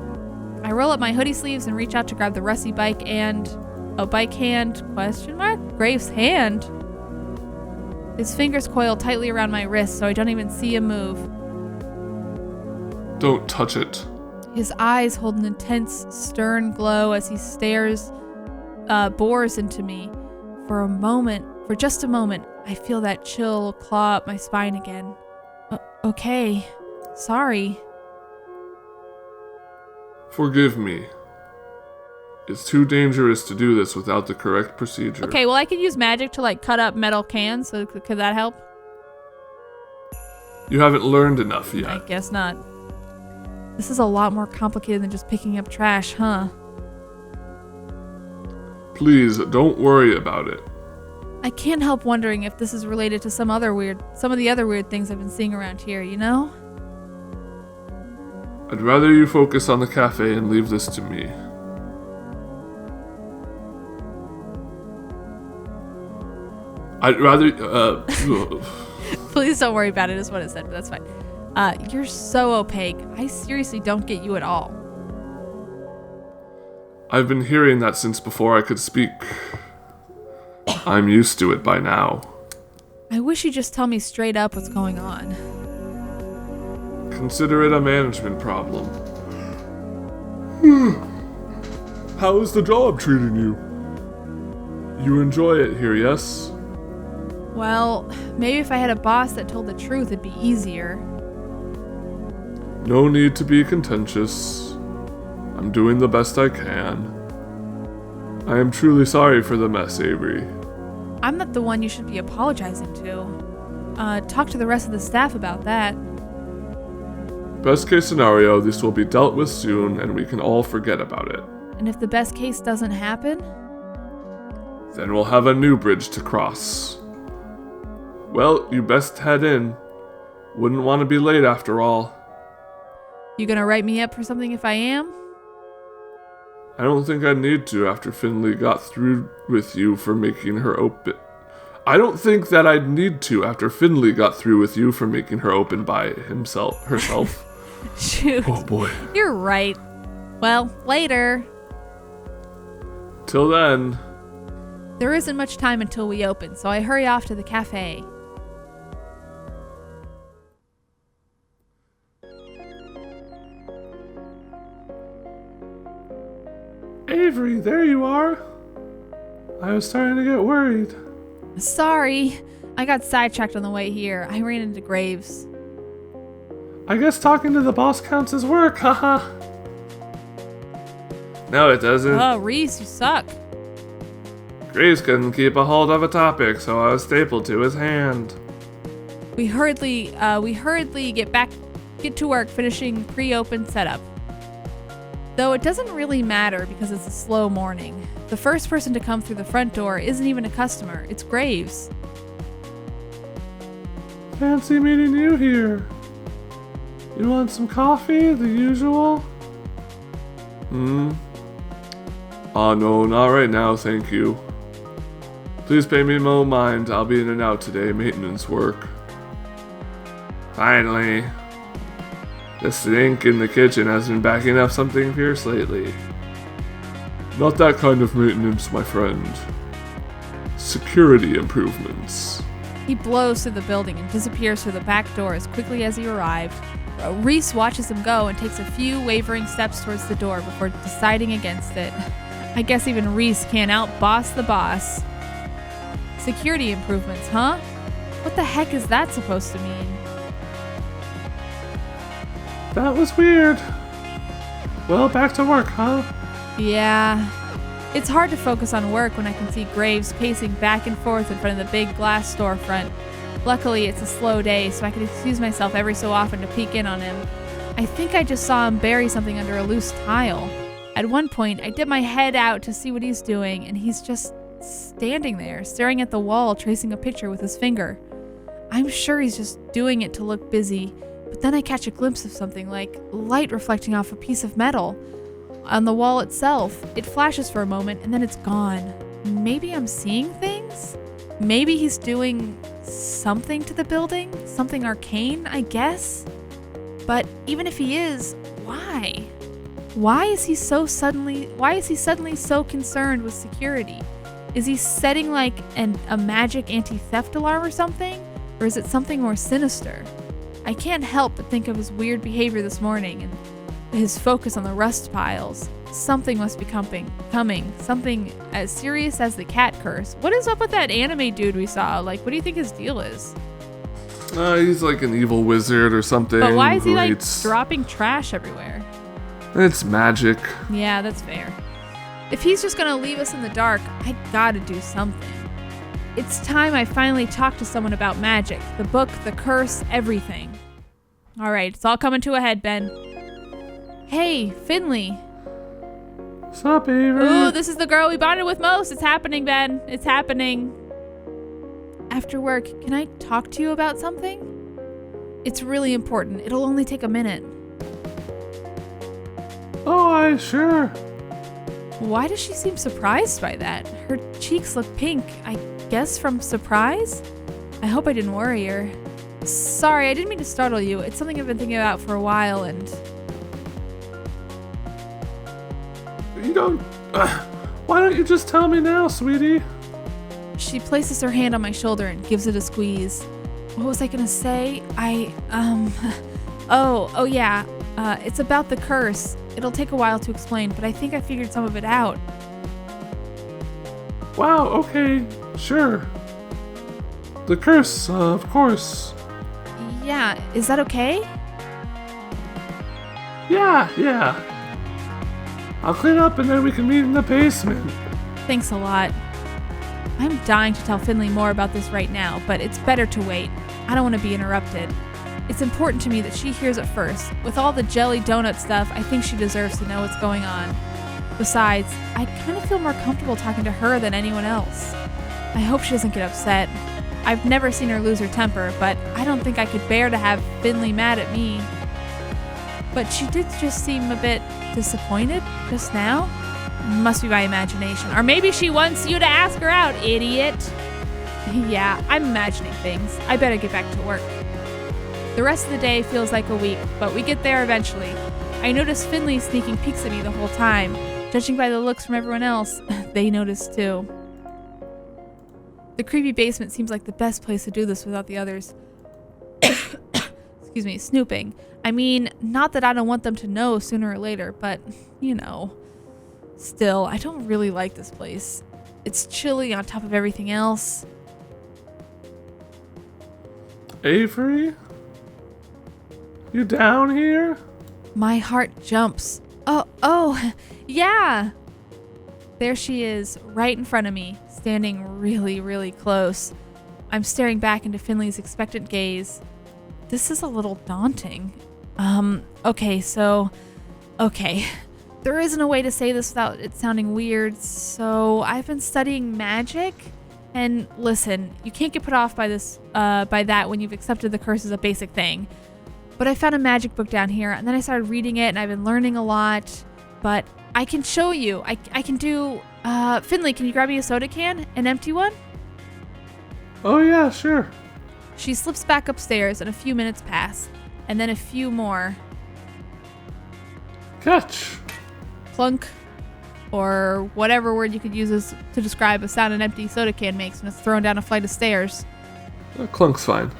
I roll up my hoodie sleeves and reach out to grab the rusty bike and... a bike hand? ? Graves' hand? His fingers coil tightly around my wrist so I don't even see him move. Don't touch it. His eyes hold an intense, stern glow as he bores into me. For just a moment, I feel that chill claw up my spine again. Okay. Sorry. Forgive me. It's too dangerous to do this without the correct procedure. Okay, well I can use magic to cut up metal cans, so could that help? You haven't learned enough yet. I guess not. This is a lot more complicated than just picking up trash, huh? Please, don't worry about it. I can't help wondering if this is related to some of the other weird things I've been seeing around here, you know? I'd rather you focus on the cafe and leave this to me. I'd rather, Please don't worry about it, is what it said, but that's fine. You're so opaque. I seriously don't get you at all. I've been hearing that since before I could speak. I'm used to it by now. I wish you'd just tell me straight up what's going on. Consider it a management problem. How is the job treating you? You enjoy it here, yes? Well, maybe if I had a boss that told the truth, it'd be easier. No need to be contentious. I'm doing the best I can. I am truly sorry for the mess, Avery. I'm not the one you should be apologizing to. Talk to the rest of the staff about that. Best case scenario, this will be dealt with soon and we can all forget about it. And if the best case doesn't happen? Then we'll have a new bridge to cross. Well, you best head in. Wouldn't want to be late after all. You gonna write me up for something if I am? I don't think I need to after Finley got through with you for making her open. I don't think that I'd need to after Finley got through with you for making her open by herself. Shoot. Oh boy. You're right. Well, later. Till then. There isn't much time until we open, so I hurry off to the cafe. Avery, there you are. I was starting to get worried. Sorry. I got sidetracked on the way here. I ran into Graves. I guess talking to the boss counts as work, haha. No, it doesn't. Oh, Reese, you suck. Graves couldn't keep a hold of a topic, so I was stapled to his hand. We hurriedly get to work finishing pre-open setup. Though it doesn't really matter because it's a slow morning. The first person to come through the front door isn't even a customer, it's Graves. Fancy meeting you here. You want some coffee, the usual? No, not right now, thank you. Please pay me no mind, I'll be in and out today, maintenance work. Finally. The sink in the kitchen has been backing up something fierce lately. Not that kind of maintenance, my friend. Security improvements. He blows through the building and disappears through the back door as quickly as he arrived. Reese watches him go and takes a few wavering steps towards the door before deciding against it. I guess even Reese can't outboss the boss. Security improvements, huh? What the heck is that supposed to mean? That was weird. Well, back to work, huh? Yeah. It's hard to focus on work when I can see Graves pacing back and forth in front of the big glass storefront. Luckily, it's a slow day, so I can excuse myself every so often to peek in on him. I think I just saw him bury something under a loose tile. At one point, I dip my head out to see what he's doing, and he's just standing there, staring at the wall, tracing a picture with his finger. I'm sure he's just doing it to look busy, but then I catch a glimpse of something like light reflecting off a piece of metal on the wall itself. It flashes for a moment, and then it's gone. Maybe I'm seeing things? Maybe he's doing something to the building? Something arcane, I guess? But even if he is, why? Why is he suddenly so concerned with security? Is he setting like a magic anti-theft alarm or something? Or is it something more sinister? I can't help but think of his weird behavior this morning and his focus on the rust piles. Something must be coming. Something as serious as the cat curse. What is up with that anime dude we saw? Like, what do you think his deal is? He's like an evil wizard or something. But why is he like dropping trash everywhere? It's magic. Yeah, that's fair. If he's just gonna leave us in the dark, I gotta do something. It's time I finally talk to someone about magic. The book, the curse, everything. Alright, it's all coming to a head, Ben. Hey, Finley. Sup, Avery? Ooh, this is the girl we bonded with most. It's happening, Ben. It's happening. after work, can I talk to you about something? It's really important. It'll only take a minute. Oh, sure. Why does she seem surprised by that? Her cheeks look pink, I guess from surprise? I hope I didn't worry her. Sorry, I didn't mean to startle you. It's something I've been thinking about for a while and... You don't... why don't you just tell me now, sweetie? She places her hand on my shoulder and gives it a squeeze. What was I gonna say? Oh yeah. It's about the curse. It'll take a while to explain, but I think I figured some of it out. Wow, okay, sure. The curse, of course. Yeah, is that okay? Yeah. I'll clean up and then we can meet in the basement. Thanks a lot. I'm dying to tell Finley more about this right now, but it's better to wait. I don't want to be interrupted. It's important to me that she hears it first. With all the jelly donut stuff, I think she deserves to know what's going on. Besides, I kind of feel more comfortable talking to her than anyone else. I hope she doesn't get upset. I've never seen her lose her temper, but I don't think I could bear to have Finley mad at me. But she did just seem a bit disappointed just now. Must be my imagination. Or maybe she wants you to ask her out, idiot. Yeah, I'm imagining things. I better get back to work. The rest of the day feels like a week, but we get there eventually. I notice Finley sneaking peeks at me the whole time. Judging by the looks from everyone else, they notice too. The creepy basement seems like the best place to do this without the others. Excuse me, snooping. I mean, not that I don't want them to know sooner or later, but, you know. Still, I don't really like this place. It's chilly on top of everything else. Avery? You down here? My heart jumps. Oh, yeah. There she is, right in front of me, standing really, really close. I'm staring back into Finley's expectant gaze. This is a little daunting. Okay. There isn't a way to say this without it sounding weird, so I've been studying magic. And listen, you can't get put off by that when you've accepted the curse as a basic thing. But I found a magic book down here, and then I started reading it, and I've been learning a lot. But I can show you. I can do... Finley, can you grab me a soda can? An empty one? Oh yeah, sure. She slips back upstairs, and a few minutes pass. And then a few more. Catch. Clunk. Or whatever word you could use to describe a sound an empty soda can makes when it's thrown down a flight of stairs. Clunk's fine.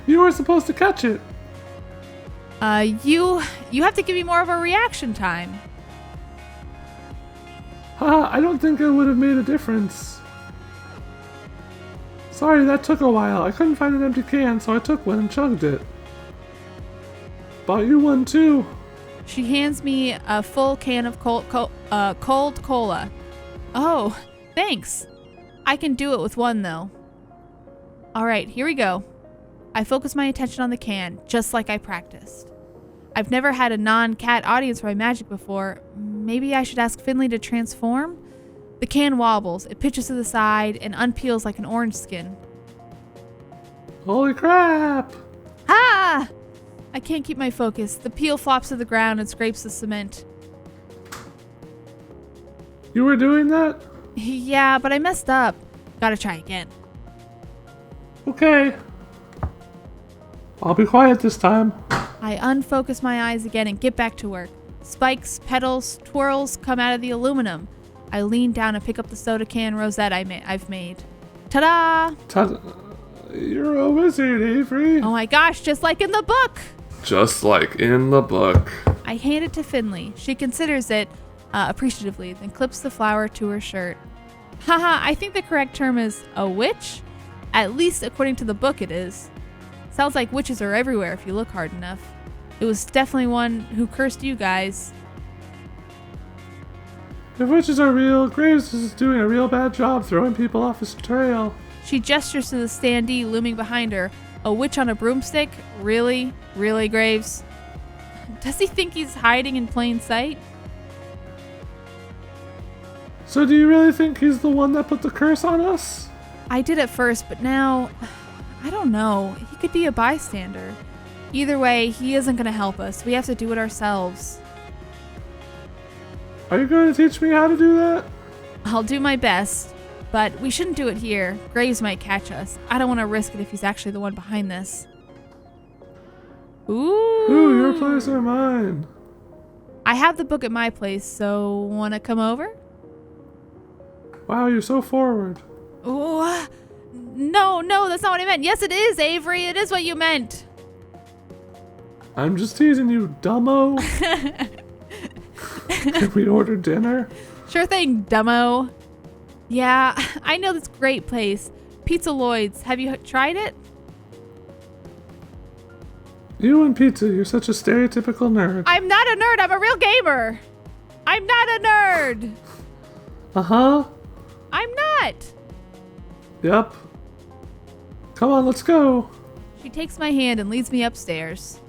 You were supposed to catch it. You have to give me more of a reaction time. I don't think it would have made a difference. Sorry, that took a while. I couldn't find an empty can, so I took one and chugged it. Bought you one too. She hands me a full can of cold cola. Oh, thanks. I can do it with one though. All right, here we go. I focus my attention on the can, just like I practiced. I've never had a non-cat audience for my magic before. Maybe I should ask Finley to transform? The can wobbles, it pitches to the side, and unpeels like an orange skin. Holy crap! Ah! I can't keep my focus. The peel flops to the ground and scrapes the cement. You were doing that? Yeah, but I messed up. Gotta try again. Okay. I'll be quiet this time. I unfocus my eyes again and get back to work. Spikes, petals, twirls come out of the aluminum. I lean down and pick up the soda can rosette I've made. Ta-da! You're a wizard, Avery. Oh my gosh, just like in the book! Just like in the book. I hand it to Finley. She considers it appreciatively, then clips the flower to her shirt. Haha, I think the correct term is a witch? At least according to the book it is. Sounds like witches are everywhere if you look hard enough. It was definitely one who cursed you guys. If witches are real, Graves is doing a real bad job throwing people off his trail. She gestures to the standee looming behind her. A witch on a broomstick? Really? Really, Graves? Does he think he's hiding in plain sight? So do you really think he's the one that put the curse on us? I did at first, but now, I don't know. He could be a bystander. Either way, he isn't going to help us. We have to do it ourselves. Are you going to teach me how to do that? I'll do my best, but we shouldn't do it here. Graves might catch us. I don't want to risk it if he's actually the one behind this. Ooh, your place or mine? I have the book at my place, so want to come over? Wow, you're so forward. Ooh, no, that's not what I meant. Yes, it is, Avery. It is what you meant. I'm just teasing you, dumbo. Can we order dinner? Sure thing, dumbo. Yeah, I know this great place. Pizza Lloyd's. Have you tried it? You and pizza, you're such a stereotypical nerd. I'm not a nerd. I'm a real gamer. I'm not a nerd. Uh-huh. I'm not. Yep. Come on, let's go. She takes my hand and leads me upstairs.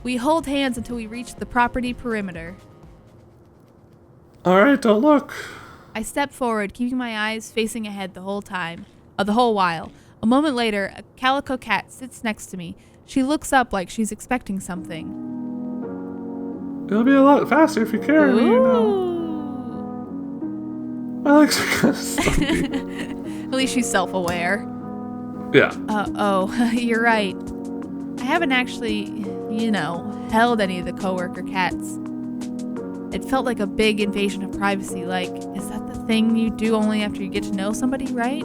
We hold hands until we reach the property perimeter. All right, don't look. I step forward, keeping my eyes facing ahead the whole while. A moment later, a calico cat sits next to me. She looks up like she's expecting something. It'll be a lot faster if you carry me, you know. My legs are kind of stumpy. At least she's self-aware. Yeah. Oh, you're right. I haven't actually, held any of the coworker cats. It felt like a big invasion of privacy. Like, is that the thing you do only after you get to know somebody, right?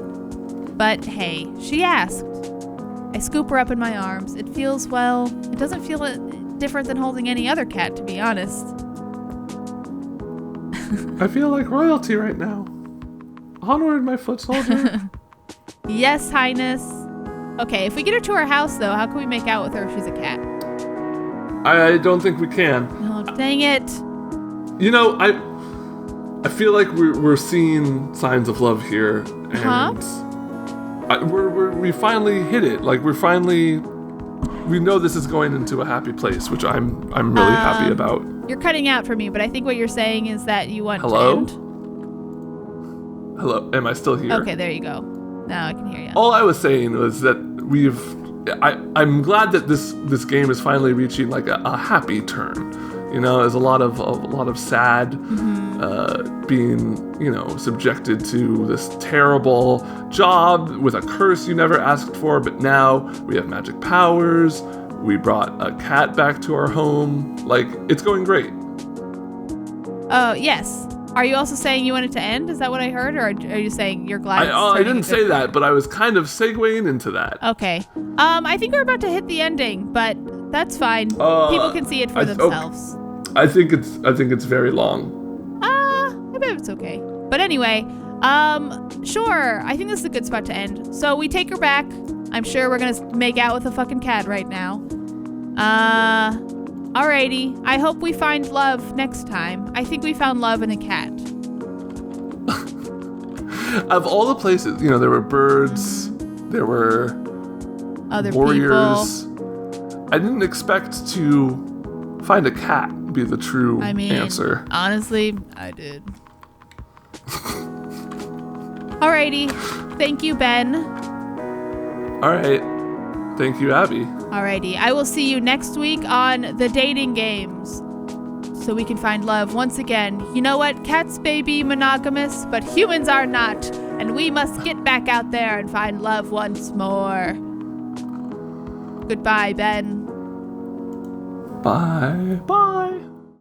But hey, she asked. I scoop her up in my arms. It doesn't feel different than holding any other cat, to be honest. I feel like royalty right now. Onward, my foot soldier. Yes, Highness. Okay, if we get her to our house, though, how can we make out with her if she's a cat? I don't think we can. Oh, dang it. I feel like we're seeing signs of love here, and we finally hit it. Like we know this is going into a happy place, which I'm really happy about. You're cutting out for me, but I think what you're saying is that you want Hello? to end. Hello, am I still here? Okay, there you go. Now I can hear you. All I was saying was that I'm glad that this game is finally reaching like a happy turn. There's a lot of sad, being subjected to this terrible job with a curse you never asked for. But now we have magic powers. We brought a cat back to our home. Like, it's going great. Oh, yes. Are you also saying you want it to end? Is that what I heard? Or are you saying you're glad I didn't say that, but I was kind of segueing into that. Okay. I think we're about to hit the ending, but that's fine. People can see it for themselves. I think it's very long. I bet it's okay. But anyway, sure. I think this is a good spot to end. So we take her back. I'm sure we're gonna make out with a fucking cat right now. Alrighty. I hope we find love next time. I think we found love in a cat. Of all the places, there were birds, there were other warriors. people. I didn't expect to find a cat be the true answer. Honestly, I did. Alrighty. Thank you, Ben. Alright. Thank you, Abby. Alrighty. I will see you next week on the dating games. So we can find love once again. You know what? Cats may be monogamous, but humans are not. And we must get back out there and find love once more. Goodbye, Ben. Bye. Bye.